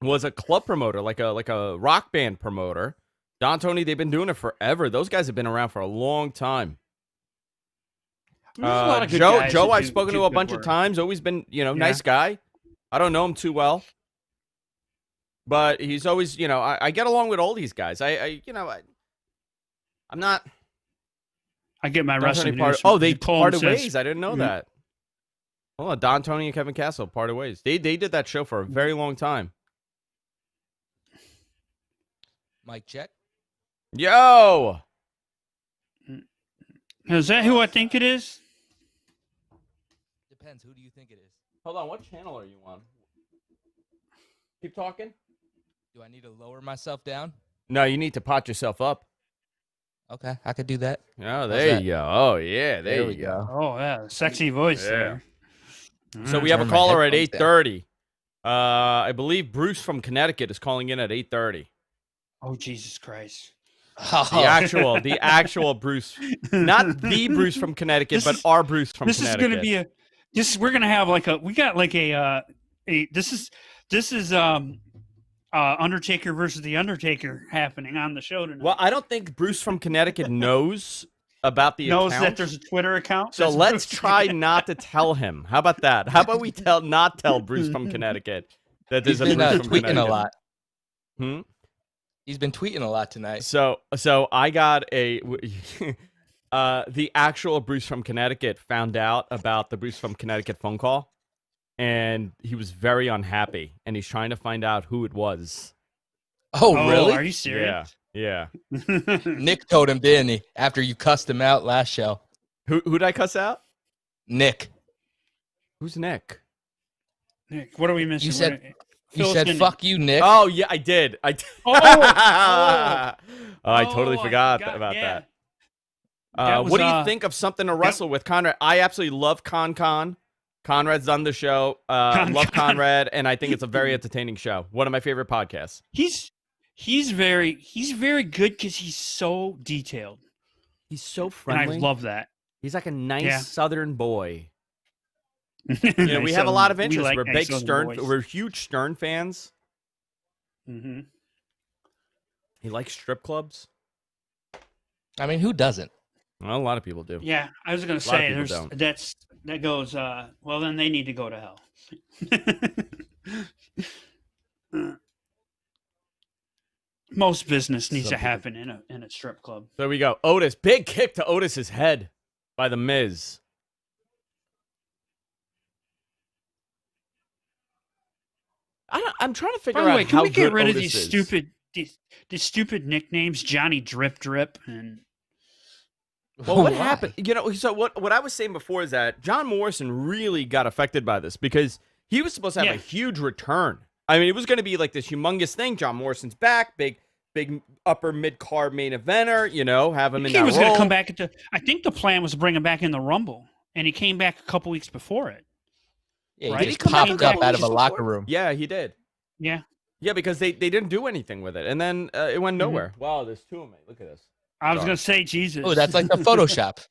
was a club promoter, like a rock band promoter. Don Tony, they've been doing it forever. Those guys have been around for a long time. Joe, I've spoken to a bunch of times. Always been, nice guy. I don't know him too well, but he's always, I get along with all these guys. I'm not. I get my wrestling news. They parted ways. I didn't know that. Hold on, Don Tony and Kevin Castle parted ways. They did that show for a very long time. Mic check. Yo, Is that who I think it is? Depends. Who do you think it is? Hold on. What channel are you on? Keep talking. Do I need to lower myself down? No, you need to pot yourself up. Okay, I could do that. Oh, there you go. Oh, yeah, there you go. Oh, yeah, sexy voice there. So we have a caller at 8:30. I believe Bruce from Connecticut is calling in at 8:30. Oh, Jesus Christ. The actual Bruce, not the Bruce from Connecticut, but our Bruce from Connecticut. This is going to be we're going to have this is Undertaker versus The Undertaker happening on the show tonight. Well, I don't think Bruce from Connecticut knows about the account. That there's a Twitter account. So let's try not to tell him. How about that? How about we not tell Bruce from Connecticut that there's He's a been Bruce from tweeting Connecticut. a lot. He's been tweeting a lot tonight. So I got the actual Bruce from Connecticut found out about the Bruce from Connecticut phone call, and he was very unhappy, and he's trying to find out who it was. Oh, really? Are you serious? Yeah. Nick told him, didn't he? After you cussed him out last show. Who'd I cuss out? Nick. Who's Nick? Nick, what are we missing? You said, "Fuck you, Nick." Oh yeah, I did. I totally forgot about that. What do you think of Something to Wrestle with Conrad? I absolutely love Con. Conrad's done the show. Love Conrad, and I think it's a very entertaining show. One of my favorite podcasts. He's very good because he's so detailed. He's so friendly. And I love that. He's like a nice Southern boy. We have a lot of interest. We're big Stern. We're huge Stern fans. Mm-hmm. He likes strip clubs. I mean, who doesn't? Well, a lot of people do. Yeah, I was going to say that goes. Well, then they need to go to hell. Most business needs to happen in a strip club. There we go. Otis, big kick to Otis's head by the Miz. I'm trying to figure out. By the way, can we get rid of these stupid nicknames, Johnny Drip Drip and? Well, what happened? So what I was saying before is that John Morrison really got affected by this because he was supposed to have a huge return. I mean, it was going to be like this humongous thing. John Morrison's back, big upper mid-card main eventer. Have him in that role. He was going to come back I think the plan was to bring him back in the Rumble, and he came back a couple weeks before it. Yeah, he just popped up out of a locker room. Yeah, he did. Yeah. Yeah, because they didn't do anything with it, and then it went nowhere. Mm-hmm. Wow, there's two of me. Look at this. I was going to say Jesus. Oh, that's like the Photoshop.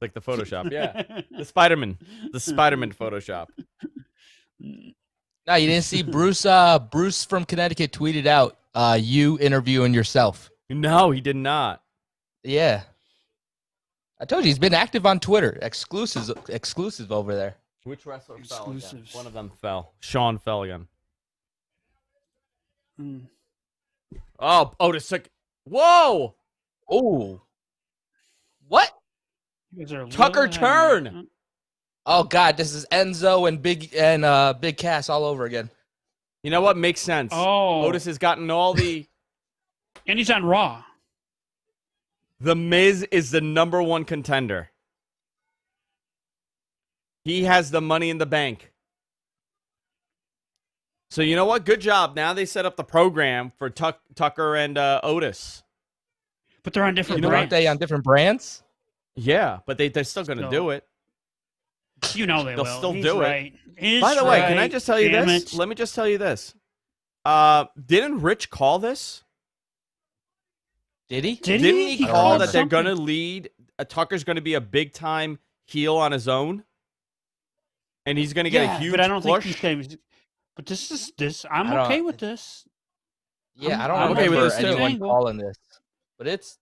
Like the Photoshop, yeah. The Spider-Man Photoshop. No, you didn't see Bruce. Bruce from Connecticut tweeted out you interviewing yourself. No, he did not. Yeah, I told you he's been active on Twitter. Exclusive over there. Which wrestler fell again? One of them fell. Sean fell again. Oh, Otis took. Whoa! Oh, what? Tucker turn. Oh God, this is Enzo and Big Cass all over again. You know what makes sense? Oh, Otis has gotten all the, and he's on Raw. The Miz is the #1 contender. He has the Money in the Bank. So you know what? Good job. Now they set up the program for Tucker and Otis. But they're on different brands. Aren't they on different brands? Yeah, but they're still going to do it. They'll still do it. By the way, can I just tell you this? Let me just tell you this. Didn't Rich call this? Did he? Didn't he call that they're going to lead? Tucker's going to be a big time heel on his own, and he's going to get a huge. But I don't push. think he's. But this. I'm okay with this. Yeah, I don't remember anyone calling this, but it's.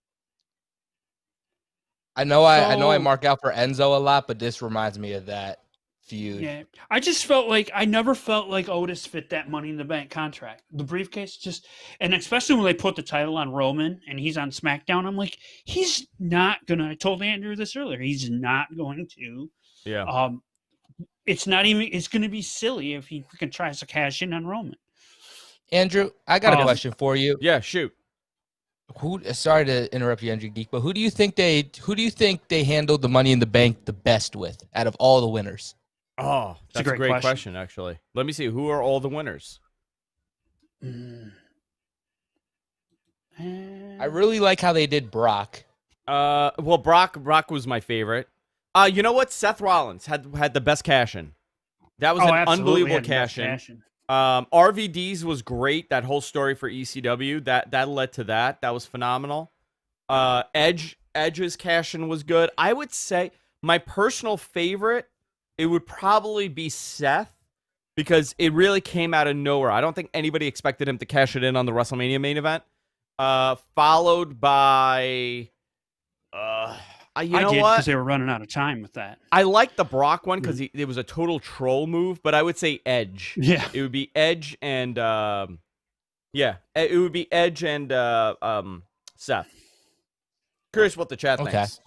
I know I mark out for Enzo a lot, but this reminds me of that feud. Yeah, I just felt like I never felt like Otis fit that Money in the Bank contract. The briefcase and especially when they put the title on Roman and he's on SmackDown, I'm like, he's not gonna. I told Andrew this earlier. He's not going to. Yeah. It's not even. It's going to be silly if he freaking tries to cash in on Roman. Andrew, I got a question for you. Yeah, shoot. Sorry to interrupt you, Andrew Geek, but who do you think they handled the Money in the Bank the best with out of all the winners? Oh, that's a great question, actually. Let me see. Who are all the winners? I really like how they did Brock. Well, Brock was my favorite. You know what? Seth Rollins had the best cash-in. That was an unbelievable cash-in. RVD's was great. That whole story for ECW that led to that. That was phenomenal. Edge's cash-in was good. I would say my personal favorite, it would probably be Seth, because it really came out of nowhere. I don't think anybody expected him to cash it in on the WrestleMania main event. Followed by, I did, because they were running out of time with that. I like the Brock one because it was a total troll move, but I would say Edge. Yeah, it would be Edge and it would be Edge and Seth. Curious what the chat thinks.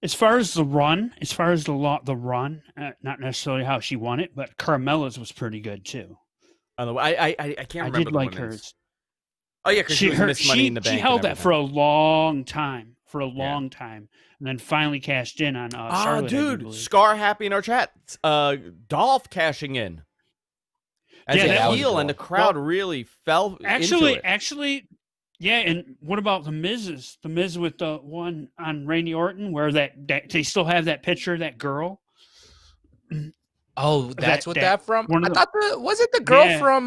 As far as the run, the run, not necessarily how she won it, but Carmella's was pretty good too. I can't remember. I did like women's. hers. Oh yeah, because she missed Money in the Bank. She held that for a long time, and then finally cashed in on Charlotte. Dude, Scar happy in our chat. Dolph cashing in as a heel, and the crowd really fell. Actually, into it. Yeah, and what about the Miz's? The Miz with the one on Randy Orton, where that they still have that picture of that girl. Oh, that's that from? I thought was it the girl from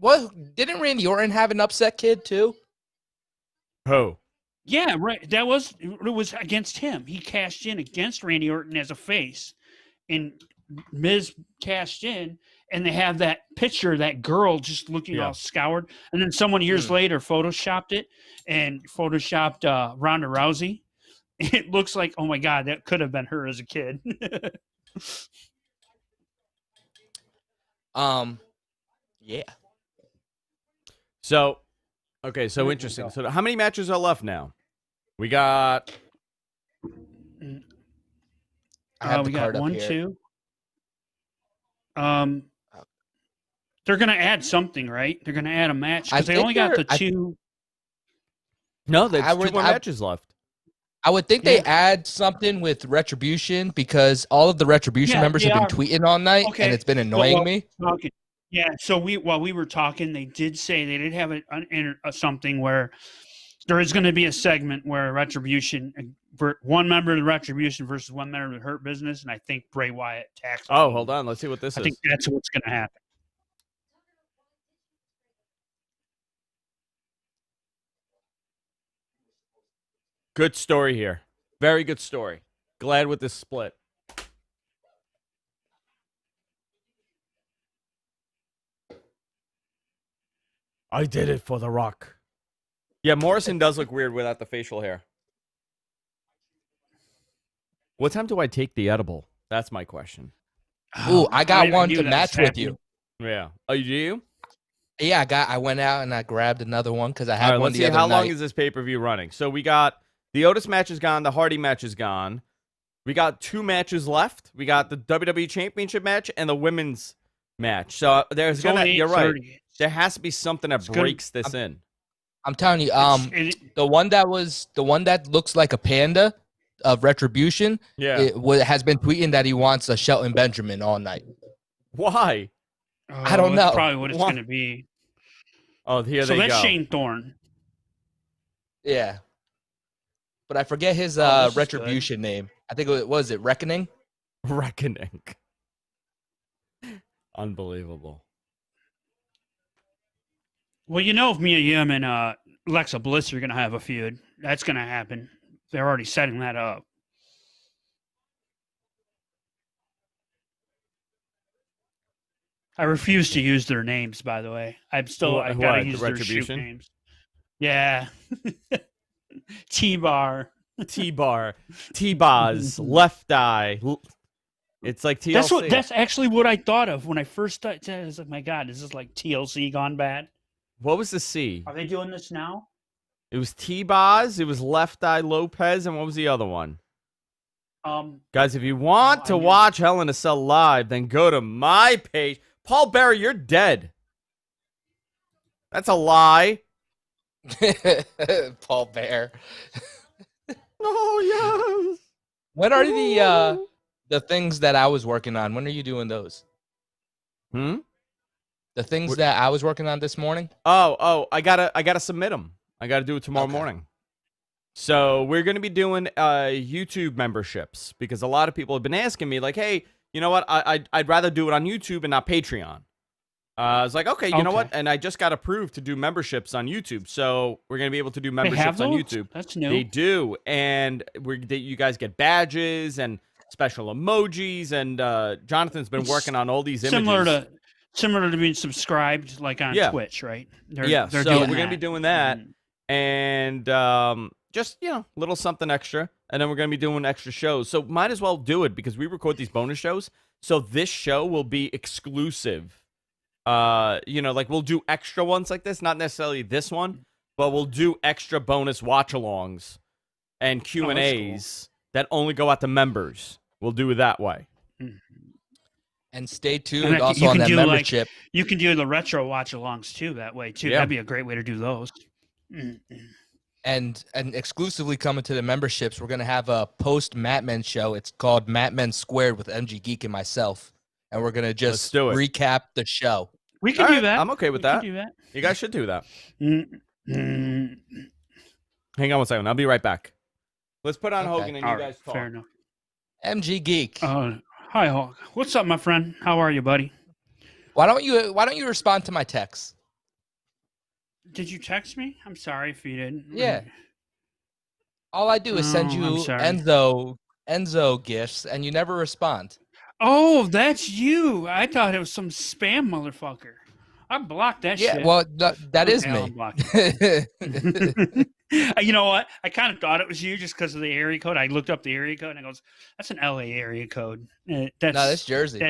what? Didn't Randy Orton have an upset kid too? Who? Yeah, right. It was against him. He cashed in against Randy Orton as a face, and Miz cashed in, and they have that picture, that girl just looking all scoured, and then someone years later photoshopped it and photoshopped Ronda Rousey. It looks like, oh my God, that could have been her as a kid. Yeah. So, okay, so interesting. So, how many matches are left now? We got. We got 1, 2. They're gonna add something, right? They're gonna add a match because they only got the 2. No, there's 2 more matches left. I would think they add something with Retribution because all of the Retribution members have been tweeting all night, and it's been annoying me. Yeah, so while we were talking, they did say they did have something where there is going to be a segment where Retribution, one member of the Retribution versus one member of the Hurt Business, and I think Bray Wyatt taxed. Oh, hold on, let's see what this is. I think that's what's going to happen. Good story here. Very good story. Glad with this split. I did it for The Rock. Yeah, Morrison does look weird without the facial hair. What time do I take the edible? That's my question. Ooh, I got one to match with you. Yeah. Oh, do you? Yeah, I went out and I grabbed another one because I had one the other night. How long is this pay-per-view running? So we got the Otis match is gone. The Hardy match is gone. We got 2 matches left. We got the WWE Championship match and the women's match. So you're right. There has to be something that breaks this in. I'm telling you, the one that looks like a panda of Retribution, has been tweeting that he wants a Shelton Benjamin all night. Why? I don't know. That's probably what it's going to be. Oh, here they go. So that's Shane Thorne. Yeah. But I forget his Retribution name. I think it was Reckoning? Reckoning. Unbelievable. Well, if Mia Yim and Alexa Bliss are going to have a feud, that's going to happen. They're already setting that up. I refuse to use their names, by the way. I got to use their shoot names. Yeah. T-Bar. T-Boz, Left Eye. It's like TLC. That's actually what I thought of when I first started. I was like, my God, is this like TLC gone bad? What was the C? Are they doing this now? It was T-Boz, it was Left Eye Lopez, and what was the other one? Guys, if you want to watch Hell in a Cell live, then go to my page. Paul Bearer, you're dead. That's a lie. Paul Bear. Oh yes. When are the things that I was working on? When are you doing those? The things that I was working on this morning? Oh, I gotta submit them. I gotta do it tomorrow morning. So we're gonna be doing YouTube memberships because a lot of people have been asking me like, hey, you know what? I'd rather do it on YouTube and not Patreon. I was like, okay, you know what? And I just got approved to do memberships on YouTube, so we're gonna be able to do memberships on YouTube. That's new. They do, and you guys get badges and special emojis, and Jonathan's been working on all these images. Similar to being subscribed, like on Twitch, right? They're so we're gonna be doing that, and just little something extra, and then we're gonna be doing extra shows. So might as well do it because we record these bonus shows. So this show will be exclusive. Like we'll do extra ones like this, not necessarily this one, but we'll do extra bonus watch-alongs and Q&As that only go out to members. We'll do it that way. And stay tuned also on that membership. You can do the retro watch-alongs too that way too. That'd be a great way to do those. And exclusively coming to the memberships, we're gonna have a post Matmen show. It's called Matmen Squared with MG Geek and myself. And we're going to just recap the show. We can do that. I'm okay with that. Do that. You guys should do that. Hang on one second. I'll be right back. Let's put on Hogan and you guys talk. Fair enough. MG Geek. Hi, Hawk. What's up, my friend? How are you, buddy? Why don't you respond to my text? Did you text me? I'm sorry if you didn't. Yeah. All I do is send you Enzo gifts, and you never respond. Oh, that's you. I thought it was some spam motherfucker. I blocked that shit. Yeah, well, that is me. You know what? I kind of thought it was you just because of the area code. I looked up the area code, and I goes, that's an LA area code. That's Jersey.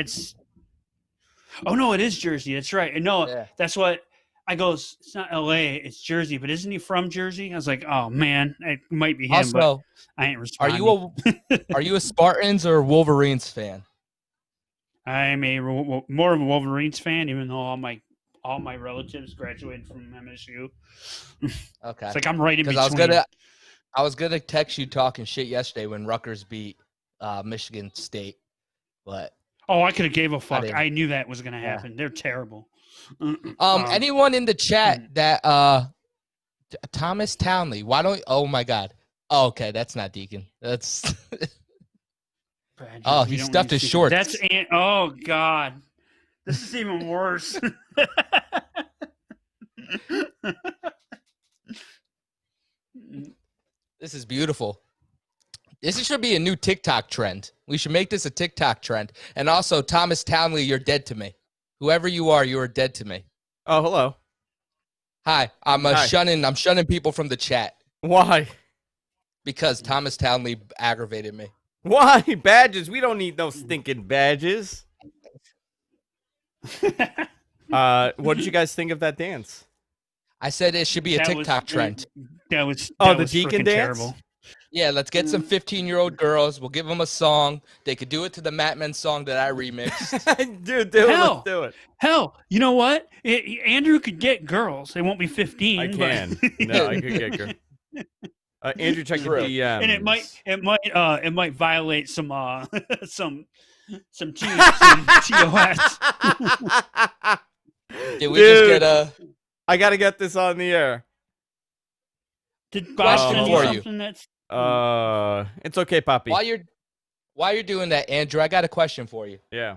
Oh, no, it is Jersey. That's right. No, that's what I goes, it's not LA, it's Jersey, but isn't he from Jersey? I was like, oh, man, it might be him, also, but I ain't responding. Are you a Spartans or Wolverines fan? I'm more of a Wolverines fan, even though all my relatives graduated from MSU. Okay, it's like I'm right in between. I was gonna text you talking shit yesterday when Rutgers beat Michigan State, but I could have gave a fuck. I knew that was gonna happen. Yeah. They're terrible. Anyone in the chat that Thomas Townley? Why don't? Oh my God. Oh, okay, that's not Deacon. That's. He stuffed his shorts. Oh God, this is even worse. This is beautiful. This should be a new TikTok trend. We should make this a TikTok trend. And also, Thomas Townley, you're dead to me. Whoever you are dead to me. Oh, hello. Hi. I'm shunning people from the chat. Why? Because Thomas Townley aggravated me. Why? Badges? We don't need no stinking badges. What did you guys think of that dance? I said it should be a TikTok trend. That was the Deacon dance? Terrible. Yeah, let's get some 15-year-old girls. We'll give them a song. They could do it to the Matmen song that I remixed. Dude, let's do it. Hell, you know what? Andrew could get girls. They won't be 15. I can. No, I could get girls. Andrew, check your DMs. And it might violate some TOS. Did we just get a? I gotta get this on the air. Did Bob send you something that's? It's okay, Poppy. While you're doing that, Andrew, I got a question for you. Yeah.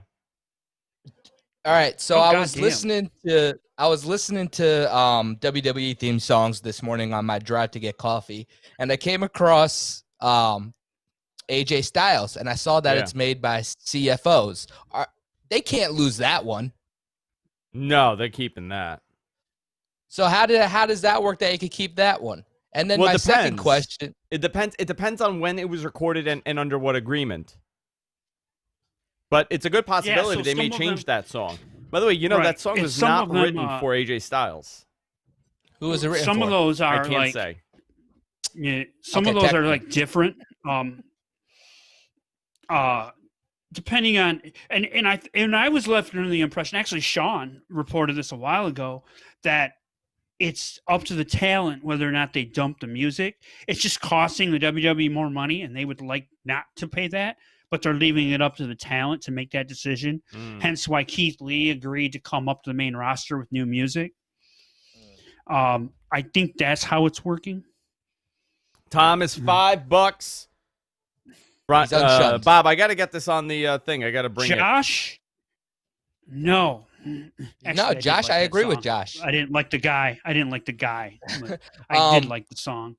All right, so I was listening to WWE theme songs this morning on my drive to get coffee, and I came across AJ Styles, and I saw that it's made by CFOs. They can't lose that one. No, they're keeping that. So how does that work that you could keep that one? And then my second question. It depends on when it was recorded and under what agreement. But it's a good possibility they may change that song. By the way, that song was not written for AJ Styles. Who was it written for? Some of those are I can't say. Yeah, some of those are like different. Depending on and I was left under the impression. Actually, Sean reported this a while ago that it's up to the talent whether or not they dump the music. It's just costing the WWE more money, and they would like not to pay that, but they're leaving it up to the talent to make that decision. Hence why Keith Lee agreed to come up to the main roster with new music. I think that's how it's working. Tom is $5. Bob, I got to get this on the thing. I got to bring Josh? No. Actually, no, Josh, I agree with Josh. I didn't like the guy. I did like the song.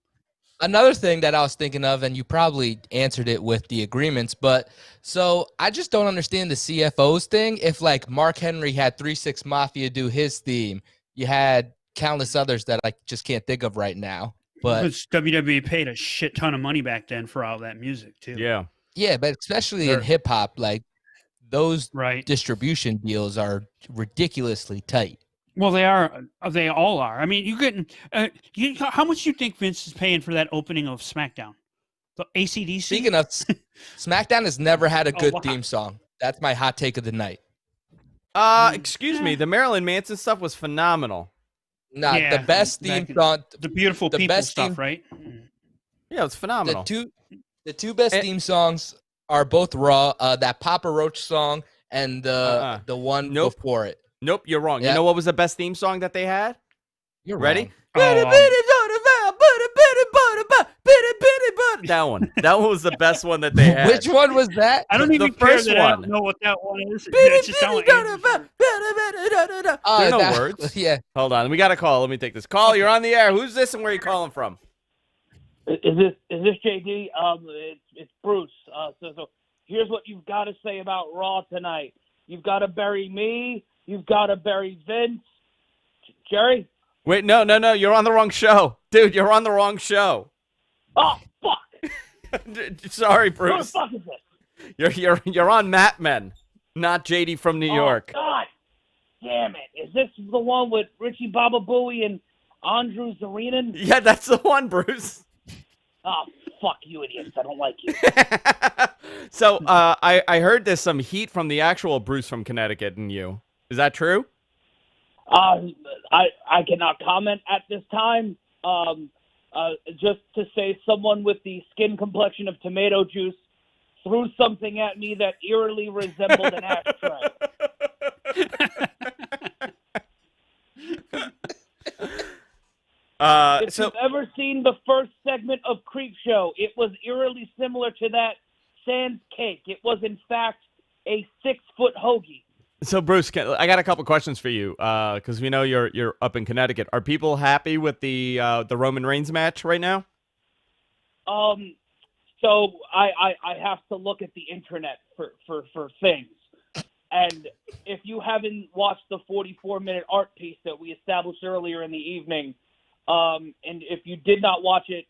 Another thing that I was thinking of, and you probably answered it with the agreements, but so I just don't understand the CFOs thing. If like Mark Henry had 3-6 Mafia do his theme, you had countless others that I just can't think of right now. But because WWE paid a shit ton of money back then for all that music too. Yeah, but especially in hip hop, like those distribution deals are ridiculously tight. Well, they are. They all are. I mean, you getting how much do you think Vince is paying for that opening of SmackDown? The AC/DC? Speaking of, SmackDown has never had a good theme song. That's my hot take of the night. Excuse me. The Marilyn Manson stuff was phenomenal. Nah, the best theme song. The beautiful people best stuff, right? Yeah, it's phenomenal. The two best theme songs are both Raw. That Papa Roach song and the one before it. Nope, you're wrong. Yep. You know what was the best theme song that they had? You're ready? Wrong. That one. That one was the best one that they had. Which one was that? I don't even care that I don't know what that one is. There are no words. Yeah. Hold on. We got a call. Let me take this call. You're on the air. Who's this and where are you calling from? Is this JD? It's Bruce. So here's what you've got to say about Raw tonight. You've got to bury me. You've got to bury Vince. Jerry? Wait, no. You're on the wrong show. Dude, you're on the wrong show. Oh, fuck. Sorry, Bruce. What the fuck is this? You're on Mat Men, not JD from New York. God damn it. Is this the one with Richie Baba Booey and Andrew Zarinan? Yeah, that's the one, Bruce. Oh, fuck you idiots. I don't like you. So, I heard there's some heat from the actual Bruce from Connecticut and you. Is that true? I cannot comment at this time. Just to say someone with the skin complexion of tomato juice threw something at me that eerily resembled an ashtray. If you've ever seen the first segment of Creep Show, it was eerily similar to that sans cake. It was, in fact, a 6-foot hoagie. So, Bruce, I got a couple questions for you because we know you're up in Connecticut. Are people happy with the Roman Reigns match right now? So I have to look at the internet for things. And if you haven't watched the 44-minute art piece that we established earlier in the evening, and if you did not watch it,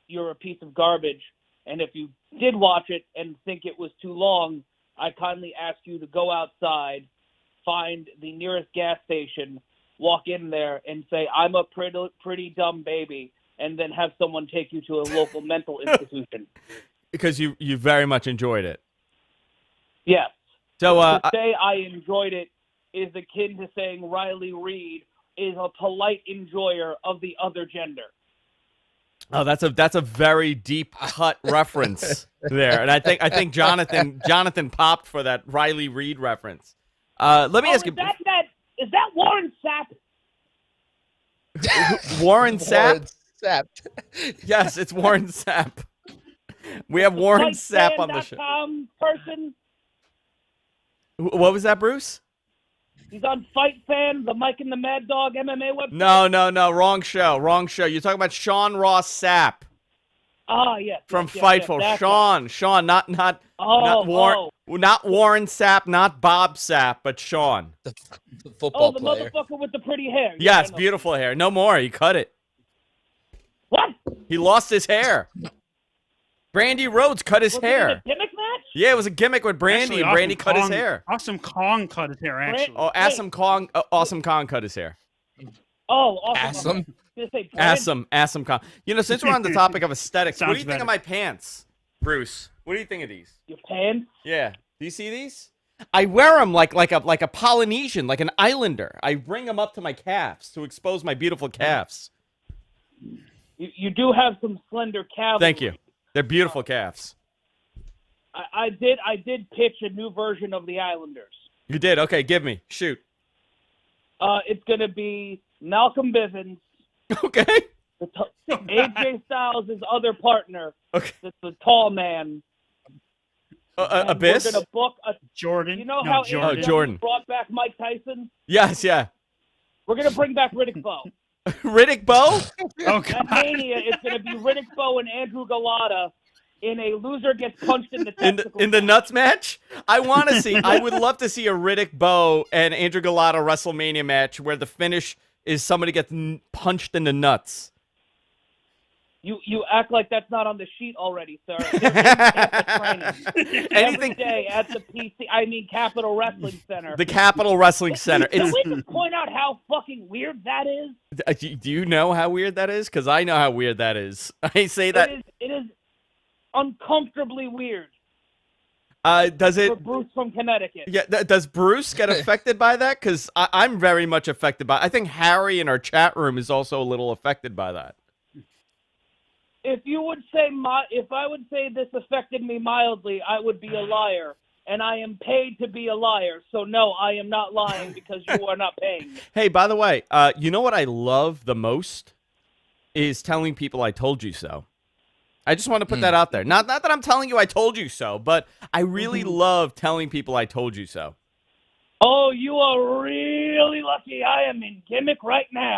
you're a piece of garbage. And if you did watch it and think it was too long, I kindly ask you to go outside, find the nearest gas station, walk in there and say, I'm a pretty dumb baby, and then have someone take you to a local mental institution. Because you very much enjoyed it. Yes. So to say I enjoyed it is akin to saying Riley Reid is a polite enjoyer of the other gender. Oh, that's a very deep cut reference there, and I think Jonathan popped for that Riley Reid reference. Let me ask you: is that Warren Sapp? Warren Sapp? Yes, it's Warren Sapp. We have Warren Sapp on the show. Person. What was that, Bruce? He's on Fight Fan, the Mike and the Mad Dog MMA website. No, wrong show. You're talking about Sean Ross Sapp. Ah, yes. From Fightful. Yes, Sean, not Warren Sapp, not Bob Sapp, but Sean. The football the player. Motherfucker with the pretty hair. Yes, beautiful hair. No more. He cut it. What? He lost his hair. Brandy Rhodes cut his hair. Was it a gimmick match? Yeah, it was a gimmick with Brandy, and Brandy cut his hair. Awesome Kong cut his hair, actually. Oh, Awesome Kong cut his hair. Oh, awesome. Awesome Kong. You know, since we're on the topic of aesthetics, what do you think of my pants, Bruce? What do you think of these? Your pants? Yeah. Do you see these? I wear them like a Polynesian, like an islander. I bring them up to my calves to expose my beautiful calves. You do have some slender calves. Thank you. They're beautiful calves. I did pitch a new version of the Islanders. You did? Okay, give me. Shoot. It's going to be Malcolm Bivens. Okay. AJ Styles' other partner. Okay. The tall man. Abyss? We're going to book a Jordan. You know how Jordan. Jordan brought back Mike Tyson? Yes, yeah. We're going to bring back Riddick Bowe. Riddick Bowe? Okay. At Mania, it's going to be Riddick Bowe and Andrew Galata in a loser gets punched in the testicles. In the nuts match? I want to see. I would love to see a Riddick Bowe and Andrew Galata WrestleMania match where the finish is somebody gets punched in the nuts. You act like that's not on the sheet already, sir. Every day at the Capitol Wrestling Center. The Capitol Wrestling Center. Can we just point out how fucking weird that is? Do you know how weird that is? Because I know how weird that is. I say that. It is uncomfortably weird. Does it? For Bruce from Connecticut. Yeah. Does Bruce get affected by that? Because I'm very much affected by. I think Harry in our chat room is also a little affected by that. If I would say this affected me mildly, I would be a liar, and I am paid to be a liar. So no, I am not lying because you are not paying me. Hey, by the way, you know what I love the most is telling people I told you so. I just want to put that out there. Not that I'm telling you I told you so, but I really love telling people I told you so. Oh, you are really lucky I am in gimmick right now.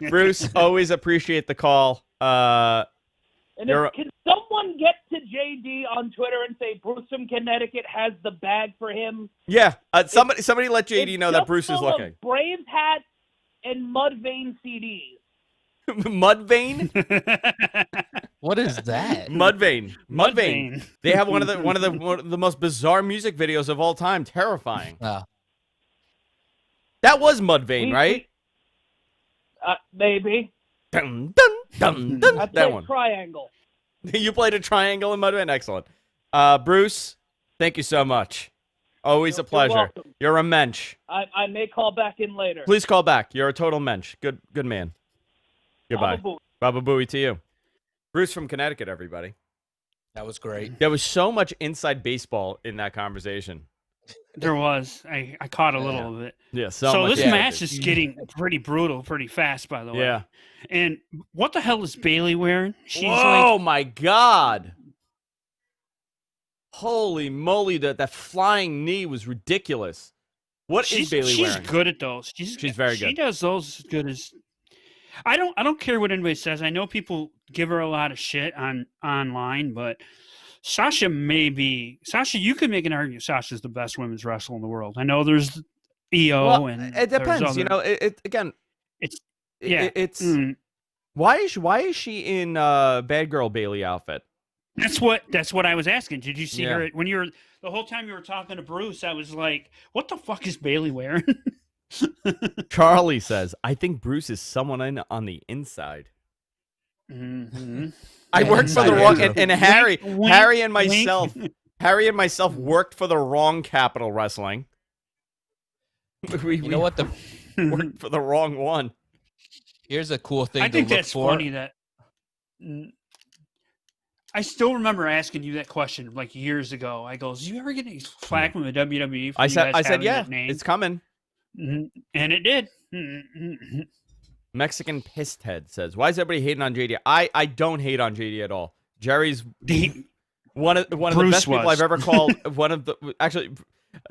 Bruce, always appreciate the call. Can someone get to JD on Twitter and say Bruce from Connecticut has the bag for him? Yeah, somebody let JD know that Bruce is looking. Braves hats and Mudvayne CDs. Mudvayne? What is that? Mudvayne. They have one of the most bizarre music videos of all time. Terrifying. That was Mudvayne, right? Maybe. Dun, dun, dun, dun. That one. Triangle. You played a triangle in Mudvayne? Excellent. Bruce, thank you so much. Always a pleasure. Welcome. You're a mensch. I may call back in later. Please call back. You're a total mensch. Good man. Goodbye. Baba Booey to you. Bruce from Connecticut, everybody. That was great. There was so much inside baseball in that conversation. There was. I caught a little of it. Yeah. So this match is getting pretty brutal, pretty fast, by the way. Yeah. And what the hell is Bayley wearing? Oh my God. Holy moly, that flying knee was ridiculous. What is Bayley wearing? She's good at those. She's very good. She does those as good as. I don't care what anybody says. I know people give her a lot of shit online, but Sasha, you could make an argument Sasha's the best women's wrestler in the world. I know there's EO and it depends. Why is she in Bad Girl Bayley outfit? That's what I was asking. Did you see her when the whole time you were talking to Bruce? I was like, what the fuck is Bayley wearing? Charlie says, I think Bruce is someone on the inside. Mm-hmm. I worked for the wrong and Harry and myself worked for the wrong Capitol Wrestling. We worked for the wrong one. Here's a cool thing. I think that's funny that I still remember asking you that question like years ago. I goes, "You ever get any flack from the WWE?" I said, yeah, it's coming. Mm-hmm. And it did. Mexican pissed head says, "Why is everybody hating on JD?" I don't hate on JD at all. Jerry's one of the best people I've ever called.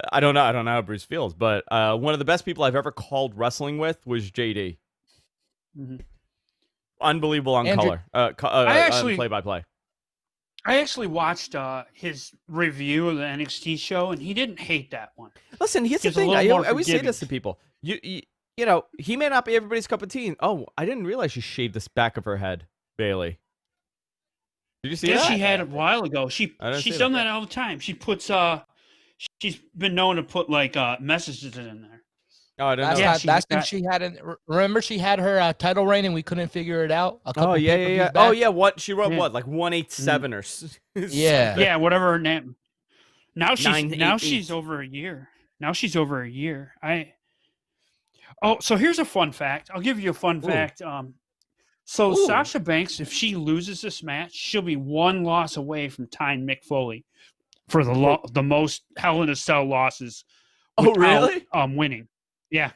I don't know how Bruce feels, but one of the best people I've ever called wrestling with was JD. Mm-hmm. Unbelievable on Andrew, color. Play-by-play. I actually watched his review of the NXT show, and he didn't hate that one. Listen, here's the thing. I always say this to people. You know, he may not be everybody's cup of tea. Oh, I didn't realize she shaved the back of her head, Bayley. Did you see that? She had a while ago. She's done that all the time. She puts she's been known to put like messages in there. Oh, I don't know. That's when she had remember she had her title reign and we couldn't figure it out. Oh yeah. Oh yeah. What she wrote? What like 187 or yeah. Yeah, whatever her name. Now988. she's over a year. Now she's over a year. So here's a fun fact. I'll give you a fun fact. So Sasha Banks, if she loses this match, she'll be one loss away from tying Mick Foley for the most Hell in a Cell losses. Oh, really? Winning. Yeah.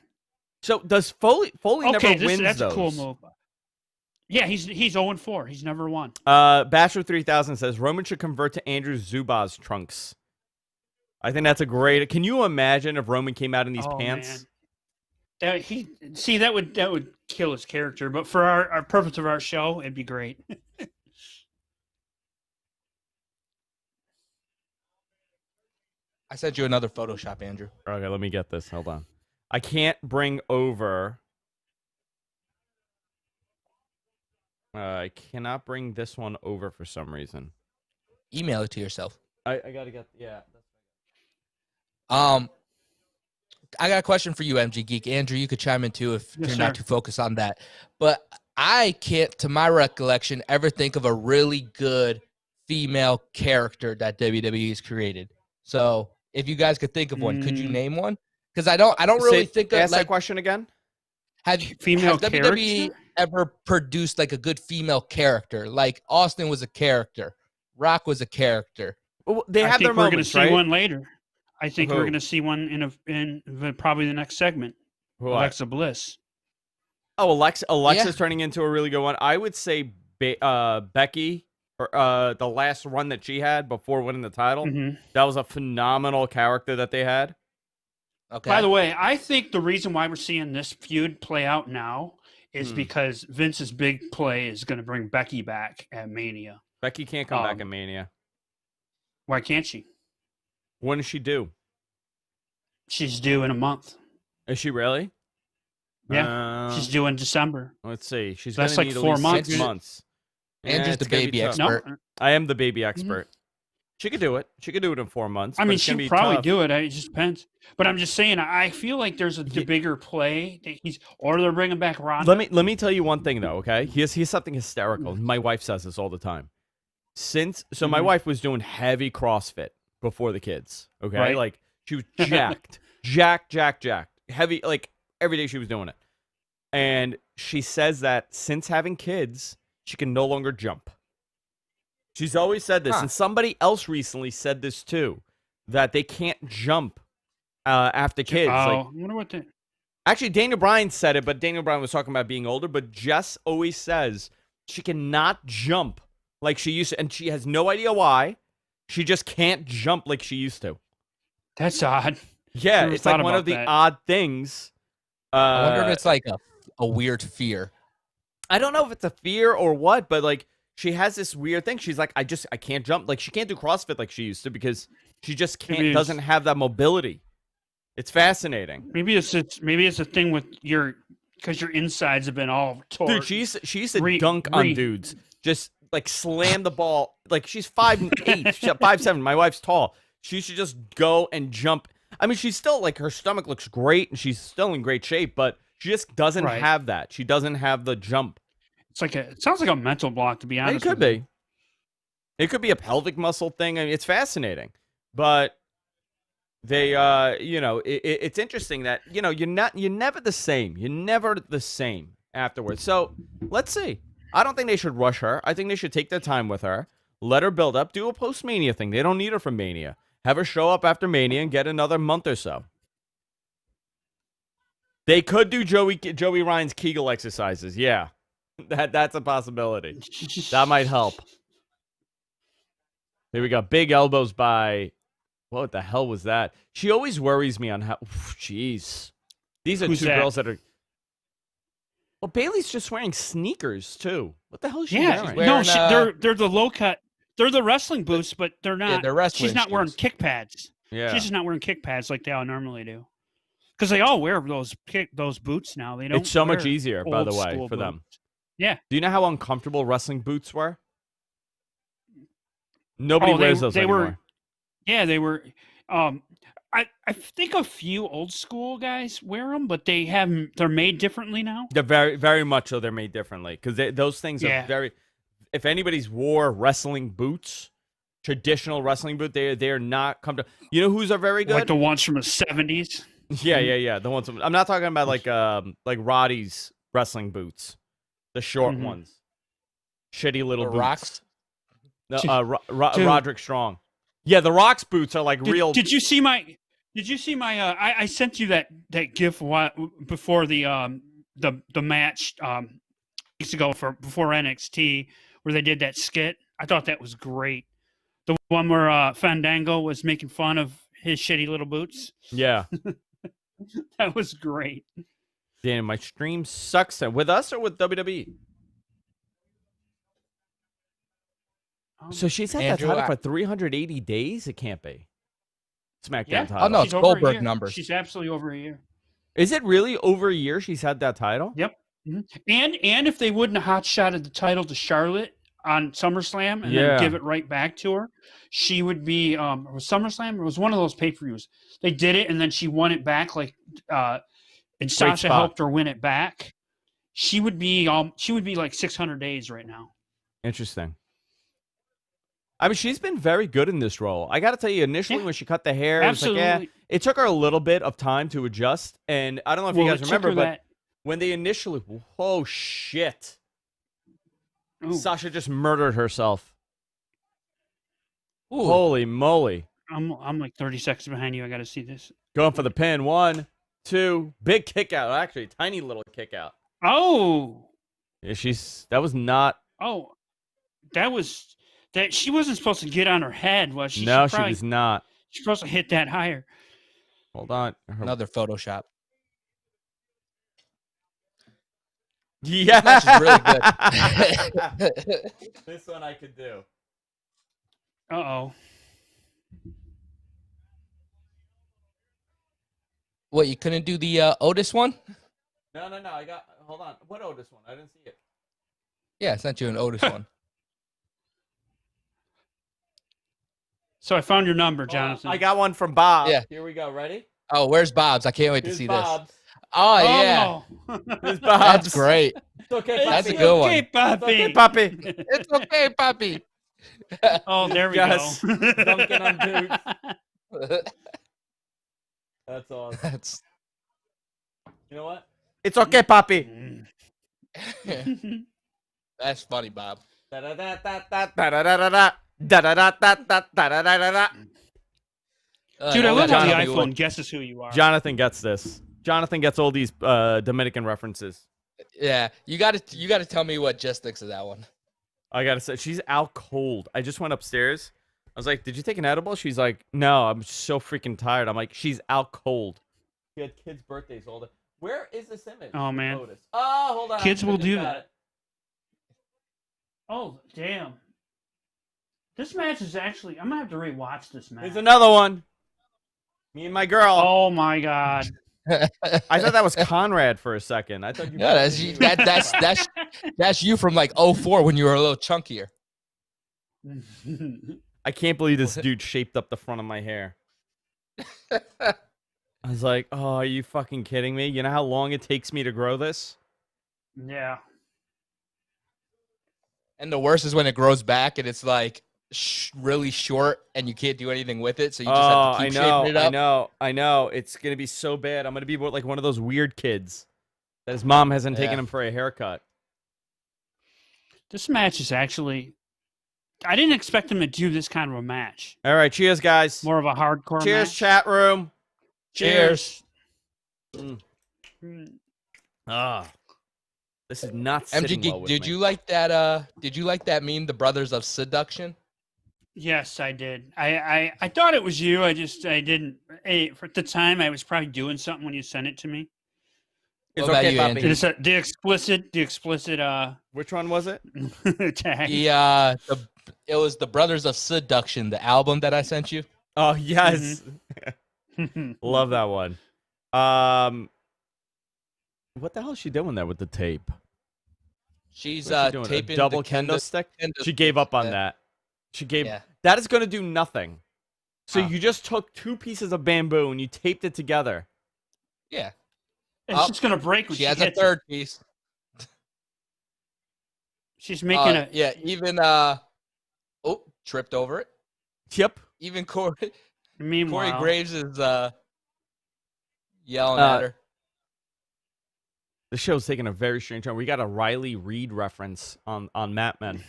So does Foley never wins that's those? a cool move. Yeah, he's 0-4. He's never won. Bachelor 3000 says Roman should convert to Andrew Zubaz trunks. I think that's a great. Can you imagine if Roman came out in these pants? Man. That would kill his character, but for our purpose of our show, it'd be great. I sent you another Photoshop, Andrew. Okay, let me get this. Hold on. I can't bring over. I cannot bring this one over for some reason. Email it to yourself. I gotta get. Yeah. I got a question for you, MG Geek. Andrew, you could chime in too if Yes, you're sir. not too focused on that. But I can't, to my recollection, ever think of a really good female character that WWE has created. So if you guys could think of one, could you name one? Because I don't really think of ask that question again. Has Female WWE character? ever produced like a good female character? Like Austin was a character, Rock was a character. Well, they I have think their we're moments, going to see right? one later. I think Who? we're going to see one in probably the next segment. Who? Alexa Bliss. Oh, Alexa's Yeah. turning into a really good one. I would say Becky, or the last run that she had before winning the title. Mhm. That was a phenomenal character that they had. Okay. By the way, I think the reason why we're seeing this feud play out now is because Vince's big play is going to bring Becky back at Mania. Becky can't come back in Mania. Why can't she? When does she do? She's due in a month. Is she really? Yeah, she's due in December. Let's see. She's That's gonna like need 4 at least months. 6 months. Andrew's it's the gonna be baby tough. expert. No, I am the baby expert. She could do it. She could do it in 4 months. I but mean, it's gonna she'd be probably tough. do it. It just depends. But I'm just saying, I feel like there's the bigger play that or they're bringing back Ronda. Let me tell you one thing though. Okay, here's something hysterical. My wife says this all the time. My wife was doing heavy CrossFit before the kids. Okay, Right. like she was jacked, heavy. Like every day she was doing it, and she says that since having kids, she can no longer jump. She's always said this, and somebody else recently said this too, that they can't jump after kids. I wonder what the. Actually, Daniel Bryan said it, but Daniel Bryan was talking about being older. But Jess always says she cannot jump like she used to, and she has no idea why. She just can't jump like she used to. That's odd. Yeah, Never it's like thought one about of the that. odd things. I wonder if it's like a weird fear. I don't know if it's a fear or what, but like she has this weird thing. She's like, I can't jump. Like she can't do CrossFit like she used to because she just doesn't have that mobility. It's fascinating. Maybe it's a thing with because your insides have been all torn. Dude, she used to dunk on dudes. Just like slam the ball. Like she's 5'8", she's 5'7". My wife's tall. She should just go and jump. I mean, she's still like her stomach looks great and she's still in great shape, but she just doesn't have that. She doesn't have the jump. It sounds like a mental block, to be honest. It could be. It could be a pelvic muscle thing. I mean, it's fascinating, but they, it's interesting that you're never the same. You're never the same afterwards. So let's see. I don't think they should rush her. I think they should take their time with her, let her build up, do a post-Mania thing. They don't need her for Mania. Have her show up after Mania and get another month or so. They could do Joey Ryan's Kegel exercises. Yeah, that's a possibility. That might help. Here we go. Big elbows by. What the hell was that? She always worries me on how. Jeez, these are Who's two that? girls that are. Well, Bailey's just wearing sneakers too. What the hell is she Yeah, wearing? no, they're the low cut. They're the wrestling boots, but they're not. Yeah, they're wrestling She's not wearing shoes. kick pads. Yeah. She's just not wearing kick pads like they all normally do. Because they all wear those boots now. They don't. It's so much wear easier, by old the way, school for them. boots. Yeah. Do you know how uncomfortable wrestling boots were? Nobody wears those anymore. Yeah, they were. I think a few old school guys wear them, but they're made differently now. They're very, very much so. They're made differently because those things are very. If anybody's wore wrestling boots, traditional wrestling boot. They are not comfortable. You know who's are very good? Like the ones from the 70s. Yeah. The ones I'm not talking about like Roddy's wrestling boots, the short ones, shitty little The boots. Rock's? No, Roderick Strong. Yeah, the Rock's boots are like real. Did you see my? I sent you that GIF before the match weeks ago before NXT where they did that skit. I thought that was great. The one where Fandango was making fun of his shitty little boots. Yeah. That was great. Damn, my stream sucks. With us or with WWE? So she's had Andrew, that title for 380 days? It can't be. SmackDown title. Oh, no, She's it's over a Goldberg year. numbers. She's absolutely over a year. Is it really over a year she's had that title? Yep. And if they wouldn't have hot-shotted the title to Charlotte on SummerSlam and then give it right back to her, she would be it was SummerSlam. It was one of those pay-per-views. They did it and then she won it back and Sasha helped her win it back. She would be like 600 days right now. Interesting. I mean, she's been very good in this role. I got to tell you, initially when she cut the hair, it was like, it took her a little bit of time to adjust. And I don't know if you guys remember, but when they initially, oh shit, Sasha just murdered herself. Ooh. Holy moly! I'm like 30 seconds behind you. I got to see this. Going for the pin. 1, 2, big kick out. Actually, tiny little kick out. Oh, yeah, that was not. Oh, that was. That she wasn't supposed to get on her head, was she? No, she was not. She's supposed to hit that higher. Hold on. Another Photoshop. Yeah. This match is really good. This one I could do. Uh-oh. What, you couldn't do the Otis one? No. Hold on. What Otis one? I didn't see it. Yeah, I sent you an Otis one. So I found your number, Jonathan. I got one from Bob. Yeah. Here we go. Ready? Oh, where's Bob's? I can't wait to see Bob's. this. Oh, yeah. Here's Bob's. That's great. It's okay, Poppy. That's a good one. It's okay, Poppy. It's okay, Poppy. Oh, there we go. Dunking on boots. That's awesome. You know what? It's okay, Poppy. That's funny, Bob. Da-da-da-da-da-da-da-da-da. Da-da-da-da-da-da-da-da-da. Dude, I love how the iPhone guesses who you are. Jonathan gets this. Jonathan gets all these Dominican references. Yeah, you got to tell me what Jess thinks of that one. I gotta say, she's out cold. I just went upstairs. I was like, "Did you take an edible?" She's like, "No, I'm so freaking tired." I'm like, "She's out cold." She had kids' birthdays all day. Where is this image? Oh man. Otis? Oh, hold on. Kids will do that. Oh damn. This match is actually. I'm gonna have to rewatch this match. There's another one. Me and my girl. Oh my god. I thought that was Conrad for a second. I thought you. No, that's you from like 04 when you were a little chunkier. I can't believe this dude shaped up the front of my hair. I was like, "Oh, are you fucking kidding me? You know how long it takes me to grow this?" Yeah. And the worst is when it grows back and it's like really short and you can't do anything with it, so you just have to keep shaping it up. I know. It's gonna be so bad. I'm gonna be like one of those weird kids that his mom hasn't taken him for a haircut. This match is actually. I didn't expect him to do this kind of a match. All right, cheers, guys. More of a hardcore. Cheers, match. chat room. Cheers. This is not sitting well with me. Did you like that? Did you like that meme, the Brothers of Seduction? Yes, I did. I thought it was you. I didn't. At the time, I was probably doing something when you sent it to me. It's okay, Poppy. The explicit. Which one was it? Tag. It was the Brothers of Seduction, the album that I sent you. Oh yes, love that one. What the hell is she doing there with the tape? She's a taping double kendo stick. She gave up on that. She gave. Yeah. That is going to do nothing. So you just took 2 pieces of bamboo and you taped it together. Yeah. It's just going to break when she has a third piece. She's making Yeah, even tripped over it. Yep. Even Corey Meanwhile, Graves is yelling at her. The show's taking a very strange turn. We got a Riley Reid reference on Mad Men.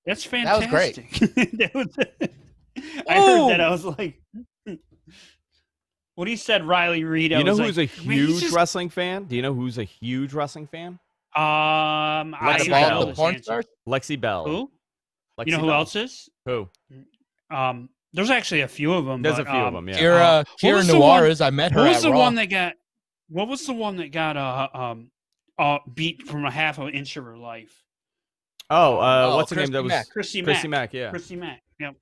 That's fantastic. That was great. I heard that. I was like, when he said Riley Reid, you know who's a huge wrestling fan? Do you know who's a huge wrestling fan? Lexi Bell. The porn stars? Lexi Bell. Who? Lexi You know who Bell. else is? Who? There's actually a few of them. There's a few of them. Yeah. Kira Noir is. I met her. What was at the Raw. one that got? What was the one that got beat from a half of an inch of her life? What's her name? That was Chrissy Mack. Yeah. Chrissy Mack. Yep.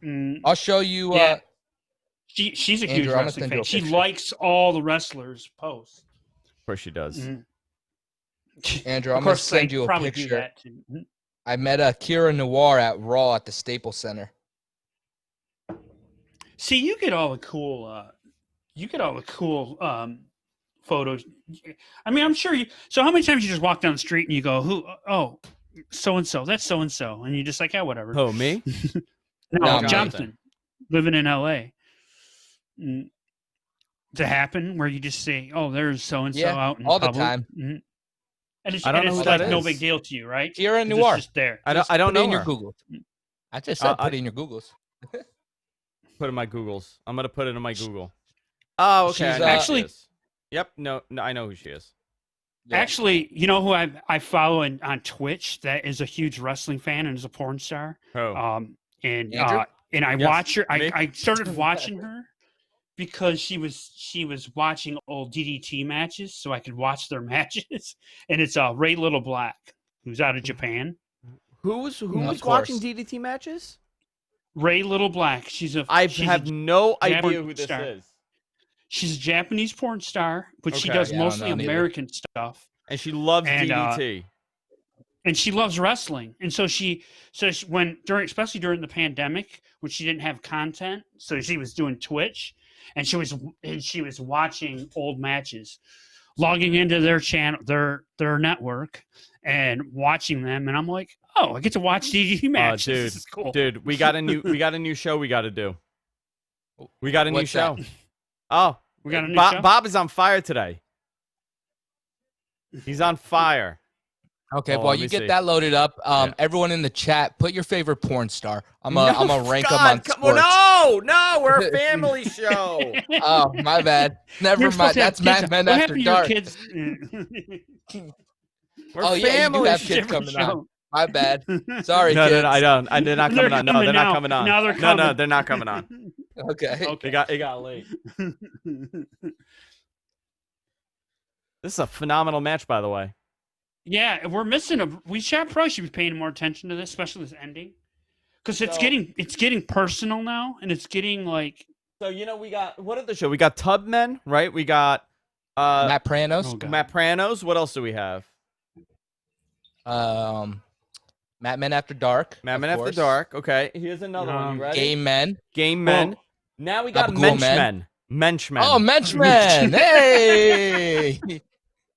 I'll show you. Yeah. She's a huge Andrew, wrestling fan. She likes all the wrestlers' posts. Of course she does. Mm-hmm. Andrew, I'm going to send you a picture. I met Kira Noir at Raw at the Staples Center. See, you get all the cool photos. I mean, I'm sure you. So, how many times you just walk down the street and you go, "Who? Oh, so and so. That's so and so," and you just like, "Yeah, whatever." Oh, me? No, Jonathan, living in LA. To happen where you just say, "Oh, there's so and so out in all public." the time. Mm-hmm. And it's, I don't know who like that no is. big deal to you, right? Kira Noir. It's just there. I don't Put know it in your her. Google. I just said put it in your Googles. Put in my Googles. I'm gonna put it in my Google. Oh, okay. She's, I know who she actually- is. Yep. No, I know who she is. Yeah. Actually, you know who I follow on Twitch that is a huge wrestling fan and is a porn star. Oh. And Andrew? I Yes, watch her. me? I started watching her because she was watching old DDT matches, so I could watch their matches. And it's Ray Little Black, who's out of Japan. Who was course. watching DDT matches? Ray Little Black. She's I a have no idea Japanese who this star. is. She's a Japanese porn star, but she Okay. does Yeah, I don't mostly know neither. American stuff. And she loves And, DDT. And she loves wrestling. And so she especially during the pandemic, when she didn't have content, so she was doing Twitch, and she was watching old matches, logging into their channel, their network, and watching them. And I'm like, oh, I get to watch DDT matches. Dude, This is cool. Dude, we got a new show we got to do. We got a new What's show. that? Oh, We got a new show? Bob is on fire today. He's on fire. Okay, Oh, while let you me get see. that loaded up, Yeah. everyone in the chat, put your favorite porn star. I'm No, gonna rank them God, on come sports. No, we're a family show. Oh, my bad. Never You're mind. supposed to have That's kids. Mad Men What After happened to your Dark. kids? We're Oh, yeah, you do family. have kids Different coming on. show. My bad. Sorry, No, kids. no, I don't. They're not coming on. No, they're not now. coming on. Now they're No, coming. they're not coming on. Okay. Okay. It got late. This is a phenomenal match, by the way. Yeah, we're missing we should probably should be paying more attention to this, especially this ending, because it's getting personal now, and it's getting like. So we got what are the show? We got Tubmen, right? We got Matt Pranos. Oh, God. Matt Pranos. What else do we have? Mad Men After Dark. Mad of Men After course. Dark. Okay, here's another one. You ready? Game Men. Game Men. Now we got Gabagool Menchmen. Menchmen. Oh, Menschman. Hey.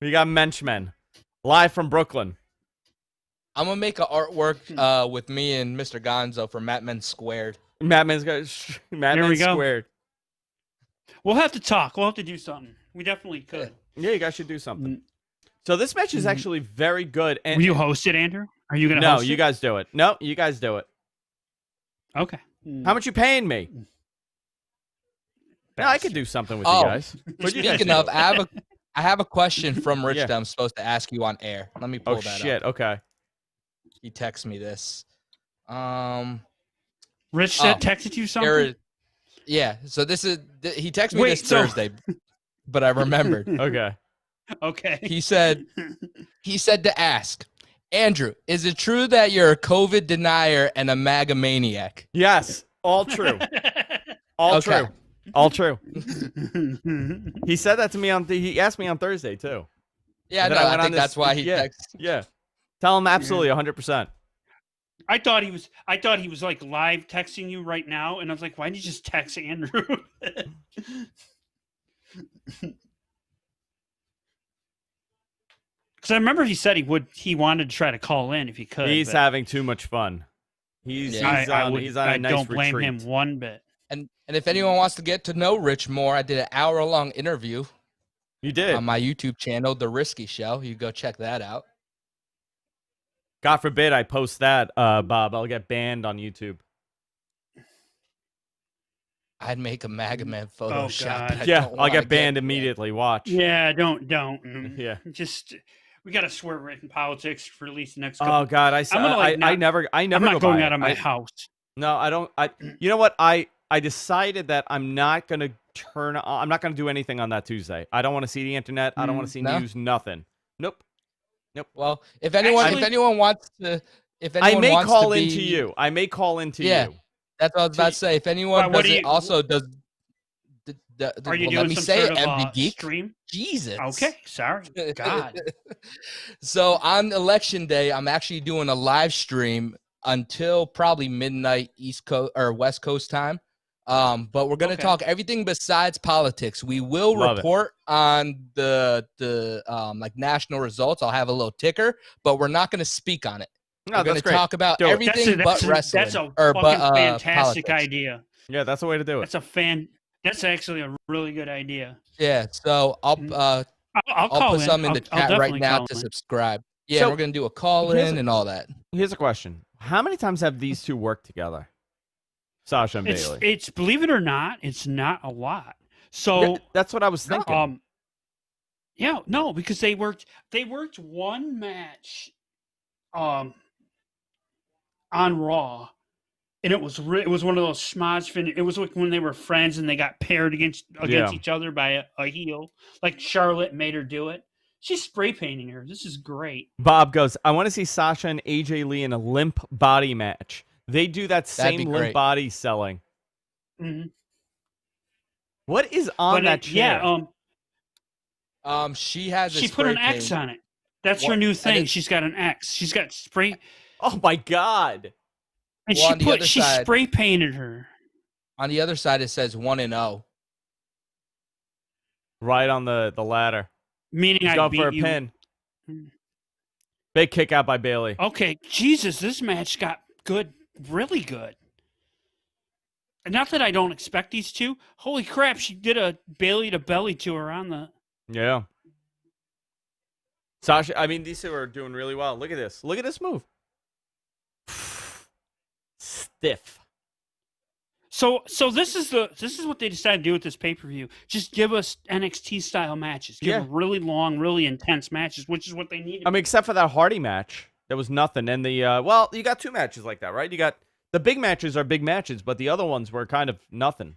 We got Menchmen. Live from Brooklyn. I'm going to make an artwork with me and Mr. Gonzo for Matt Men Squared. Mad Men's got Mad There we Men go. Squared. We'll have to talk. We'll have to do something. We definitely could. Yeah, you guys should do something. So this match is actually very good. And Will you host it, Andrew? Are you going to no, host it? you guys do it. No, you guys do it. Okay. How much you paying me? No, I could do something with you guys. What you guys Speaking do? of, I have a question from Rich Yeah. that I'm supposed to ask you on air. Let me pull Oh that shit. up. Okay. He texted me this. Rich texted you something? Yeah. So he texted me Wait, this so- Thursday, but I remembered. Okay. Okay. He said to ask, Andrew, is it true that you're a COVID denier and a MAGA maniac? Yes. All true. All Okay. true. All true. He said that to me he asked me on Thursday too. Yeah, And no, then I went on think this- that's why he yeah. texted. Yeah. Tell him absolutely 100%. I thought he was like live texting you right now, and I was like, why didn't you just text Andrew? Because I remember he said he wanted to try to call in if he could. He's but having too much fun. He's Yeah. on a nice I don't blame retreat. him one bit. And if anyone wants to get to know Rich more, I did an hour-long interview. You did? On my YouTube channel, The Risky Show. You go check that out. God forbid I post that, Bob. I'll get banned on YouTube. I'd make a MAGA Man Photoshop. Yeah, I'll get banned immediately. Watch. Yeah, don't. Yeah. Just, we got to swear right in politics for at least the next couple. Oh, God. I never I'm not going out of my house. No, I don't. You know what? I decided that I'm not going to I'm not going to do anything on that Tuesday. I don't want to see the internet. I don't want to see news, nothing. Nope. Well, if anyone wants to, I may call into you. I may call into you. That's what I was about to say. If anyone does it, also does. Are you doing some sort of stream? Jesus. Okay, sorry. God. So on election day, I'm actually doing a live stream until probably midnight East Coast or West Coast time. But we're going to talk everything besides politics. We will report on the like national results. I'll have a little ticker, but we're not going to speak on it. No, we're going to talk about everything but wrestling. That's a fantastic politics. idea. Yeah, that's the way to do it. That's actually a really good idea. Yeah, so I'll put some in the chat right now to subscribe. Yeah, so, we're going to do a call in and all that. Here's a question. How many times have these two worked together? Sasha and Bailey. It's believe it or not, it's not a lot. So that's what I was thinking. Because they worked one match on Raw, and it was one of those schmoz finish. It was like when they were friends and they got paired against each other by a heel. Like Charlotte made her do it. She's spray painting her. This is great. Bob goes, I want to see Sasha and AJ Lee in a limp body match. They do that same limp body selling. Mm-hmm. What is on that chair? Yeah. She put an X on it. That's her new thing. She's got an X. She's got spray. Oh my God! And she spray painted her. On the other side, it says 1-0. Right on the ladder. Meaning I beat you. He's going for a pin. Big kick out by Bailey. Okay, Jesus, this match got good. Really good. And not that I don't expect these two. Holy crap, she did a Bailey to belly to her on the... Yeah. Sasha, I mean, these two are doing really well. Look at this. Look at this move. Stiff. So this is what they decided to do with this pay-per-view. Just give us NXT style matches. Give them really long, really intense matches, which is what they needed. I mean, except for that Hardy match. There was nothing. And the, you got two matches like that, right? You got, the big matches are big matches, but the other ones were kind of nothing.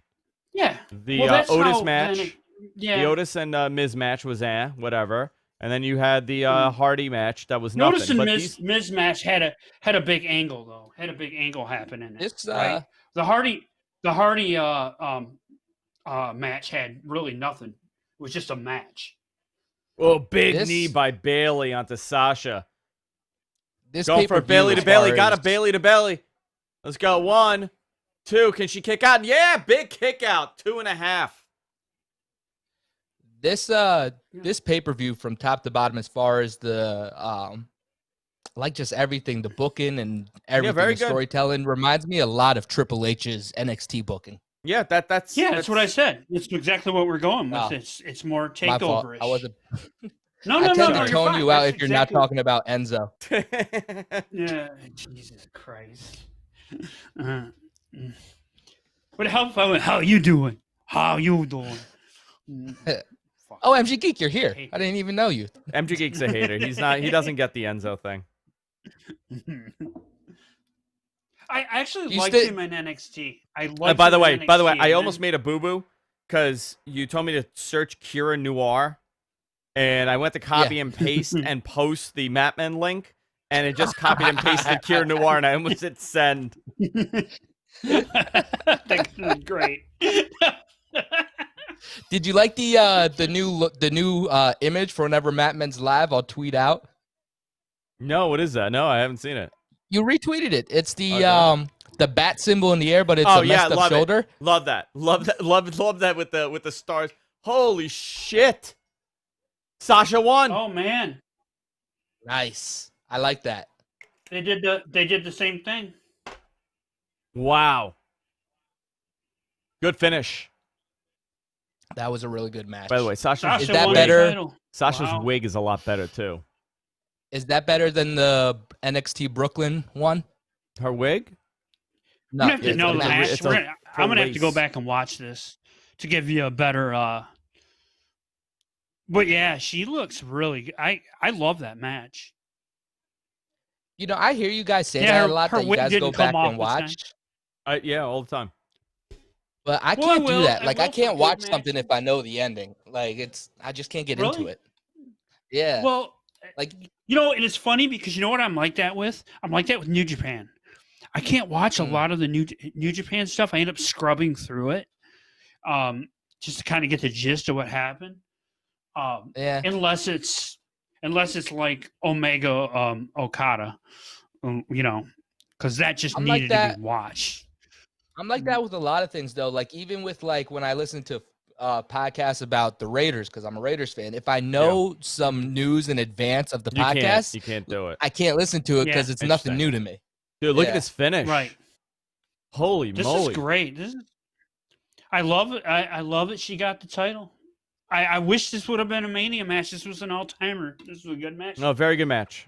Yeah. The Otis match, the Otis and Miz match was whatever. And then you had the Hardy match that was nothing. Otis and Miz match had a big angle, though. Had a big angle happen in it. It's, right? The Hardy match had really nothing. It was just a match. Oh, big knee by Bailey onto Sasha. Going for Bailey to Bailey. Got a Bailey to belly. Let's go. 1, 2. Can she kick out? Yeah, big kick out. 2.5. This pay-per-view from top to bottom, as far as the like just everything, the booking and everything, the storytelling, reminds me a lot of Triple H's NXT booking. Yeah, that's what I said. It's exactly what we're going with. It's more takeover-ish. I wasn't. No, I tend to tone you out if you're not talking about Enzo. Yeah, Jesus Christ. But how you doing? How you doing? Oh, MG Geek, you're here. I didn't even know you. MG Geek's a hater. He's not. He doesn't get the Enzo thing. I actually liked him in NXT. By the way, I almost made a boo-boo because you told me to search Kira Noir. And I went to copy and paste and post the Mapman link, and it just copied and pasted Kira Noir, and I almost hit send. That's great. Did you like the new image for whenever Mapman's live? I'll tweet out. No, what is that? No, I haven't seen it. You retweeted it. It's the bat symbol in the air, but it's a messed up shoulder. It. Love that. Love that with the stars. Holy shit. Sasha won. Oh man, nice. I like that. They did the same thing. Wow. Good finish. That was a really good match. By the way, Sasha is that better? Sasha's wig is a lot better too. Is that better than the NXT Brooklyn one? Her wig? No, have to know the match. I'm gonna have to go back and watch this to give you a better. But yeah, she looks really good. I love that match. You know, I hear you guys say that a lot. That you guys go back and watch. Yeah, all the time. But I can't do that. Like, I can't watch something if I know the ending. Like, I just can't get into it. Yeah. Well, like, you know, and it's funny because you know what I'm like that with? I'm like that with New Japan. I can't watch a lot of the New Japan stuff. I end up scrubbing through it, just to kind of get the gist of what happened. Unless it's like Omega Okada, you know, because that just needed to be watched. I'm like that with a lot of things, though. Like, even with, like, when I listen to podcasts about the Raiders, because I'm a Raiders fan, if I know some news in advance of the podcast, you can't do it. I can't listen to it because it's nothing new to me. Dude, look at this finish. Right. Holy moly. This is great. I love it. I love it. She got the title. I wish this would have been a Mania match. This was an all-timer. This was a good match. No, very good match.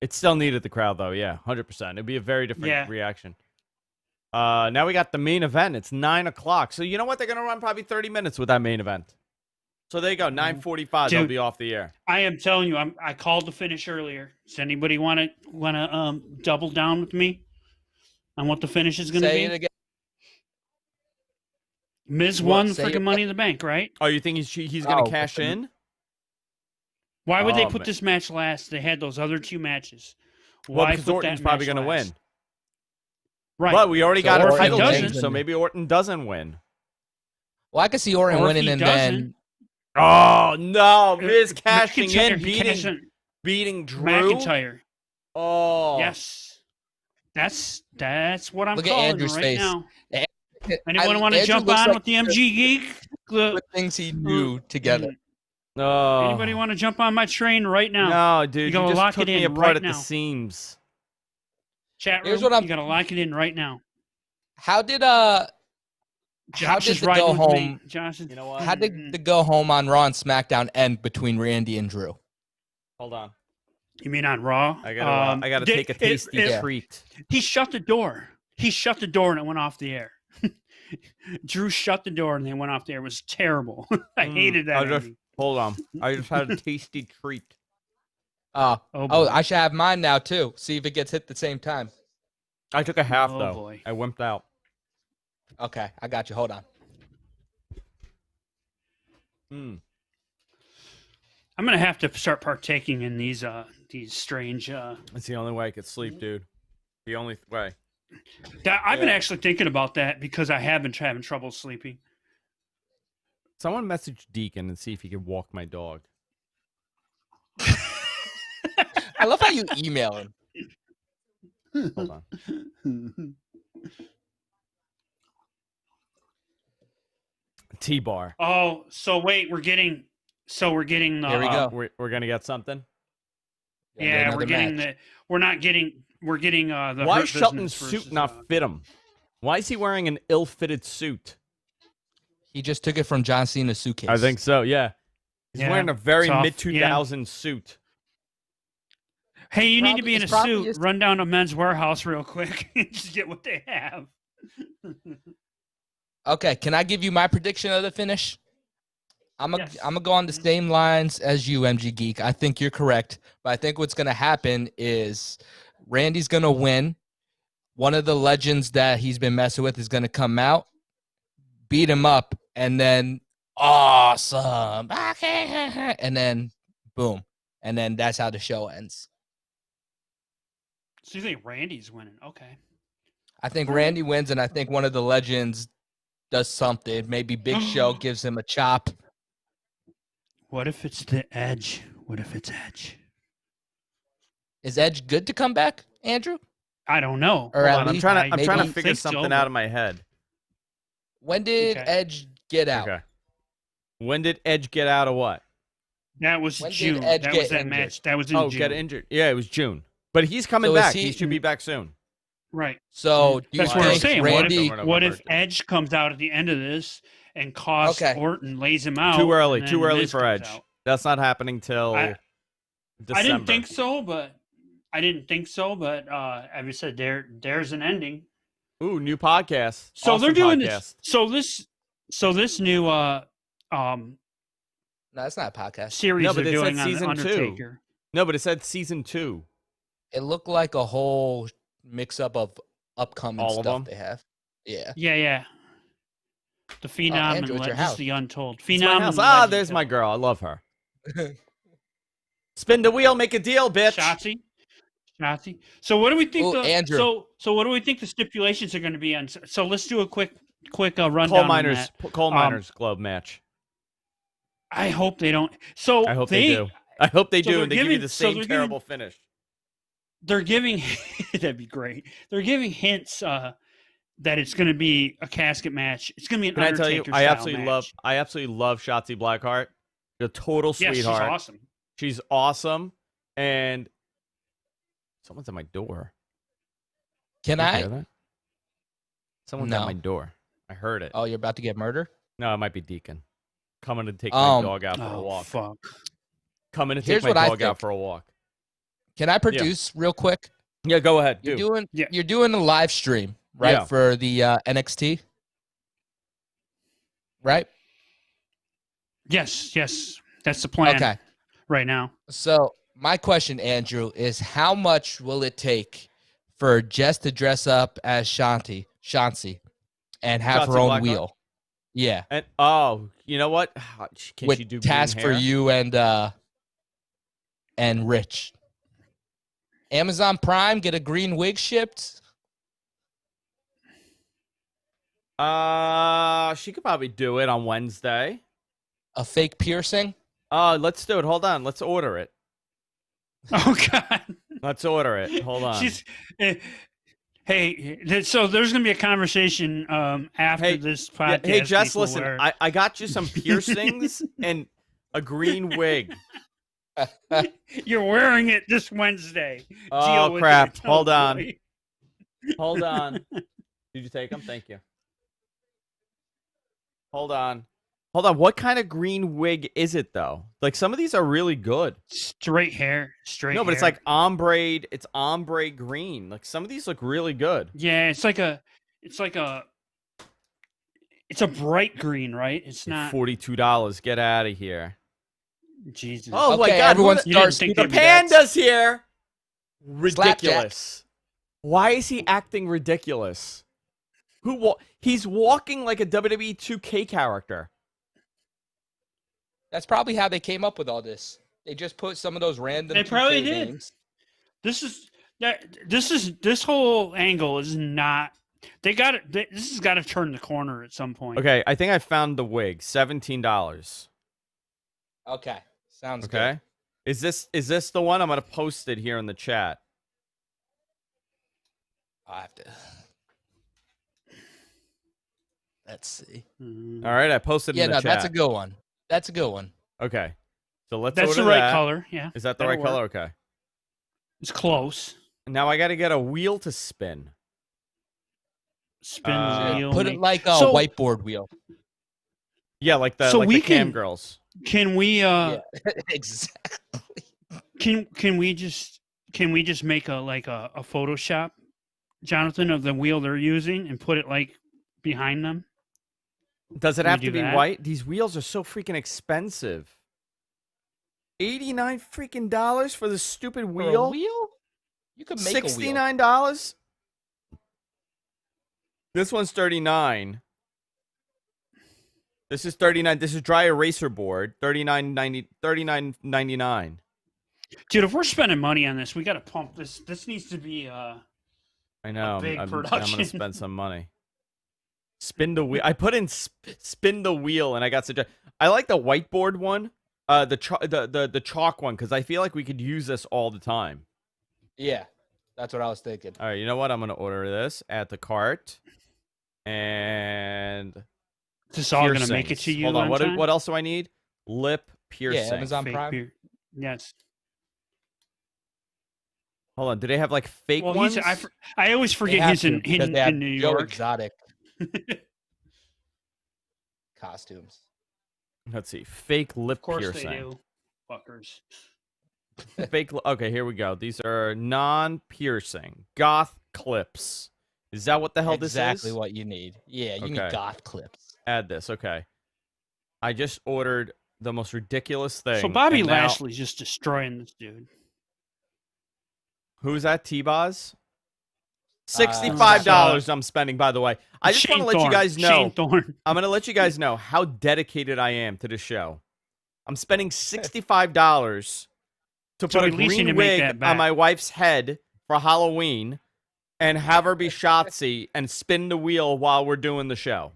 It still needed the crowd, though. Yeah, 100%. It'd be a very different reaction. Now we got the main event. It's 9 o'clock. So you know what? They're going to run probably 30 minutes with that main event. So there you go. 9:45. They'll be off the air. I am telling you, I called the finish earlier. Does anybody want to double down with me on what the finish is going to be? Say it again. Miz won freaking Money in the Bank, right? Oh, you think he's going to cash in? Why would they put this match last? They had those other two matches. Why? Because Orton's probably going to win. Right. But we already got a title change, so maybe Orton doesn't win. Well, I could see Orton winning and then... Oh, no. Miz cashing in, beating Drew. McIntyre. Oh. Yes. That's what I'm calling at Andrew's right face. Now. Anyone want to jump on with the MG Geek? The things he knew together. No. Anybody want to jump on my train right now? No, dude. You just took me apart at the seams. Chat room, you gotta lock it in right now. How did Josh is the go home? Josh, you know what? How did the go home on Raw and SmackDown end between Randy and Drew? Hold on. You mean on Raw? I gotta take a tasty treat. He shut the door. He shut the door and it went off the air. Drew shut the door and they went off the air. It was terrible. I hated that. Hold on. I just had a tasty treat. I should have mine now too. See if it gets hit at the same time. I took a half though. Boy. I wimped out. Okay, I got you. Hold on. I'm gonna have to start partaking in these strange. It's the only way I could sleep, dude. The only way. I've been actually thinking about that because I have been having trouble sleeping. Someone message Deacon and see if he can walk my dog. I love how you email him. Hold on. T-bar. Oh, so wait, we're getting the. Here we go. We're gonna get something. Yeah, we're getting the. We're getting the. Why is Shelton's suit not fit him? Why is he wearing an ill-fitted suit? He just took it from John Cena's suitcase. I think so. Yeah, he's wearing a very mid-2000s suit. Hey, you need to be in a suit. Run down to Men's Warehouse real quick and just get what they have. Okay, can I give you my prediction of the finish? I'm gonna go on the same lines as you, MG Geek. I think you're correct, but I think what's gonna happen is Randy's gonna win. One of the legends that he's been messing with is gonna come out, beat him up, and then awesome, and then boom, and then that's how the show ends. So you think Randy's winning? Okay. I think Randy wins, and I think one of the legends does something. Maybe Big Show gives him a chop. What if it's the Edge? What if it's Edge? Is Edge good to come back, Andrew? I don't know. Or I'm trying to figure something out of my head. When did Edge get out? Okay. When did Edge get out of what? That was June. That was that match. That was in June. Get injured. Yeah, it was June. But he's coming back. He should be back soon. Right. So do you That's what I'm think saying. Randy? What if Edge comes out at the end of this and costs Orton, lays him out? Too early. and Too then early Miz for comes Edge. out? That's not happening till I December. didn't think so, but as you said, there's an ending. Ooh, new podcast. So awesome they're doing podcast. this. So this new No, that's not a podcast. series No, but they're it said doing on the season 2. Undertaker. No, but it said season 2. It looked like a whole mix-up of upcoming All of stuff them? they have. Yeah. Yeah. The Phenom Andrew, it's your and house. the Untold. It's Phenom. my house. and Ah, Legend there's my Killer. girl. I love her. Spin the wheel, make a deal, bitch. Shotzi. So what do we think? Andrew. So what do we think the stipulations are going to be on? So let's do a quick rundown. Coal miners glove match. I hope they don't. So I hope they do. I hope they do, and they give you the same terrible finish. They're giving that'd be great. They're giving hints that it's going to be a casket match. It's going to be an Can I tell you? Undertaker I style absolutely match. love Shotzi Blackheart. The total Yes, sweetheart. she's awesome. She's awesome, and someone's at my door. Can Did you I? hear that? Someone's at my door. I heard it. Oh, you're about to get murdered? No, it might be Deacon. Coming to take my dog out for a walk. Fuck. Coming to Here's take my what I dog out think. for a walk. Can I produce real quick? Yeah, go ahead. You're Do. doing a live stream, right? Yeah. For the NXT. Right? Yes. That's the plan. Okay. Right now. So my question, Andrew, is how much will it take for Jess to dress up as Shanti, and have her Shotzi own Blackheart? wheel? Yeah. And you know what? Can With she do task green for hair? you and Rich. Amazon Prime, get a green wig shipped. She could probably do it on Wednesday. A fake piercing. Let's do it. Hold on. Let's order it. Oh God. Let's order it. Hold on. Hey, so there's going to be a conversation after this podcast. Hey, Jess, people, listen. where- I got you some piercings and a green wig. You're wearing it this Wednesday. Oh, Deal with crap. it. Hold Oh, on. boy. Hold on. Did you take them? Thank you. Hold on. What kind of green wig is it, though? Like, some of these are really good. Straight hair. No, but it's like ombre. It's ombre green. Like, some of these look really good. Yeah, it's a bright green, right? It's not. $42. Get out of here. Jesus. Oh, my Okay, God. everyone You didn't starts. think The they'd be that- panda's here. Slapjack. Ridiculous. Why is he acting ridiculous? He's walking like a WWE 2K character. That's probably how they came up with all this. They just put some of those random. They probably 2K did. names. This whole angle is not. They got it. This has got to turn the corner at some point. Okay, I think I found the wig. $17. Okay, sounds Okay. good. Is this the one? I'm gonna post it here in the chat. I have to. Let's see. All right, I posted Yeah, in the no, chat. that's a good one. That's a good one. Okay. So let's That's order the right that. color. Yeah. Is that the That'll right color? work. Okay. It's close. Now I got to get a wheel to spin. Spin the wheel. Put it like a So- whiteboard wheel. Yeah, like the So we the cam can- girls. Can we? Yeah, exactly. Can we just make a Photoshop, Jonathan, of the wheel they're using and put it like behind them? Does it Can we have to do be that? white? These wheels are so freaking expensive. $89 freaking dollars for this stupid For a wheel? wheel? You could make a wheel. $69? This one's $39. This is $39. This is dry eraser board. $39.99. Dude, if we're spending money on this, we got to pump this. This needs to be. I know. big I'm production. gonna spend some money. Spin the wheel. I put in spin the wheel, and I got such. I like the whiteboard one, the chalk one, because I feel like we could use this all the time. Yeah, that's what I was thinking. All right, you know what? I'm gonna order this at the cart, and This is all going to make it piercings. to you. Hold on. time? What else do I need? Lip piercing. Yeah, Amazon Fake Prime. beer. Yes. Hold on. Do they have like fake ones? I always forget he's in New York. Exotic costumes. Let's see. Fake lip piercing. Of course they do. Fuckers. Fake. Okay, here we go. These are non-piercing goth clips. Is that what the hell this is? Exactly what you need. Yeah, you need goth clips. Add this. Okay. I just ordered the most ridiculous thing. So Bobby Lashley's just destroying this dude. Who's that? T-Boz? $65 I'm spending, by the way. I just want to let you guys know. I'm going to let you guys know how dedicated I am to this show. I'm spending $65 to put a green wig on my wife's head for Halloween and have her be Shotzi and spin the wheel while we're doing the show.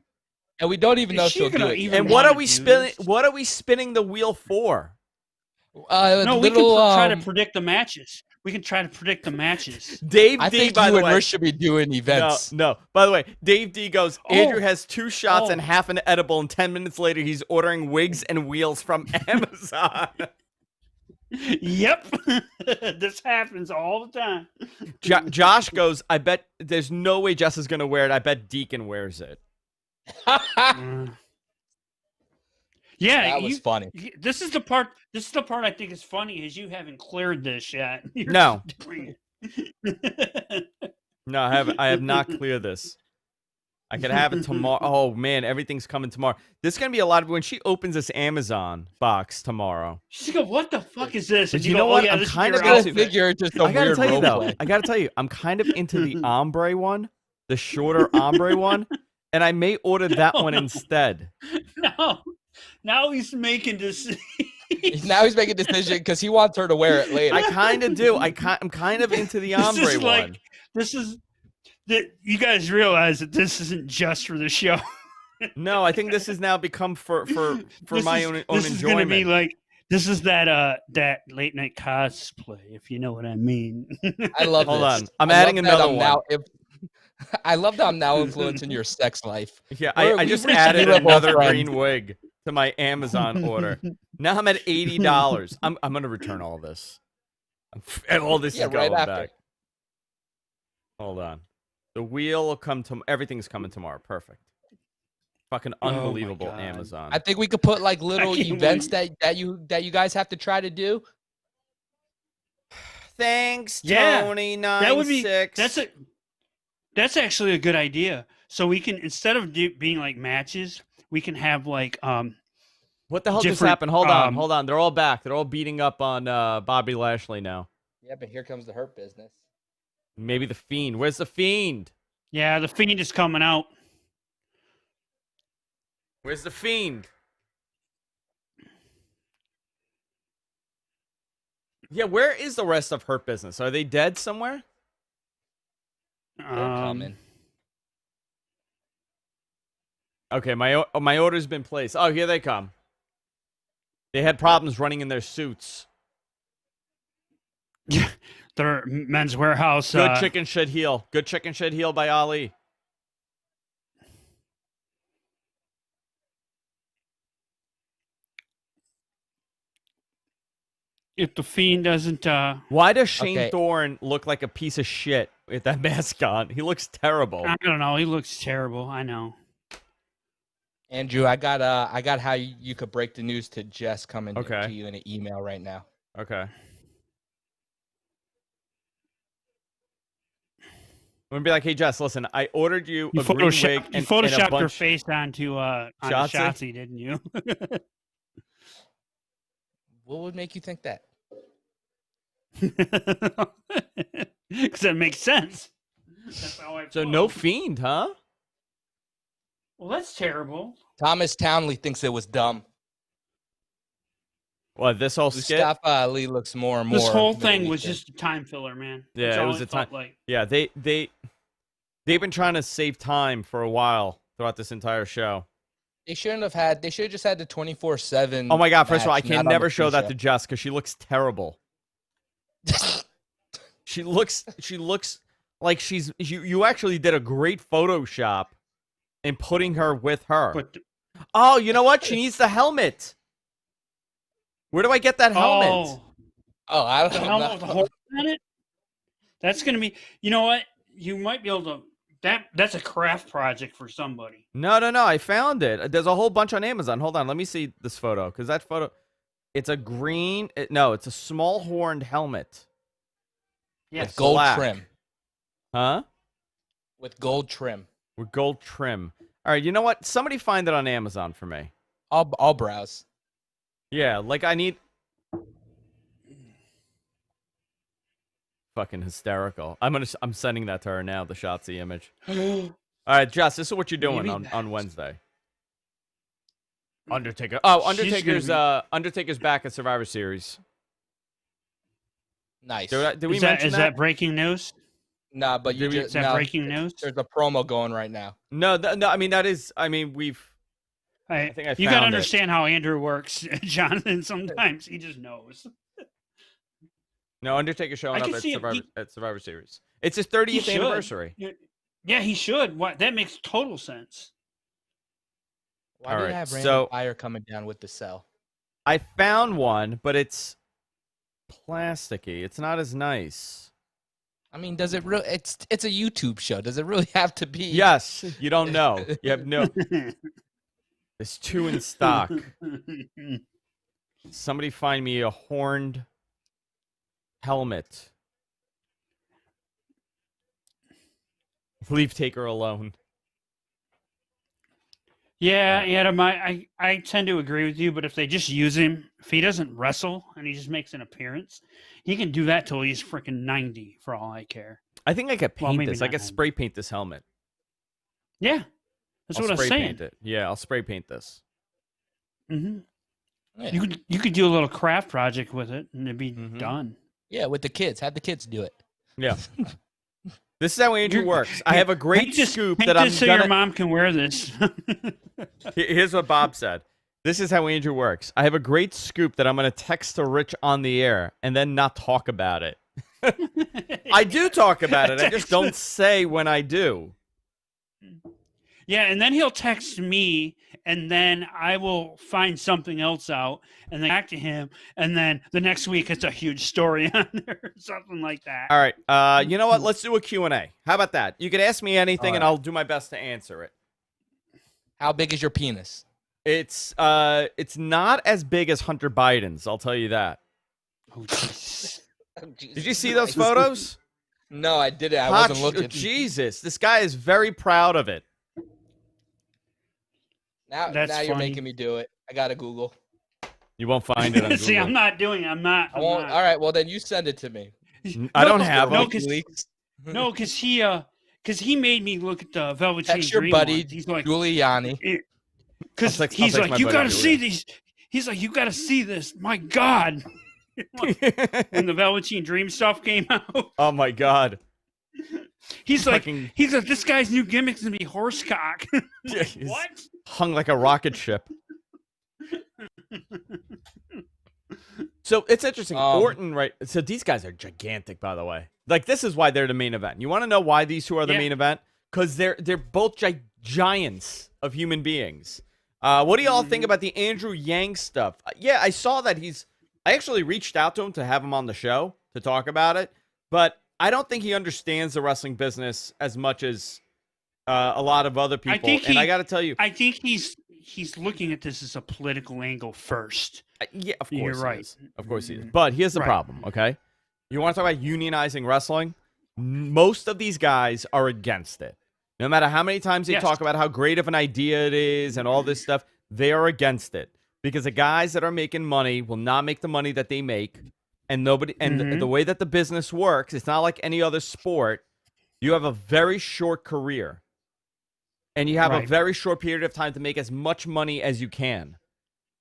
And we don't even know she'll do it. And what are we spinning? What are we spinning the wheel for? No, we can try to predict the matches. We can try to predict the matches. Dave I D, think by you the and way, Rich should be doing events. No. By the way, Dave D goes, Andrew has 2 shots and half an edible, and 10 minutes later, he's ordering wigs and wheels from Amazon. Yep. This happens all the time. Josh goes, I bet there's no way Jess is going to wear it. I bet Deacon wears it. Yeah, that was funny. This is the part I think is funny is you haven't cleared this yet. No. No, I have not cleared this. I could have it tomorrow. Oh man, everything's coming tomorrow. This is gonna be a lot of when she opens this Amazon box tomorrow. She's going, what the fuck is this? And you know what? I'm kind of into figure just a weird role play. Though. I gotta tell you, I'm kind of into the ombre one, the shorter ombre one, and I may order that one instead. No. Now he's making decisions. Now he's making a decision because he wants her to wear it later. I kind of do. I'm kind of into the ombre one. You guys realize that this isn't just for the show. No, I think this has now become for my own enjoyment. This is gonna be like this is that late night cosplay, if you know what I mean. I love. Hold on, I'm adding another one. I love that I'm now influencing your sex life. Yeah, I just added another green wig to my Amazon order. Now I'm at $80. I'm gonna return all this. All this is going back. Hold on. The wheel will come to. Everything's coming tomorrow. Perfect. Fucking unbelievable, Amazon. I think we could put like little events that you guys have to try to do. Thanks, Tony. Yeah, that would be. That's actually a good idea. So we can instead of being like matches, we can have like What the hell just happened? Hold on. They're all back. They're all beating up on Bobby Lashley now. Yeah, but here comes the Hurt Business. Maybe the Fiend. Where's the Fiend? Yeah, the Fiend is coming out. Where's the Fiend? Yeah, where is the rest of Hurt Business? Are they dead somewhere? They're coming. Okay, my order's been placed. Oh, here they come. They had problems running in their suits. They're Men's Warehouse. Good chicken should heal. Good chicken should heal by Ali. If the Fiend doesn't... Why does Shane Thorne look like a piece of shit with that mask on? He looks terrible. I don't know. He looks terrible. I know. Andrew, I got how you could break the news to Jess coming to you in an email right now. Okay. I'm gonna be like, hey Jess, listen, I ordered you a green wig and you photoshopped and her face onto Shotzi, didn't you? What would make you think that? Because that makes sense. That's how I so no Fiend, huh? Well, that's terrible. Thomas Townley thinks it was dumb. What, this whole skit? Mustafa Ali looks more and more. This whole thing was just a time filler, man. Yeah, it was a time. Yeah, they've been trying to save time for a while throughout this entire show. They shouldn't have had. They should have just had the 24/7. Oh my god! First of all, I can never show that to Jess because she looks terrible. She looks like she's. You actually did a great Photoshop in putting her with her. Oh, you know what? She needs the helmet. Where do I get that helmet? Oh, I don't know. Helmet with a horse on it? That's going to be, you know what? You might be able to, that's a craft project for somebody. No. I found it. There's a whole bunch on Amazon. Hold on. Let me see this photo. Because that photo, it's a green, it's a small horned helmet. Yes. With gold black. trim. Huh? With gold trim. With gold trim. All right. You know what? Somebody find it on Amazon for me. I'll browse. Yeah. Like I need. Fucking hysterical. I'm sending that to her now, the Shotzi image. All right, Jess, this is what you're doing on Wednesday. Undertaker. Oh, Undertaker's back at Survivor Series. Nice. Did we mention Is that breaking news? Nah, but is that breaking news? There's a promo going right now. No. I mean, that is. I mean, we've. I think I found you got to understand how Andrew works, Jonathan. Sometimes he just knows. No, Undertaker showing up at Survivor Series. It's his 30th anniversary. Yeah, he should. What? That makes total sense. Why do you have random fire coming down with the cell? I found one, but it's plasticky. It's not as nice. I mean, does it really? It's a YouTube show. Does it really have to be? Yes, you don't know. You have no. There's 2 in stock. Somebody find me a horned helmet. Leave Taker alone. Yeah, Adam, I tend to agree with you, but if they just use him, if he doesn't wrestle and he just makes an appearance, he can do that till he's freaking 90 for all I care. I think I could paint this. I could spray paint this helmet. Yeah. That's what I was saying. Paint it. Yeah, I'll spray paint this. Mm-hmm. Yeah. You could do a little craft project with it and it'd be done. Yeah, with the kids. Have the kids do it. Yeah. This is how Andrew works. I have a great scoop that I'm so your mom can wear this. Here's what Bob said. This is how Andrew works. I have a great scoop that I'm going to text to Rich on the air and then not talk about it. I do talk about it. I just don't say when I do. Yeah, and then he'll text me, and then I will find something else out, and then back to him, and then the next week it's a huge story on there, or something like that. All right. You know what? Let's do a Q&A. How about that? You can ask me anything, and I'll do my best to answer it. How big is your penis? It's not as big as Hunter Biden's. I'll tell you that. Oh, Jesus. Did you see those photos? No, I didn't. I wasn't looking. Jesus, this guy is very proud of it. Now you're making me do it. I gotta Google. You won't find it on Google. See, I'm not doing it. I'm not. All right, well then you send it to me. I don't have no, because he made me look at the Velveteen Dream. Text your buddy, ones. He's like, Giuliani. Because he's like, you gotta see these. He's like, you gotta see this. My God. When the Velveteen Dream stuff came out. Oh my God. He's like, this guy's new gimmick's gonna be horsecock. What? Hung like a rocket ship. So it's interesting. Orton, right? So these guys are gigantic, by the way. Like, this is why they're the main event. You want to know why these two are the main event? Because they're both giants of human beings. What do y'all think about the Andrew Yang stuff? Yeah, I saw that I actually reached out to him to have him on the show to talk about it, but I don't think he understands the wrestling business as much as a lot of other people. I got to tell you, I think he's looking at this as a political angle first. Yeah, of course. You're right. Of course he is. But here's the problem, okay? You want to talk about unionizing wrestling? Most of these guys are against it. No matter how many times they talk about how great of an idea it is and all this stuff, they are against it. Because the guys that are making money will not make the money that they make. And the way that the business works, it's not like any other sport. You have a very short career. And you have a very short period of time to make as much money as you can.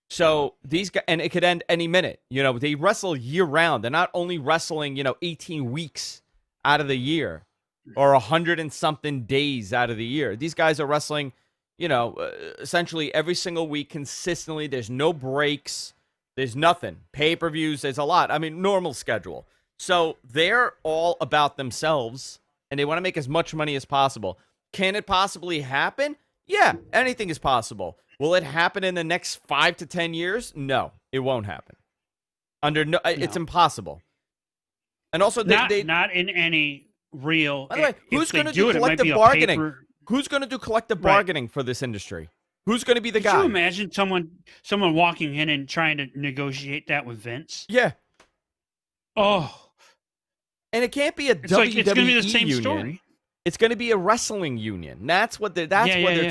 So these guys, and it could end any minute. You know, they wrestle year round. They're not only wrestling, 18 weeks out of the year or 100 and something days out of the year. These guys are wrestling, essentially every single week consistently. There's no breaks. There's nothing. Pay-per-views, there's a lot. I mean, normal schedule. So they're all about themselves, and they want to make as much money as possible. Can it possibly happen? Yeah, anything is possible. Will it happen in the next 5 to 10 years? No, it won't happen. It's impossible. And also, not in any real. By the way, who's going to do do collective bargaining? Who's going to do collective bargaining for this industry? Who's going to be the guy? Could you imagine someone walking in and trying to negotiate that with Vince? Yeah. Oh. And it can't be a WWE it's going to be the same union. Story. It's going to be a wrestling union. That's what they're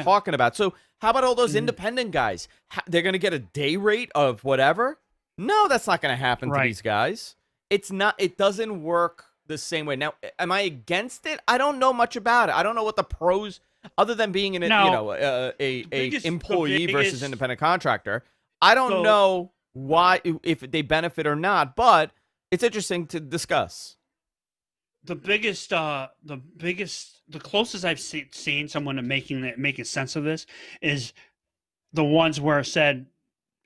talking about. So how about all those independent guys? They're going to get a day rate of whatever? No, that's not going to happen to these guys. It's not. It doesn't work the same way. Now, am I against it? I don't know much about it. I don't know what the pros, other than being an employee versus independent contractor. I don't know why, if they benefit or not, but it's interesting to discuss. The closest I've seen someone to making sense of this is the ones where it said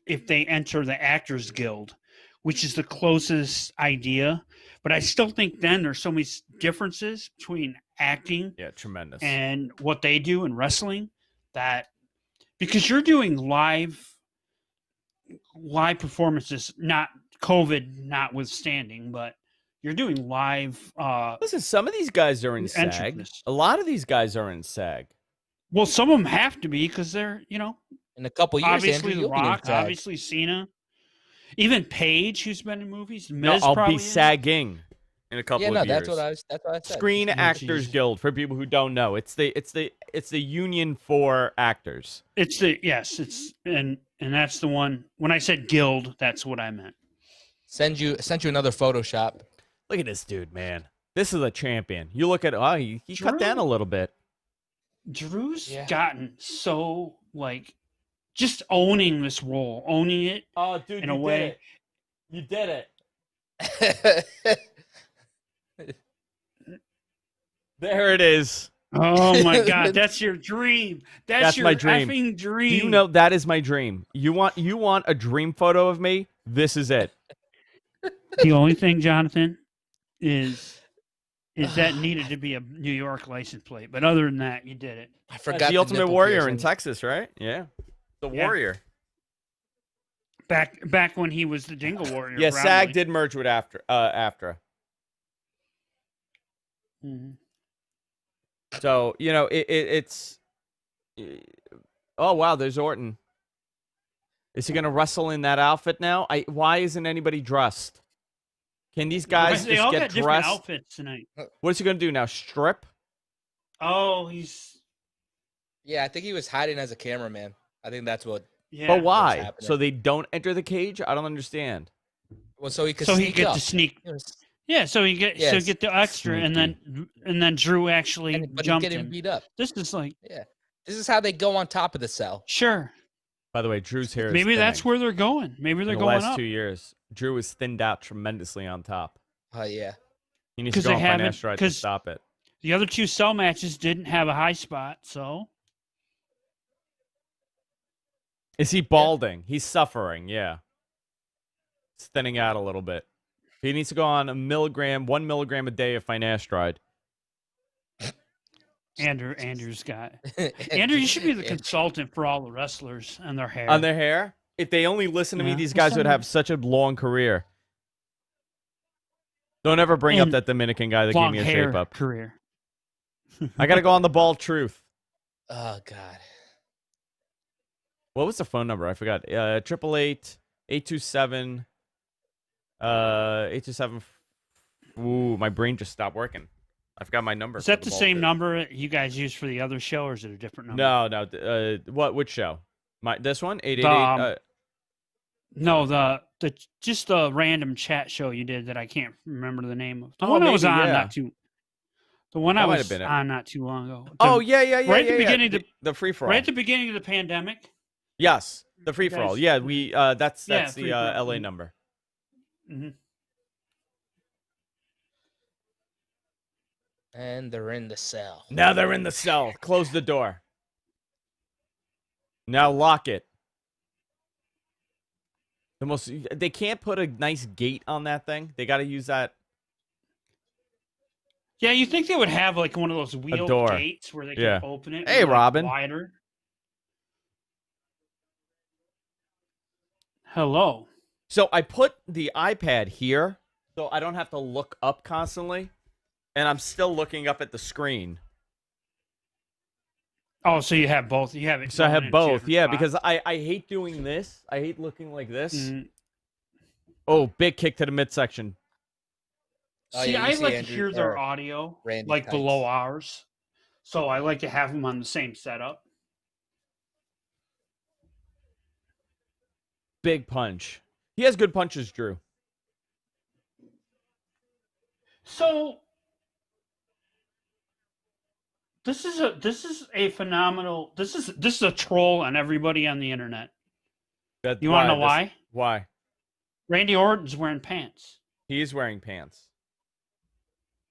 if they enter the Actors Guild, which is the closest idea. But I still think then there's so many differences between acting, tremendous, and what they do in wrestling, that because you're doing live performances, not COVID notwithstanding, but you're doing live. Listen, some of these guys are in SAG. A lot of these guys are in SAG. Well, some of them have to be because they're, in a couple years. Obviously, Andrew, The Rock, obviously Cena, even Paige, who's been in movies. Miz I'll be sagging in a couple of years. That's what I said. Screen Actors Guild, for people who don't know, it's the union for actors. And that's the one. When I said guild, that's what I meant. Sent you another Photoshop. Look at this dude, man. This is a champion. You look at he cut down a little bit. Drew's gotten so just owning this role, owning it. Oh, dude, in a way. You did it. There it is. Oh my God, that's your dream. That's your my dream. Effing dream. Do you know that is my dream? You want a dream photo of me? This is it. The only thing, Jonathan, is that needed to be a New York license plate. But other than that, you did it. I forgot the Ultimate Warrior in Texas, right? Yeah, the Warrior. Back when he was the Dingle Warrior. Yeah, SAG did merge with AFTRA. Mm-hmm. So it's. Oh wow, there's Orton. Is he gonna wrestle in that outfit now? Why isn't anybody dressed? Can these guys they just all get got dressed? Different outfits tonight. What's he gonna do now? Strip? Oh, he's. Yeah, I think he was hiding as a cameraman. I think that's what. Yeah. But why? So they don't enter the cage? I don't understand. Well, so he could. So he get to sneak. Yeah, so he get the extra, Sneaky. and then Drew actually jumped getting him. beat up. This is This is how they go on top of the cell. Sure. By the way, Drew's hair. Maybe is that's thinning. where they're going. Maybe they're In the going last up. 2 years, Drew is thinned out tremendously on top. Oh yeah. He needs to go on finasteride to stop it. The other two cell matches didn't have a high spot, so. Is he balding? He's suffering. Yeah. It's thinning out a little bit. He needs to go on 1 milligram a day of finasteride. Andrew's got. Andrew, you should be the consultant for all the wrestlers and their hair. On their hair? If they only listen to me, these guys would have such a long career. Don't ever bring up that Dominican guy that gave me a shape up. Career. I got to go on the bald truth. Oh God. What was the phone number? I forgot. 888-827. 827. Ooh, my brain just stopped working. I forgot my number. Is that the same number you guys use for the other show, or is it a different number? No. Which show? This one? 888. No, just the random chat show you did that I can't remember the name of. The one I was on not too. The one I was on not too long ago. Yeah. Right at the beginning the free for all. Right at the beginning of the pandemic. Yes, the free for all. Yeah, we that's the LA number. Mm-hmm. And they're in the cell. Now they're in the cell. Close the door. Now lock it. They can't put a nice gate on that thing. They got to use that. Yeah, you think they would have like one of those wheel gates where they can open it? Hey, Robin. Wider. Hello. So I put the iPad here so I don't have to look up constantly, and I'm still looking up at the screen. Oh, so you have both. You have it. So I have both, yeah, spots. because I hate doing this. I hate looking like this. Mm. Oh, big kick to the midsection. See, I like to hear their audio like below ours. So I like to have them on the same setup. Big punch. He has good punches, Drew. So this is a phenomenal. This is a troll on everybody on the internet. You want to know why? Why? Randy Orton's wearing pants. He is wearing pants.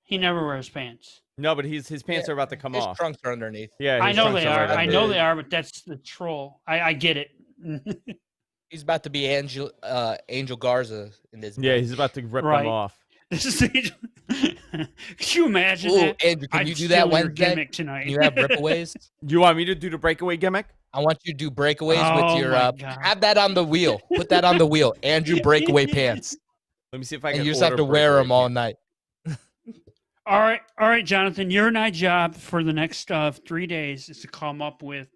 He never wears pants. No, but his pants are about to come off. His trunks are underneath. Yeah, I know they are. I know they are, but that's the troll. I get it. He's about to be Angel Garza in this. Yeah, he's about to rip them off. This is Could you imagine that? Andrew, can you do that Wednesday? Gimmick tonight. Can you have breakaways? Do you want me to do the breakaway gimmick? I want you to do breakaways with your. Have that on the wheel. Put that on the wheel. Andrew breakaway pants. Let me see if I can. And you just have to wear them all night. All right, Jonathan. Your and I job for the next 3 days is to come up with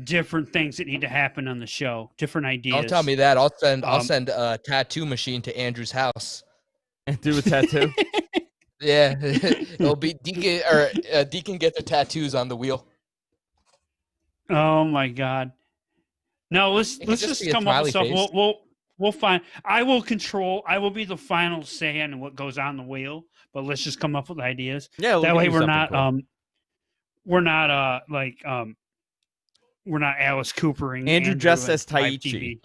different things that need to happen on the show, different ideas. Don't tell me that. I'll send a tattoo machine to Andrew's house. And do a tattoo. Yeah, it'll be Deacon or Deacon get the tattoos on the wheel. Oh my God! No, let's just come up with stuff. We'll find. I will be the final say on what goes on the wheel. But let's just come up with ideas. Yeah, that way we're not we're not Alice Coopering. Andrew just says Taichi.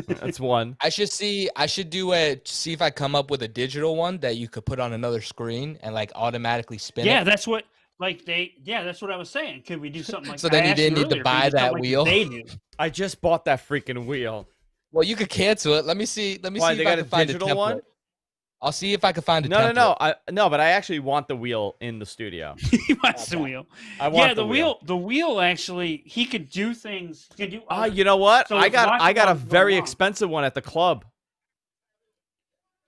That's one. I should see if I come up with a digital one that you could put on another screen and like automatically spin it. That's what that's what I was saying. Could we do something like so that? So then you didn't need to buy that wheel. They do. I just bought that freaking wheel. Well, you could cancel it. Let me see if I can find a digital one. I'll see if I can find a template. No, but I actually want the wheel in the studio. He wants the wheel. I want the wheel. The wheel actually, he could do things. You know what? So I got a very expensive one at the club.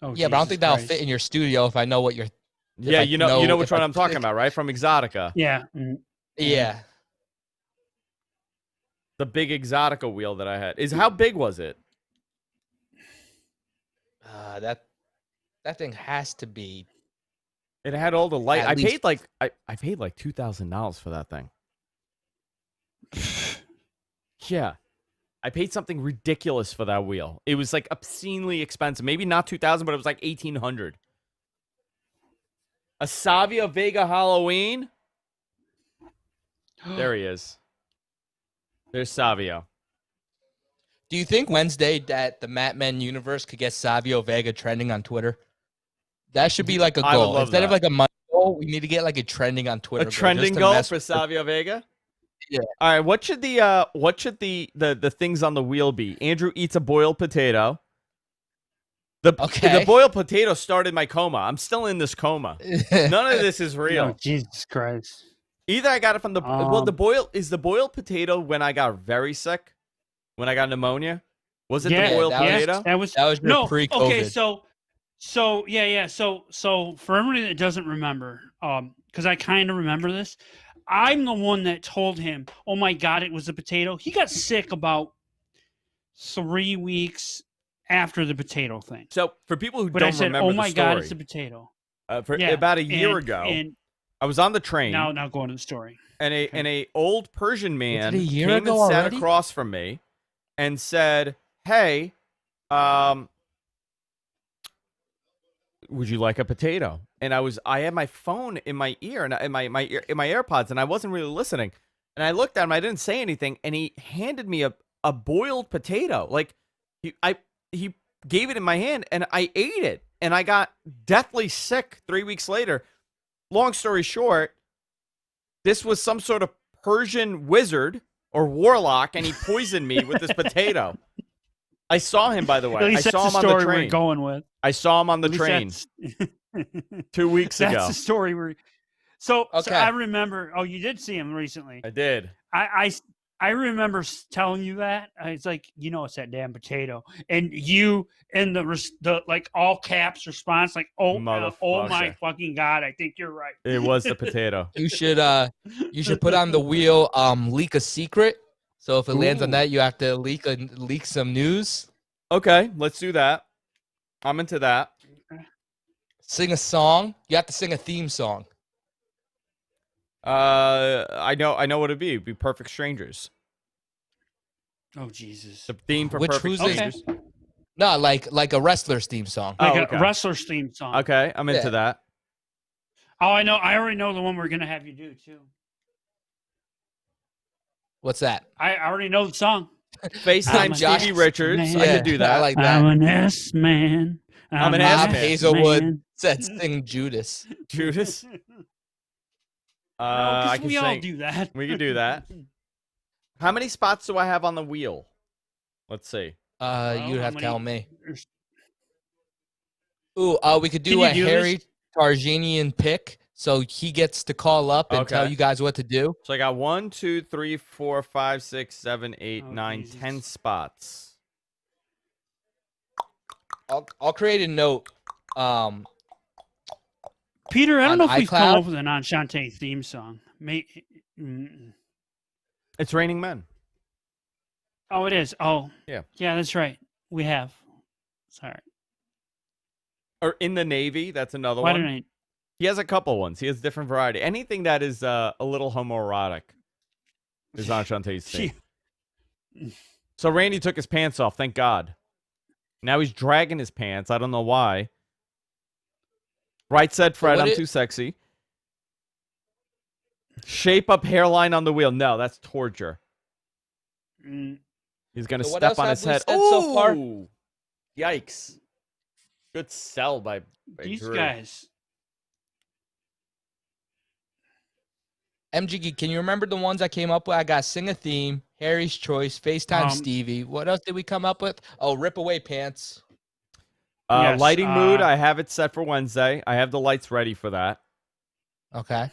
Oh, yeah, but I don't think that'll fit in your studio if I know what you're. Yeah, you know which one I'm talking about, right? From Exotica. Yeah. Yeah. The big Exotica wheel that I had. How big was it? That thing has to be. It had all the light. I paid like $2,000 for that thing. Yeah, I paid something ridiculous for that wheel. It was like obscenely expensive. Maybe not $2,000, but it was like $1,800. A Savio Vega Halloween. There he is. There's Savio. Do you think Wednesday that the Mat Men universe could get Savio Vega trending on Twitter? That should be like a goal. Instead of like a money goal, we need to get like a trending on Twitter. A trending goal for Savio Vega? Yeah. All right, what should the things on the wheel be? Andrew eats a boiled potato. The boiled potato started my coma. I'm still in this coma. None of this is real. Oh, Jesus Christ. Either I got it from the the boiled potato when I got very sick, when I got pneumonia. Was it the boiled potato? That was your pre-COVID. Okay, so for everybody that doesn't remember, because I kind of remember this, I'm the one that told him, "Oh my God, it was a potato." He got sick about 3 weeks after the potato thing. So for people who don't remember, "Oh my God, it's a potato." About a year ago, I was on the train. Now going to the story. And a old Persian man came and sat across from me and said, "Hey, would you like a potato?" And I had my phone in my ear and in my AirPods, and I wasn't really listening. And I looked at him, I didn't say anything, and he handed me a boiled potato. Like he gave it in my hand, and I ate it, and I got deathly sick 3 weeks later. Long story short, this was some sort of Persian wizard or warlock, and he poisoned me with this potato. I saw him, by the way. I saw him on the train. We're going with. I saw him on the train 2 weeks ago. That's the story. So I remember. Oh, you did see him recently. I did. I I remember telling you that. It's like, it's that damn potato. And you in the like all caps response, like, oh my fucking God, I think you're right. It was the potato. You should put on the wheel leak a secret. So if it lands on that, you have to leak some news. Okay, let's do that. I'm into that. Sing a song. You have to sing a theme song. I know what it'd be. It'd be Perfect Strangers. Oh Jesus! The theme for Perfect Strangers. Okay. No, like a wrestler's theme song. Like a wrestler's theme song. Okay, I'm into that. Oh, I know. I already know the one we're gonna have you do too. What's that? I already know the song. FaceTime Stevie Richards. I could do that. I like that. I'm an S man. I'm an S man. Hazelwood said sing Judas. Judas. No, we all do that. We can do that. How many spots do I have on the wheel? Let's see. You'd have to tell me. Ooh, we could do a Harry Tarjanian pick, so he gets to call up and tell you guys what to do. So I got 1, 2, 3, 4, 5, 6, 7, 8, 9, 10 spots. I'll create a note. Peter, I don't know if we've come up with an Enchante theme song. It's Raining Men. Oh, it is. Oh, yeah. Yeah, that's right. We have. Sorry. Or In the Navy. That's another one. He has a couple ones. He has different variety. Anything that is a little homoerotic is Enchante's theme. So Randy took his pants off. Thank God. Now he's dragging his pants. I don't know why. Right said Fred, I'm too sexy. Shape up hairline on the wheel. No, that's torture. He's going to step on his head. So far? Yikes. Good sell by these Drew. Guys. MGG, can you remember the ones I came up with? I got Sing a Theme, Harry's Choice, FaceTime Stevie. What else did we come up with? Oh, Rip Away Pants. Yes, lighting mood, I have it set for Wednesday. I have the lights ready for that. Okay.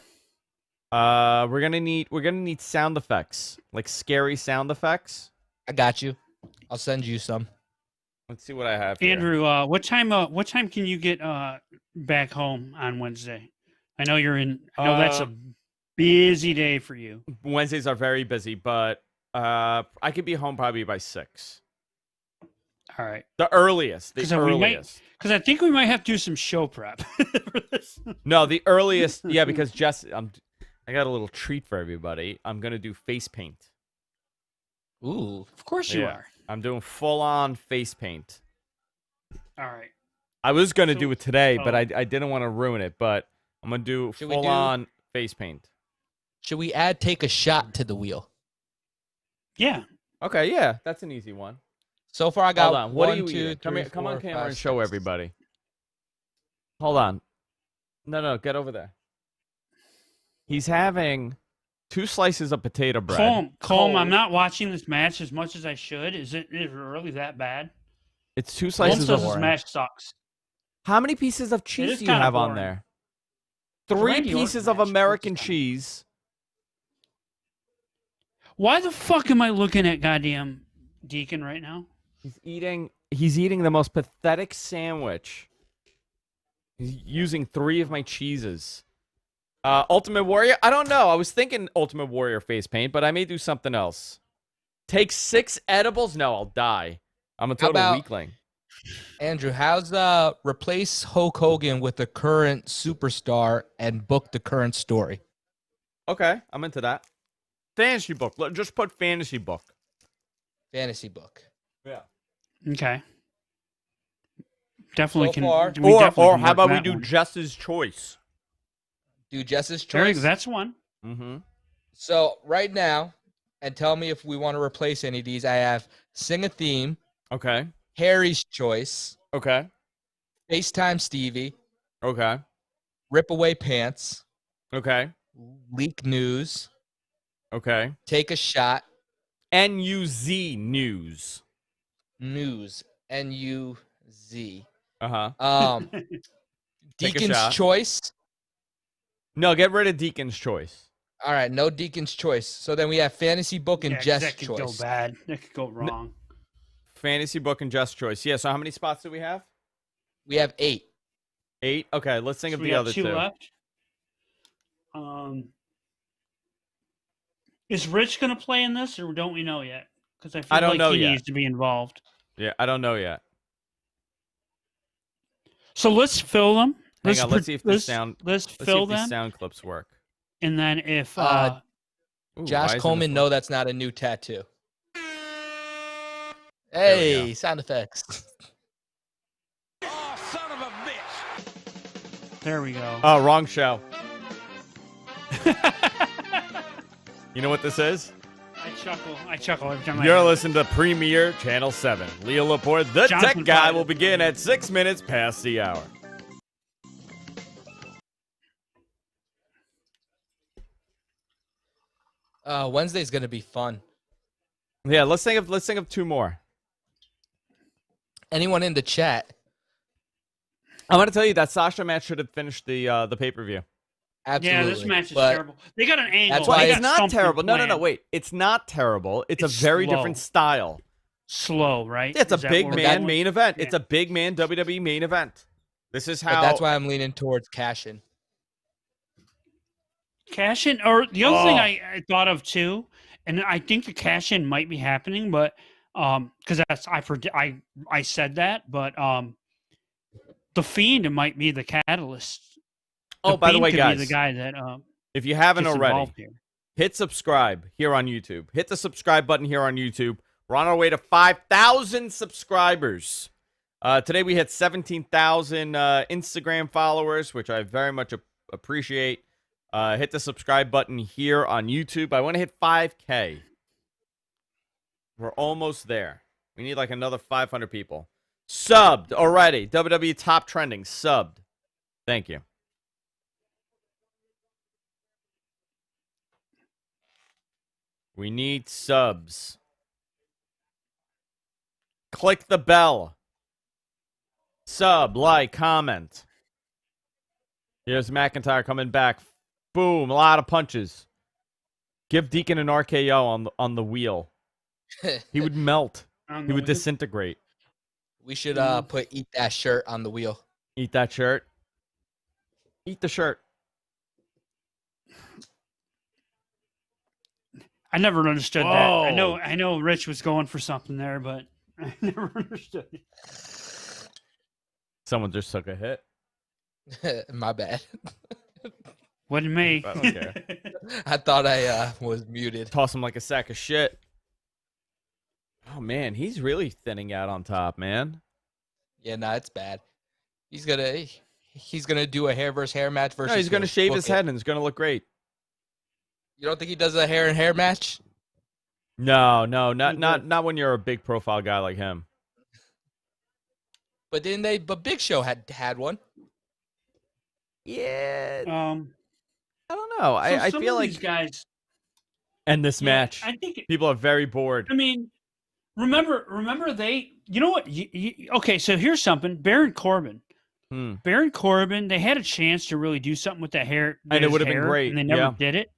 We're gonna need sound effects, like scary sound effects. I got you. I'll send you some. Let's see what I have here. Andrew, what time can you get back home on Wednesday? I know you're in. I know that's a busy day for you. Wednesdays are very busy, but I could be home probably by 6. All right. The earliest. Because I think we might have to do some show prep for this. No, the earliest. Yeah, because I got a little treat for everybody. I'm going to do face paint. Ooh. Of course you are. I'm doing full-on face paint. All right. I was going to do it today, but I didn't want to ruin it. But I'm going to do full-on face paint. Should we add take a shot to the wheel? Yeah. Okay, yeah. That's an easy one. So far, I got Hold on. What 1, are you 2, eating? 3, Come on 4, camera 5, and show 6. everybody. Hold on. No, get over there. He's having 2 slices of potato bread. Colm, I'm not watching this match as much as I should. Is it really that bad? It's 2 slices of this match sucks. How many pieces of cheese do you have on there? 3 pieces of American cheese. Why the fuck am I looking at goddamn Deacon right now? He's eating the most pathetic sandwich. He's using 3 of my cheeses. Ultimate Warrior? I don't know. I was thinking Ultimate Warrior face paint, but I may do something else. Take 6 edibles? No, I'll die. I'm a total weakling. Andrew, how's replace Hulk Hogan with the current superstar and book the current story? Okay, I'm into that. Fantasy book. Just put fantasy book. Fantasy book. Yeah. Okay. Definitely or how about we do Jess's choice? Do Jess's choice? That's one. Mm-hmm. So right now, and tell me if we want to replace any of these. I have Sing a Theme. Okay. Harry's Choice. Okay. FaceTime Stevie. Okay. Rip Away Pants. Okay. Leak News. Okay. Take a Shot. NUZ News. News. NUZ. Uh-huh. Deacon's Choice. No, get rid of Deacon's Choice. All right, no Deacon's choice. So then we have fantasy book and Jess that could choice. go bad. That could go wrong. Fantasy book and Just choice. Yeah. So how many spots do we have? We have 8. 8. Okay. Let's think of We the have other 2 two. left. Is Rich going to play in this, or don't we know yet? Because I feel like he needs to be involved. Yeah, I don't know yet. So let's fill them. Hang on, let's see if the sound. Let's fill them. Sound clips work. And then if Ooh, Josh Coleman, no, that's not a new tattoo. There Hey, sound effects. Oh, son of a bitch! there we go. Oh, wrong show. You know what this is? I chuckle every time. You're listening to Premier Channel 7. Leo Laporte, the Jonathan tech guy, Fry. will begin at 6 minutes past the hour. Wednesday's gonna be fun. Yeah, let's think of 2 more. Anyone in the chat? I'm gonna tell you that Sasha match should have finished the pay-per-view. Absolutely. Yeah, this match is but terrible. They got an angle. That's why They It's got not something terrible. No, planned. wait. It's not terrible. It's a It's very slow. different style. Slow, right? It's a Is that big what we're man going? main event. Yeah. It's a big man WWE main event. This is how. But that's why I'm leaning towards Cashin. Cash in, or the other thing I thought of too, and I think the cash in might be happening, but because I said that, but the Fiend might be the catalyst. Oh, by the Fiend way, could guys, be the guy that if you haven't gets already, involved here. hit subscribe here on YouTube. Hit the subscribe button here on YouTube. We're on our way to 5,000 subscribers. Today we hit 17,000 Instagram followers, which I very much appreciate. Hit the subscribe button here on YouTube. I want to hit 5K. We're almost there. We need like another 500 people. Subbed already. WWE Top Trending. Subbed. Thank you. We need subs. Click the bell. Sub, like, comment. Here's McIntyre coming back. Boom, a lot of punches. Give Deacon an RKO on the wheel. He would melt. He would disintegrate. We should put "Eat That Shirt" on the wheel. Eat that shirt. Eat the shirt. I never understood that. Whoa. I know Rich was going for something there, but I never understood it. Someone just took a hit. My bad. Wasn't me. I don't care. I thought I was muted. Toss him like a sack of shit. Oh, man, he's really thinning out on top, man. Yeah, no, it's bad. He's gonna do a hair versus hair match versus. No, he's going to heel. shave Book his it. head, and it's going to look great. You don't think he does a hair and hair match? No, not when you're a big profile guy like him. But didn't they? But Big Show had one. Yeah. I I don't know. I feel like these guys. end this match. I think. People are very bored. I mean, remember they. You know what? Okay, so here's something. Baron Corbin. Baron Corbin. They had a chance to really do something with that hair, And it would have been great. and they never did it.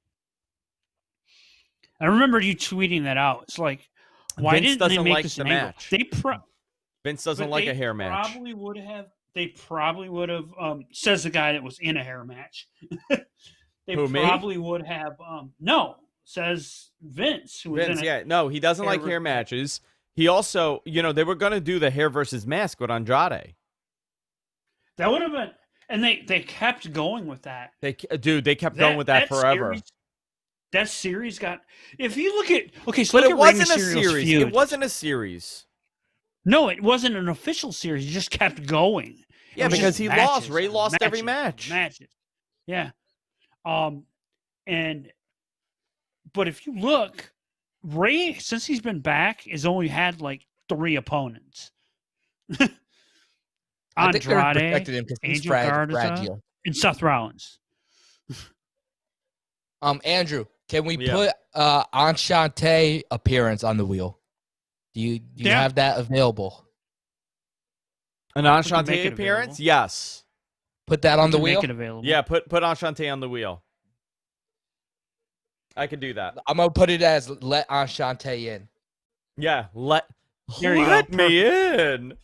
I remember you tweeting that out. It's like, why Vince didn't they doesn't make like this the an angle? match. Vince doesn't like a hair match. Probably would have. They probably would have. Says the guy that was in a hair match. They Who, me? probably would have. No, says Vince. Who was Vince, in yeah. No, he doesn't like hair matches. He also, they were going to do the hair versus mask with Andrade. That would have been. And they kept going with that. They kept going with that forever. That series got. If you look at so But look it at wasn't Rey a Mysterio's series. feud. It wasn't a series. No, it wasn't an official series. It just kept going. Yeah, was because just he matches, lost. Ray lost every match. Matches. Yeah. But if you look, Ray, since he's been back, has only had like 3 opponents. I think they Andrade, protected him because he's Angel Garza, fragile. and Seth Rollins. Andrew, can we put Enchante appearance on the wheel? Do you have that available? An Enchante appearance? Yes. Put that on the wheel? Make it available. Yeah, put Enchante on the wheel. I could do that. I'm gonna put it as let Enchante in. Yeah, let There you let go. me in.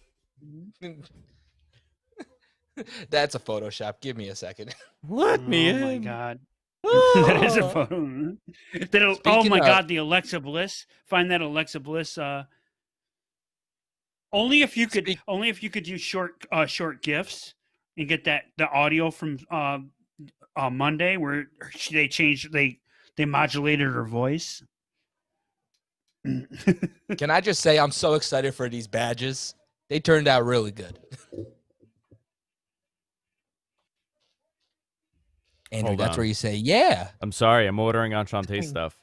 That's a Photoshop. Give me a second. Let me in. Oh my god. Oh. That is a photo. Oh Speaking my of- god, the Alexa Bliss. Find that Alexa Bliss. Only if you could do short gifs and get the audio from Monday where they modulated her voice. Can I just say I'm so excited for these badges? They turned out really good. Andrew, Hold that's on. where you say, yeah. I'm sorry, I'm ordering Enchante stuff.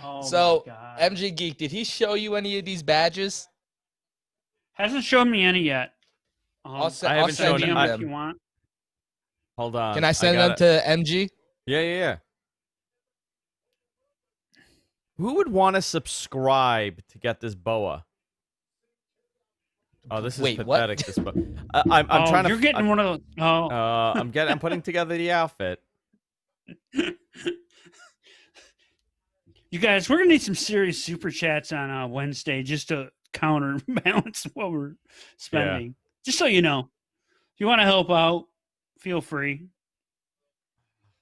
Oh So, my god. MG Geek, did he show you any of these badges? Hasn't shown me any yet. I haven't I'll send shown you him. if you want. Hold on. Can I send them to MG? Yeah. Who would want to subscribe to get this boa? Oh, this is Wait, what? pathetic. This I'm trying to. You're getting one of those. Oh. I'm putting together the outfit. You guys, we're gonna need some serious super chats on Wednesday just to counterbalance what we're spending. Yeah. Just so you know, if you want to help out, feel free.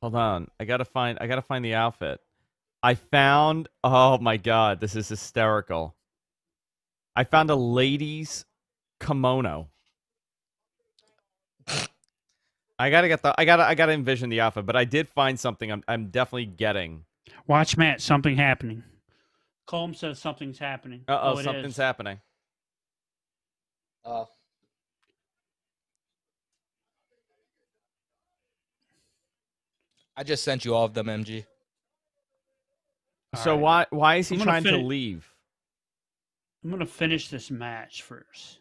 Hold on, I gotta find the outfit. I found. Oh my god, this is hysterical. I found a lady's kimono. I gotta envision the outfit, but I did find something. I'm definitely getting. Watch Matt, something happening. Colm says something's happening. Oh, something's happening. I just sent you all of them, MG. So right. why is he I'm gonna trying to leave? I'm gonna finish this match first.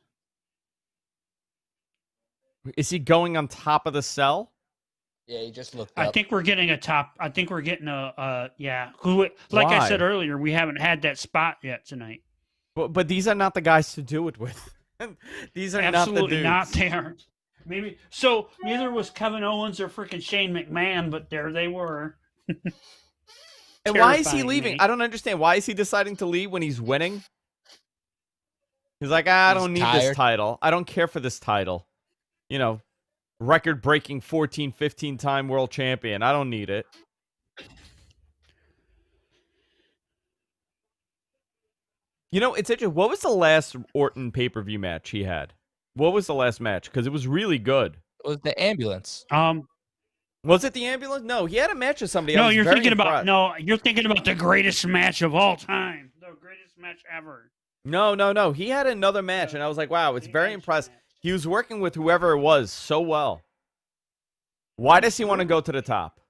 Is he going on top of the cell? Yeah, he just looked I up. think we're getting yeah. Like I Why? said earlier, we haven't had that spot yet tonight. But these are not the guys to do it with. These are Absolutely not the dudes. not. They aren't. Maybe so. Neither was Kevin Owens or freaking Shane McMahon, but there they were. And why is he Terrifying leaving? me. I don't understand. Why is he deciding to leave when he's winning? He's like, I He's don't need tired. this title. I don't care for this title. You know, record-breaking 14, 15-time world champion. I don't need it. You know, it's interesting. What was the last Orton pay-per-view match he had? What was the last match? Because it was really good. It was the ambulance. Was it the ambulance? No, he had a match with somebody. No, you're thinking about the greatest match of all time, the greatest match ever. No. He had another match, and I was like, wow, it's very impressive. He was working with whoever it was so well. Why does he want to go to the top?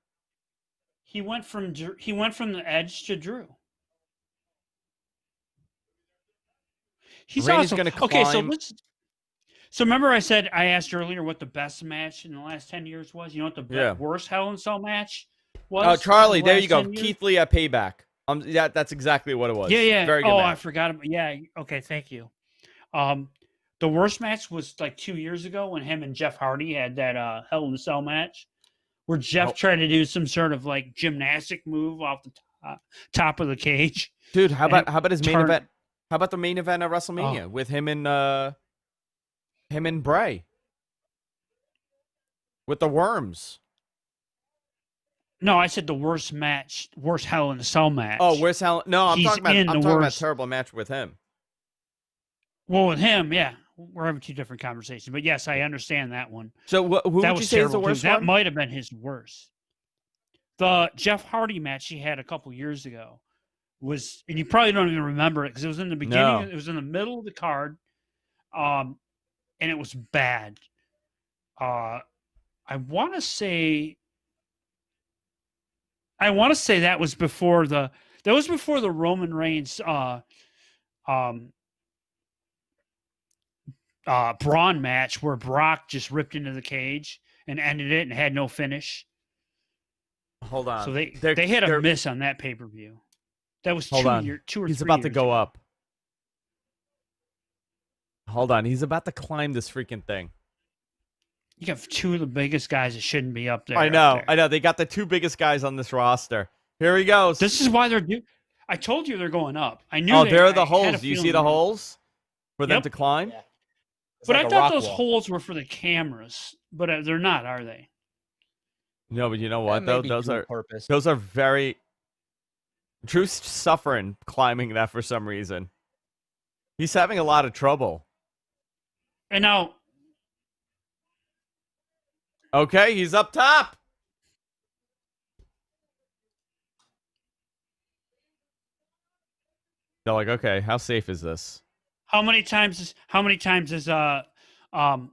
He went from the Edge to Drew. He's Randy's also gonna okay. climb. So remember, I asked earlier what the best match in the last 10 years was. You know what the worst Hell in a Cell match was? Oh, Charlie, in the there you last go. 10 years? Keith Lee at Payback. That's exactly what it was. Yeah. Very good I match. forgot about. Yeah. Okay. Thank you. The worst match was like 2 years ago when him and Jeff Hardy had that Hell in a Cell match, where Jeff tried to do some sort of like gymnastic move off the top of the cage. Dude, how about his main turned- event? How about the main event at WrestleMania with him and Bray with the worms? No, I said the worst Hell in a Cell match. Oh, where's Hell? No, I'm He's talking about in the a worst. terrible match with him. Well, with him, yeah, we're having two different conversations. But yes, I understand that one. So who That would you was say is the terrible, too. worst That one? might have been his worst. The Jeff Hardy match he had a couple years ago was, and you probably don't even remember it because it was in the beginning. No. It was in the middle of the card, and it was bad. I want to say that was before the Roman Reigns Braun match where Brock just ripped into the cage and ended it and had no finish. Hold on. So they had a miss on that pay-per-view. That was 2 or 3 He's about to years go ago. up. Hold on. He's about to climb this freaking thing. You have two of the biggest guys that shouldn't be up there. I know. They got the two biggest guys on this roster. Here he goes. This is why they're I told you they're going up. I knew. Oh, there are the holes. Do you see the holes for them to climb? Yeah. But like I thought those holes were for the cameras, but they're not, are they? No, but you know what though? Those are very. Drew's suffering climbing that for some reason. He's having a lot of trouble. And now. Okay, he's up top. They're like, okay, how safe is this? How many times is Tom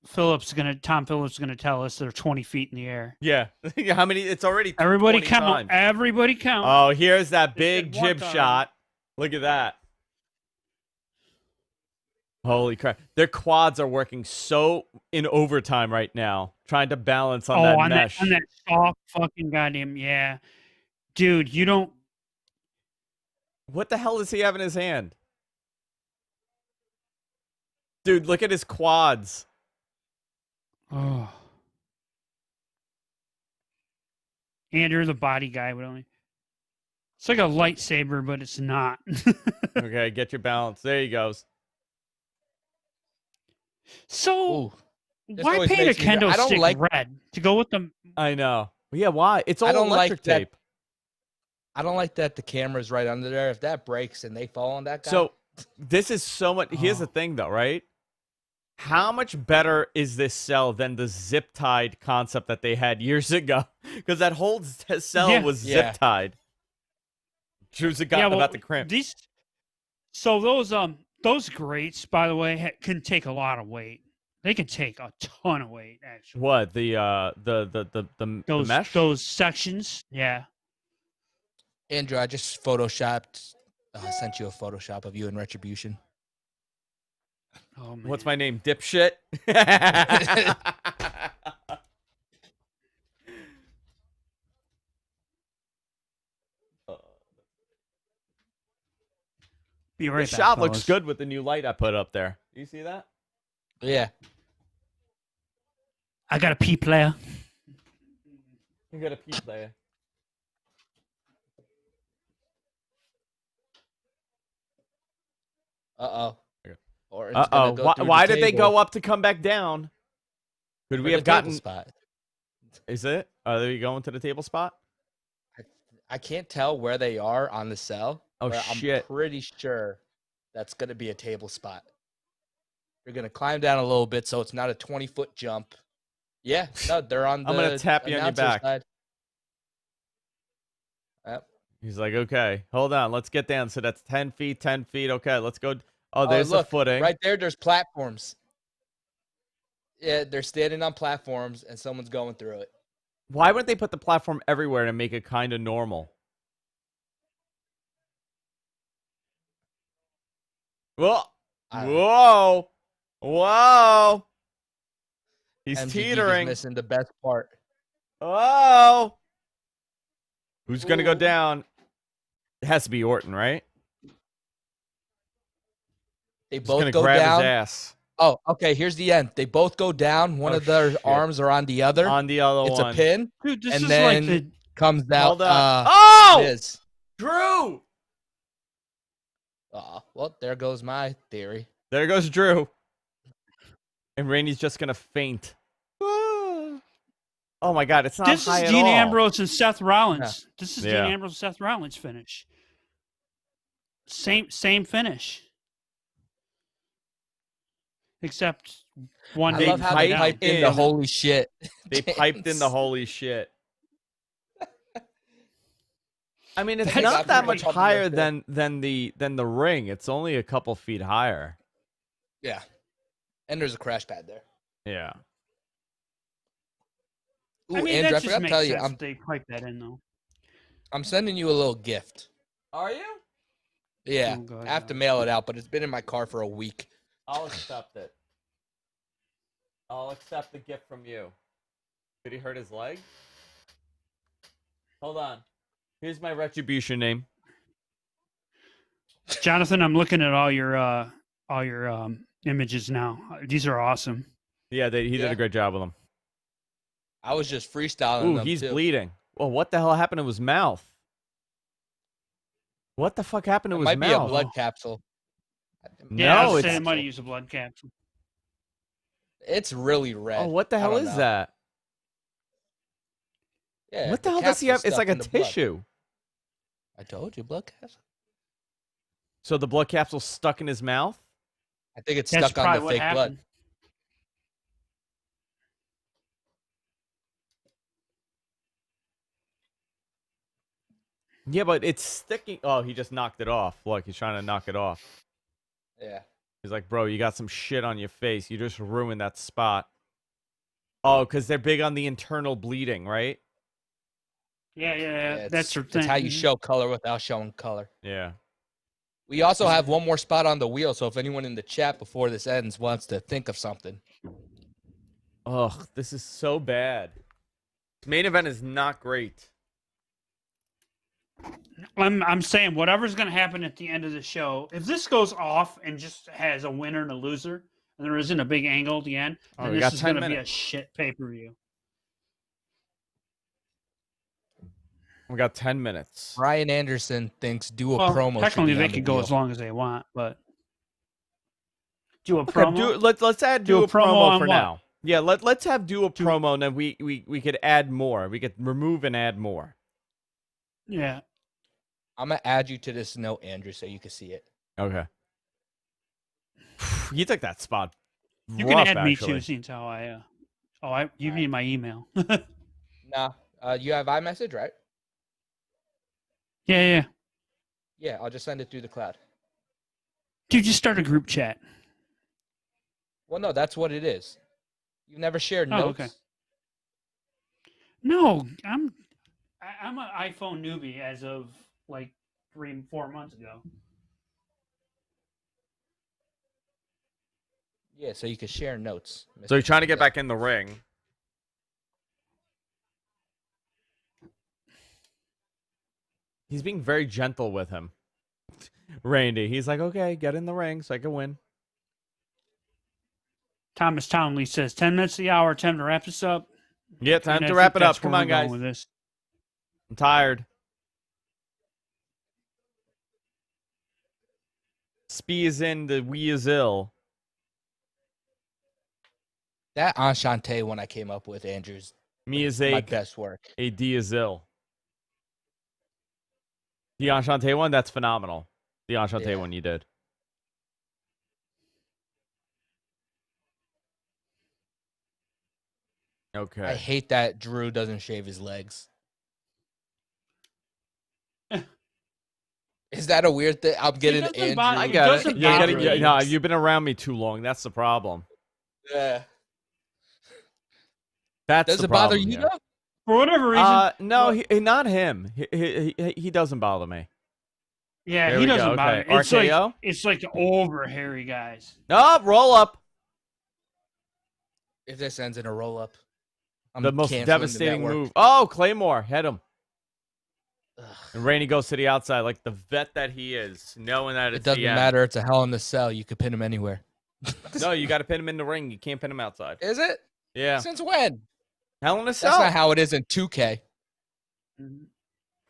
Phillips gonna tell us they're 20 feet in the air? Yeah. How many? It's already everybody 20 count. times. Everybody count. Oh, here's that big jib shot. Look at that. Holy crap. Their quads are working so in overtime right now, trying to balance on that mesh. On that soft fucking goddamn, yeah. Dude, you don't. What the hell does he have in his hand? Dude, look at his quads. Oh. Andrew, the body guy, would only. It's like a lightsaber, but it's not. Okay, get your balance. There he goes. So, why paint a kendo stick red to go with them? I know. Yeah, why? It's all electric tape. I don't like that the camera's right under there. If that breaks and they fall on that guy. So, this is so much. Here's the thing, though, right? How much better is this cell than the zip-tied concept that they had years ago? Because that whole cell was zip-tied. Drew's about the crimp. Those grates, by the way, can take a lot of weight. They can take a ton of weight, actually. What, the mesh? Those sections, yeah. Andrew, I just photoshopped, sent you a Photoshop of you in Retribution. Oh, man. What's my name, dipshit? Be right the back, shop fellas. looks good with the new light I put up there. Do you see that? Yeah. I got a P player. You got a P player. Uh-oh. Why did they go up to come back down? Could we have gotten spot? Is it? Are they going to the table spot? I can't tell where they are on the cell. Oh, shit. I'm pretty sure that's going to be a table spot. You're going to climb down a little bit so it's not a 20-foot jump. Yeah, no, they're on the I'm going to tap you on your back. Side. Yep. He's like, okay, hold on. Let's get down. So that's 10 feet, 10 feet. Okay, let's go. Oh, there's the footing. Right there's platforms. Yeah, they're standing on platforms and someone's going through it. Why wouldn't they put the platform everywhere to make it kind of normal? Whoa. Whoa. He's MGD teetering. Missing the best part. Oh. Who's going to go down? It has to be Orton, right? They both He's go grab down. His ass. Oh, okay. Here's the end. They both go down. One of their arms are on the other. On the other it's one. It's a pin. Dude, this and is then like comes out. Oh! Drew! Well, there goes my theory. There goes Drew. And Randy's just going to faint. Oh, my God. It's not This high is at Dean all. Ambrose and Seth Rollins. Yeah. This is Dean Ambrose and Seth Rollins finish. Same finish. Except one I love how they piped in the holy shit. They piped in the holy shit. I mean, it's That's not that much higher than the ring. It's only a couple feet higher. Yeah. And there's a crash pad there. Yeah. Ooh, I mean, Andrew, that I just forgot to makes tell you, sense they pipe that in, though. I'm sending you a little gift. Are you? Yeah. Oh, God, I have to mail it out, but it's been in my car for a week. I'll accept it. I'll accept the gift from you. Did he hurt his leg? Hold on. Here's my retribution name. Jonathan, I'm looking at all your images now. These are awesome. Yeah, he did a great job with them. I was just freestyling. Ooh, he's bleeding. Well, what the hell happened to his mouth? What the fuck happened to his mouth? It might be a blood capsule. No, it might have used a blood capsule. It's really red. Oh, what the hell is that? Yeah. What the hell does he have? It's like a tissue. Blood. I told you, blood capsule. So the blood capsule's stuck in his mouth? I think it's stuck on the fake blood. Yeah, but it's sticking. Oh, he just knocked it off. Look, he's trying to knock it off. Yeah. He's like, bro, you got some shit on your face. You just ruined that spot. Oh, because they're big on the internal bleeding, right? Yeah. That's her thing. That's how you show color without showing color. Yeah. We also have one more spot on the wheel, so if anyone in the chat before this ends wants to think of something. Ugh, this is so bad. This main event is not great. I'm saying whatever's going to happen at the end of the show, if this goes off and just has a winner and a loser, and there isn't a big angle at the end, then this is going to be a shit pay-per-view. We got 10 minutes. Brian Anderson thinks do a promo. Technically, they could go as long as they want, but do a promo. Let's add do a promo for now. Yeah, let's have do a promo, and then we could add more. We could remove and add more. Yeah. I'm going to add you to this note, Andrew, so you can see it. Okay. You took that spot. You can add me too, since how I... you need my email. Nah. You have iMessage, right? Yeah. Yeah, I'll just send it through the cloud. Dude, just start a group chat. Well, no, that's what it is. You've never shared notes? Okay. No, I'm an iPhone newbie as of like 3-4 months ago. Yeah, so you can share notes. So you're trying to get back in the ring. He's being very gentle with him. Randy, he's like, okay, get in the ring so I can win. Thomas Townley says 10 minutes to the hour, time to wrap this up. Yeah, time to wrap it up. Come on, guys. With this. I'm tired. Spee is in, the we is ill. That Enchante one I came up with, Andrew's Me is my best work. A D is ill. The Enchante one, that's phenomenal. The Enchante one you did. Okay. I hate that Drew doesn't shave his legs. Is that a weird thing? I'm getting Andrew. I got it. No, you've been around me too long. That's the problem. Yeah. That's Does it bother you though? For whatever reason. No, not him. He doesn't bother me. Yeah, there he doesn't bother me. RKO? It's like over hairy guys. No, roll up. If this ends in a roll up. The most devastating move. Oh, Claymore. Hit him. Ugh. And Rainey goes to the outside like the vet that he is, knowing that it doesn't matter. It's a Hell in the Cell. You could pin him anywhere. No, you got to pin him in the ring. You can't pin him outside. Is it? Yeah. Since when? Hell in a Cell. That's not how it is in 2K.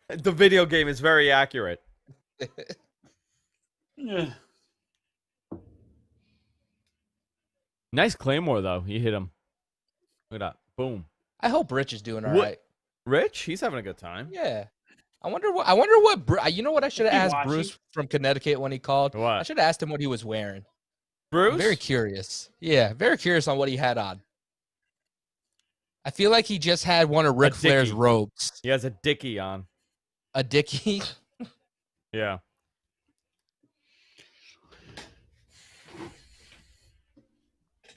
The video game is very accurate. Yeah. Nice Claymore, though. He hit him. Look at that. Boom. I hope Rich is doing all right. Rich? He's having a good time. Yeah. I wonder what you know what I should have asked Bruce from Connecticut when he called? What? I should have asked him what he was wearing. Bruce? I'm very curious. Yeah, very curious on what he had on. I feel like he just had one of Ric Flair's robes. He has a dickie on. A dickie? Yeah.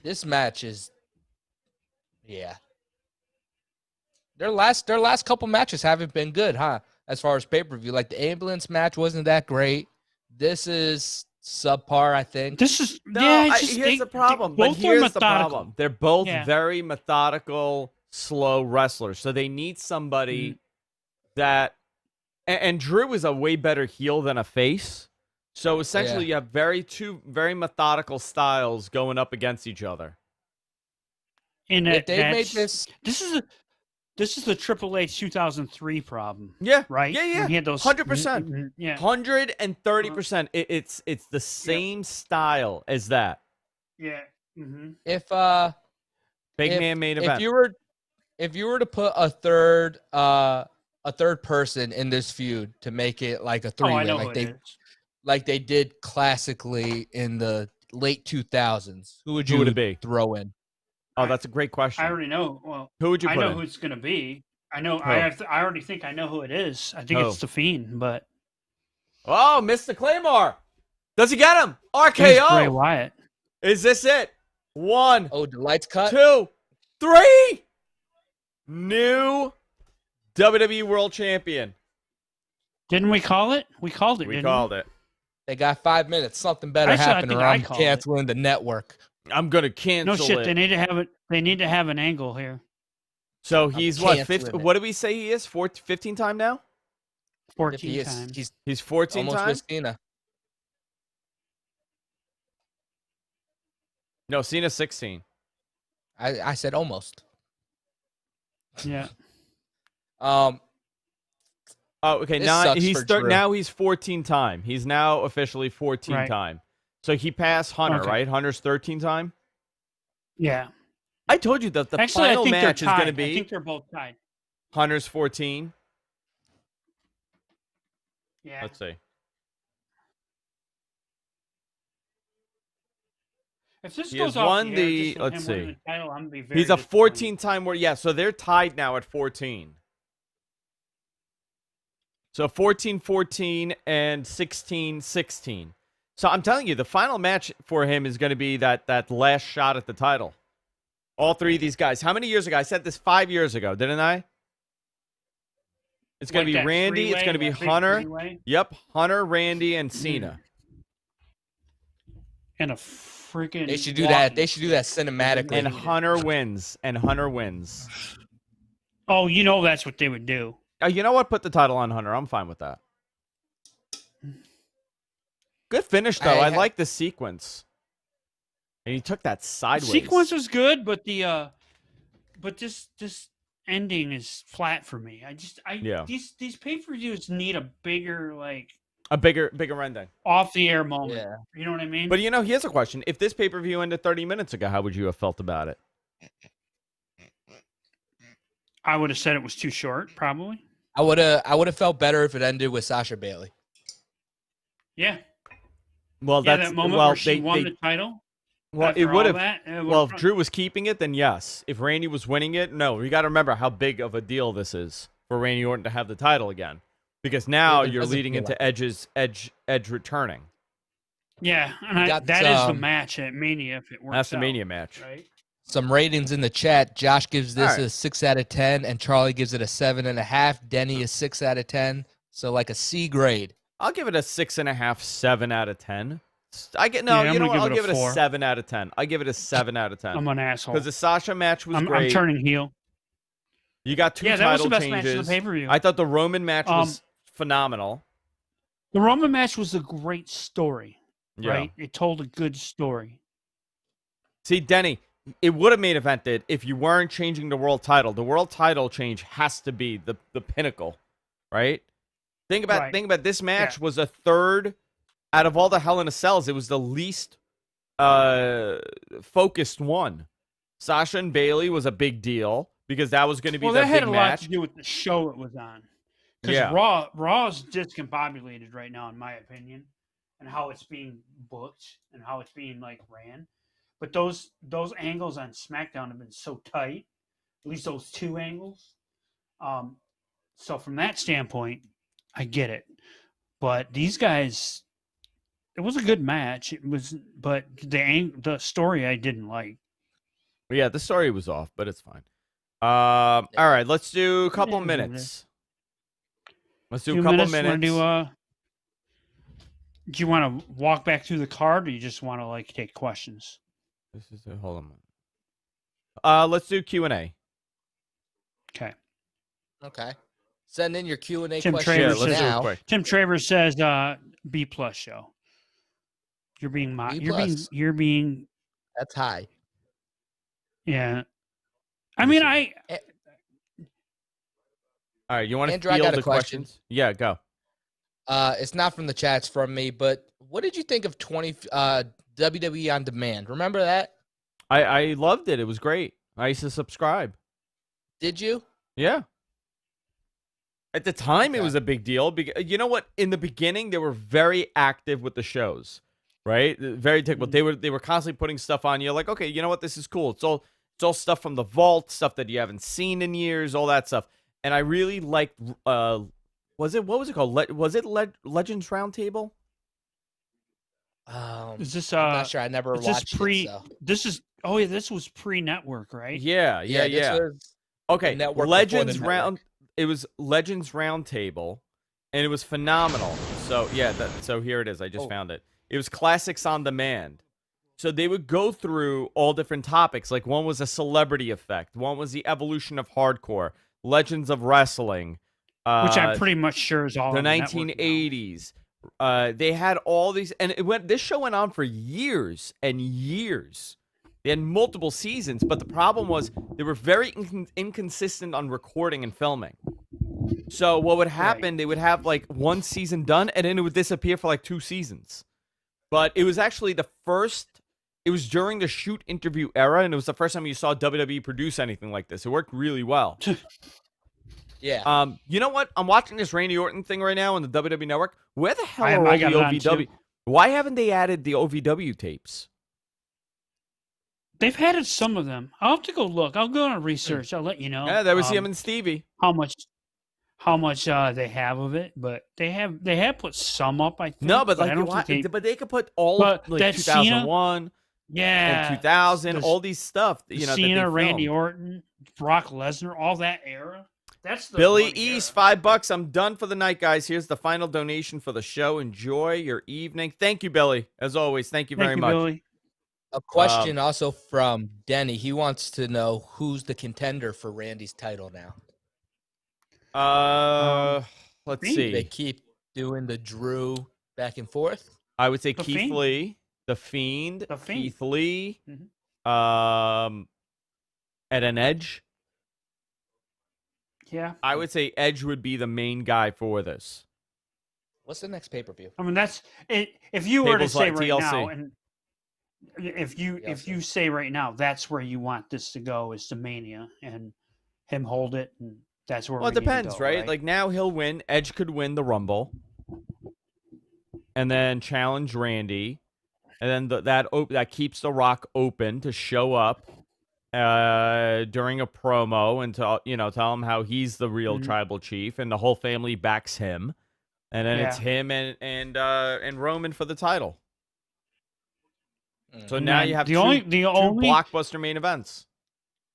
This match is Their last couple matches haven't been good, huh? As far as pay-per-view. Like the ambulance match wasn't that great. This is subpar, I think. This is here's the problem. But here's the problem. They're both very methodical, slow wrestlers. So they need somebody that and Drew is a way better heel than a face. So essentially, you have two very methodical styles going up against each other. And If they made this is the Triple H 2003 problem. Yeah. Right. Yeah. When he had those 100%. Yeah. 130%. It's the same style as that. Yeah. Mm-hmm. If Big man main event. If you were to put a third person in this feud to make it like a three-way, like they did classically in the late 2000s, who would you throw in? Oh, that's a great question. I already know. Well, who would you put I know in? who it's going to be. I know. Who? I already think I know who it is. I think it's the Fiend, but. Oh, Mr. Claymore. Does he get him? RKO. Bray Wyatt. Is this it? 1. Oh, the lights cut. 2, 3. New WWE World Champion. Didn't we call it? We called it. We called it. They got 5 minutes. Something better happened, or I'm canceling the network. I'm gonna cancel. No shit. It. They need to have it. They need to have an angle here. So he's what? 15, what did we say he is? 15 time now. 14 times. He's 14 almost times. with Cena. No, Cena's 16. I said almost. Yeah. Oh, okay. Now he's 14 time. He's now officially 14 time. So he passed Hunter, right? Hunter's 13 time. Yeah. I told you that the final match is going to be. I think they're both tied. Hunter's 14. Yeah. Let's see. If this goes off the air, let's see. The title, I'm gonna be very he's a 14-time where so they're tied now at 14. So 14-14 and 16-16. So I'm telling you, the final match for him is going to be that last shot at the title. All three of these guys. How many years ago? I said this 5 years ago, didn't I? It's going to be Randy. It's going to be Hunter. Yep, Hunter, Randy, and Cena. And a freaking. They should do that. They should do that cinematically. And Hunter wins. Oh, you know that's what they would do. You know what? Put the title on Hunter. I'm fine with that. Good finish, though. I like the sequence. And he took that sideways. The sequence was good, but this ending is flat for me. These pay-per-views need a bigger ending. Off the air moment. Yeah. You know what I mean? But here's a question. If this pay-per-view ended 30 minutes ago, how would you have felt about it? I would have said it was too short, probably. I would have felt better if it ended with Sasha Bailey. Yeah. Well, that's that moment where she won the title. Well, it would have. Well, if Drew was keeping it, then yes. If Randy was winning it, no. You got to remember how big of a deal this is for Randy Orton to have the title again, because now you're leading into Edge returning. Yeah, and that is the match at Mania if it works. That's the Mania match. Right. Some ratings in the chat. Josh gives this a 6 out of 10, and Charlie gives it a 7.5. Denny is 6 out of 10, so like a C grade. I'll give it a 6.5, 7 out of 10. I'll give it a 7 out of 10. I give it a 7 out of 10. I'm an asshole. Because the Sasha match was great. I'm turning heel. You got two title changes. That was the best match of the pay-per-view. I thought the Roman match was phenomenal. The Roman match was a great story, right? Yeah. It told a good story. See, Denny, it would have main evented if you weren't changing the world title. The world title change has to be the pinnacle, right? Think about this match was a third out of all the Hell in a Cells. It was the least focused one. Sasha and Bailey was a big deal because that was going to be that big match. Well, that had a lot to do with the show it was on. Because Raw is discombobulated right now, in my opinion, and how it's being booked and how it's being ran. But those angles on SmackDown have been so tight. At least those two angles. So from that standpoint, I get it. But these guys, it was a good match. It was, but the story I didn't like. Yeah, the story was off, but it's fine. All right, let's do a couple minutes. Let's do a couple minutes. Do you want to walk back through the card, or you just want to take questions? Hold on. Let's do Q&A. Okay. Send in your Q&A questions now. Tim Travers says B+ show. You're being B+. You're being. That's high. Yeah. I mean, All right, you want to Andrew, I field got a the question. questions? Yeah, go. It's not from the chats from me, but what did you think of WWE On Demand? Remember that? I loved it. It was great. I used to subscribe. Did you? Yeah. At the time, Okay. it was a big deal. You know what? In the beginning, they were very active with the shows, right? Very technical. They were constantly putting stuff on you. Like, okay, you know what? This is cool. It's all stuff from the vault, stuff that you haven't seen in years, all that stuff. And I really liked. What was it called? Was it Legends Roundtable? Is this I'm not sure. I never watched it. So. This was pre-network, right? Yeah. This was Okay, network Legends before the Round. It was Legends Roundtable, and it was phenomenal. So yeah, so here it is. I just found it. It was Classics on Demand. So they would go through all different topics. Like one was a celebrity effect, one was the evolution of hardcore, Legends of Wrestling, which I'm pretty much sure is all the on 1980s. They had all these, and this show went on for years and years. They had multiple seasons, but the problem was they were very inconsistent on recording and filming. So what would happen, they would have like one season done, and then it would disappear for like 2 seasons. But it was actually it was during the shoot interview era, and it was the first time you saw WWE produce anything like this. It worked really well. Yeah. You know what? I'm watching this Randy Orton thing right now on the WWE Network. Where the hell are all I the got it on OVW? too. Why haven't they added the OVW tapes? They've added some of them. I'll have to go look. I'll go on research. I'll let you know. Yeah, that was him and Stevie. How much they have of it, but they have put some up. I think. No, but like, I don't think but they could put all of like 2001, and 2000, all these stuff. You know, Cena, that they Randy filmed. Orton, Brock Lesnar, all that era. That's the Billy money East, era. $5. I'm done for the night, guys. Here's the final donation for the show. Enjoy your evening. Thank you, Billy. As always, thank you very much. Billy. A question also from Denny. He wants to know who's the contender for Randy's title now. Let's see. They keep doing the Drew back and forth. I would say The Keith Fiend. Lee, The Fiend, Keith Lee, Mhm. at an Edge. Yeah. I would say Edge would be the main guy for this. What's the next pay-per-view? I mean, that's it. If you were to Tables say like right TLC. now, and if you say right now, that's where you want this to go is to Mania and him hold it, and that's where. Well, it we need to depends, go, right? Like now he'll win. Edge could win the Rumble, and then challenge Randy, and then that keeps The Rock open to show up during a promo and to tell him how he's the real tribal chief, and the whole family backs him, and then it's him and Roman for the title. So now you have two blockbuster main events.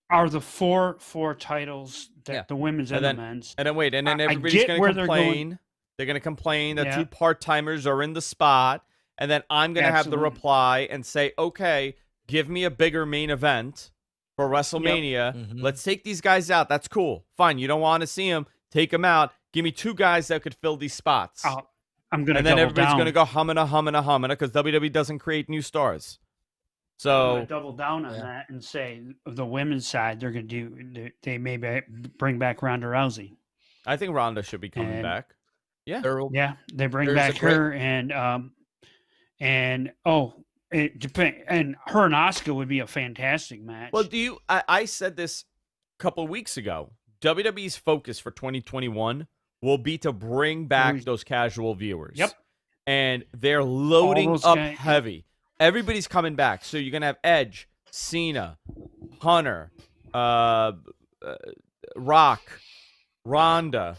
Are the four titles that the women's and the men's? And then everybody's going to complain. They're going to complain that 2 part-timers are in the spot, and then I'm going to have the reply and say, okay, give me a bigger main event for WrestleMania. Yep. Let's take these guys out. That's cool. Fine. You don't want to see them. Take them out. Give me 2 guys that could fill these spots. I'm going to And then everybody's going to go humana because WWE doesn't create new stars. So double down on that and say the women's side they're going to they maybe bring back Ronda Rousey. I think Ronda should be coming back. Yeah, they bring back her and it depends. And her and Asuka would be a fantastic match. Well, I said this a couple of weeks ago. WWE's focus for 2021 will be to bring back those casual viewers. Yep, and they're loading up heavy. Everybody's coming back. So you're going to have Edge, Cena, Hunter, Rock, Ronda.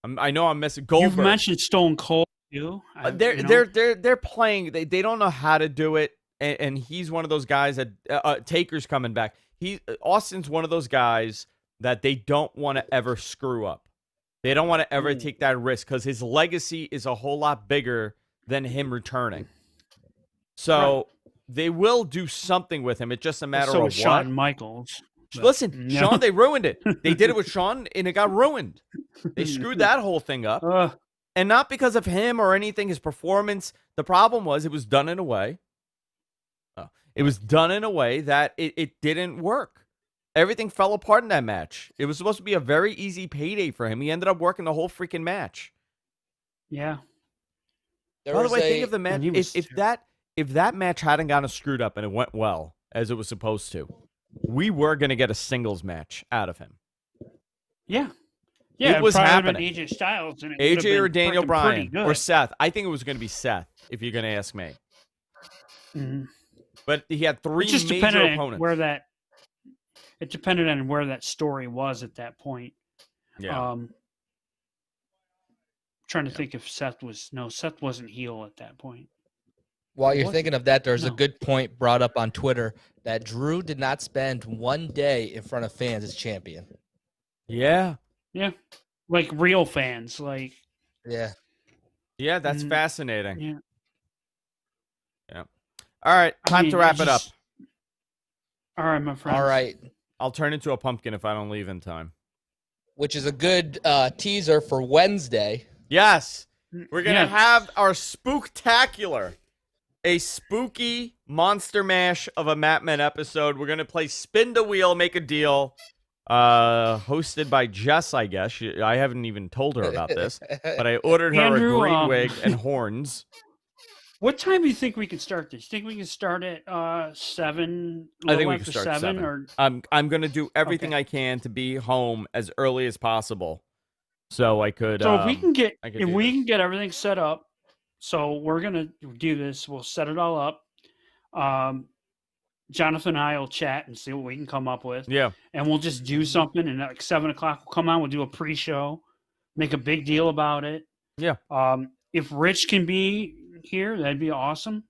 I know I'm missing Goldberg. You've mentioned Stone Cold too. They're playing. They don't know how to do it, and he's one of those guys that Taker's coming back. Austin's one of those guys that they don't want to ever screw up. They don't want to ever take that risk because his legacy is a whole lot bigger than him returning. So they will do something with him. It's just a matter of what. Shawn Michaels. Listen, Shawn, they ruined it. They did it with Shawn, and it got ruined. They screwed that whole thing up. And not because of him or anything, his performance. The problem was it was done in a way. It was done in a way that it didn't work. Everything fell apart in that match. It was supposed to be a very easy payday for him. He ended up working the whole freaking match. Yeah. By the way, think of the match. If that match hadn't gotten screwed up and it went well as it was supposed to, we were going to get a singles match out of him. Yeah. Yeah, it was happening. AJ Styles and AJ or Daniel Bryan or Seth. I think it was going to be Seth, if you're going to ask me. Mm-hmm. But he had three major opponents. It depended on where that story was at that point. Yeah. Trying to think if Seth wasn't heel at that point. While you're thinking of that, there's a good point brought up on Twitter that Drew did not spend one day in front of fans as champion. Yeah. Yeah. Like real fans. Like. Yeah. Yeah, that's fascinating. Yeah. Yeah. All right, time to wrap it up. All right, my friend. All right. I'll turn into a pumpkin if I don't leave in time. Which is a good teaser for Wednesday. Yes. We're going to have our spooktacular, a spooky monster mash of a Matman episode. We're going to play Spin the Wheel, Make a Deal, hosted by Jess, I guess. I haven't even told her about this, but I ordered her a green wig and horns. What time do you think we can start this? Think we can start at 7? I think we can start 7. Or... I'm going to do everything I can to be home as early as possible, so I could. So if we can get everything set up, so we're gonna do this. We'll set it all up. Jonathan and I will chat and see what we can come up with. Yeah, and we'll just do something. And at 7 o'clock, we'll come on. We'll do a pre-show, make a big deal about it. Yeah. If Rich can be here, that'd be awesome.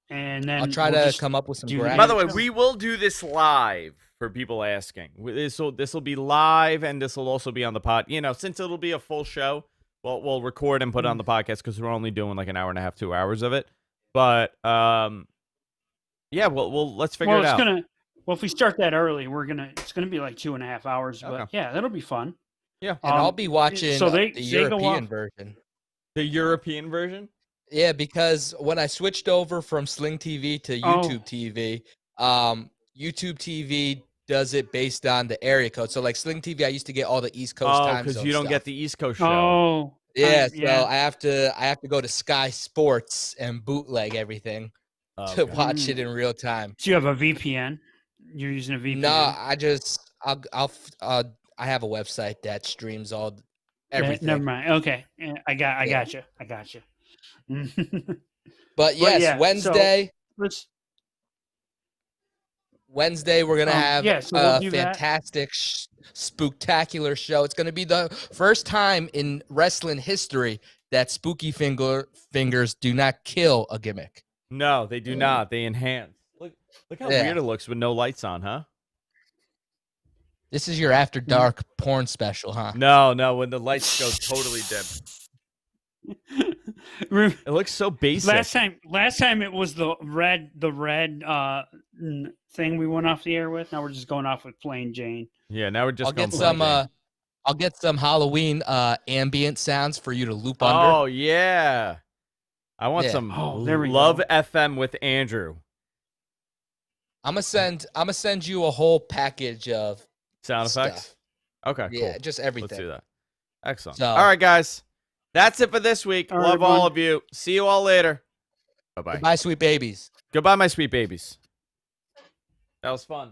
And then I'll try to come up with some graphics. By the way, we will do this live for people asking. This will be live, and this will also be on the pod. You know, since it'll be a full show, we'll record and put it on the podcast because we're only doing like an hour and a half, 2 hours of it. But yeah, well, let's figure it out. If we start that early, it's gonna be like 2.5 hours. But yeah, that'll be fun. Yeah, and I'll be watching the European version. The European version. Yeah, because when I switched over from Sling TV to YouTube TV, YouTube TV does it based on the area code. So like Sling TV, I used to get all the East Coast time zone because you don't get the East Coast show. Oh, yeah. So I have to go to Sky Sports and bootleg everything to watch it in real time. Do you have a VPN? You're using a VPN? No, I have a website that streams everything. Never mind. Okay, I got you. But yes, Wednesday. So Wednesday, we're gonna have a fantastic, spooktacular show. It's gonna be the first time in wrestling history that spooky fingers do not kill a gimmick. No, they do not. They enhance. Look how weird it looks with no lights on, huh? This is your after dark porn special, huh? No, when the lights go totally dim. It looks so basic. Last time it was the red thing we went off the air with. Now we're just going off with plain Jane. Yeah, now we're just I'll get some Halloween ambient sounds for you to loop under. Oh yeah. I want some Love FM with Andrew. I'm gonna send you a whole package of sound effects. Stuff. Okay, cool. Yeah, just everything. Let's do that. Excellent. So, all right, guys. That's it for this week. Love all of you. See you all later. Bye-bye. Goodbye, sweet babies. Goodbye, my sweet babies. That was fun.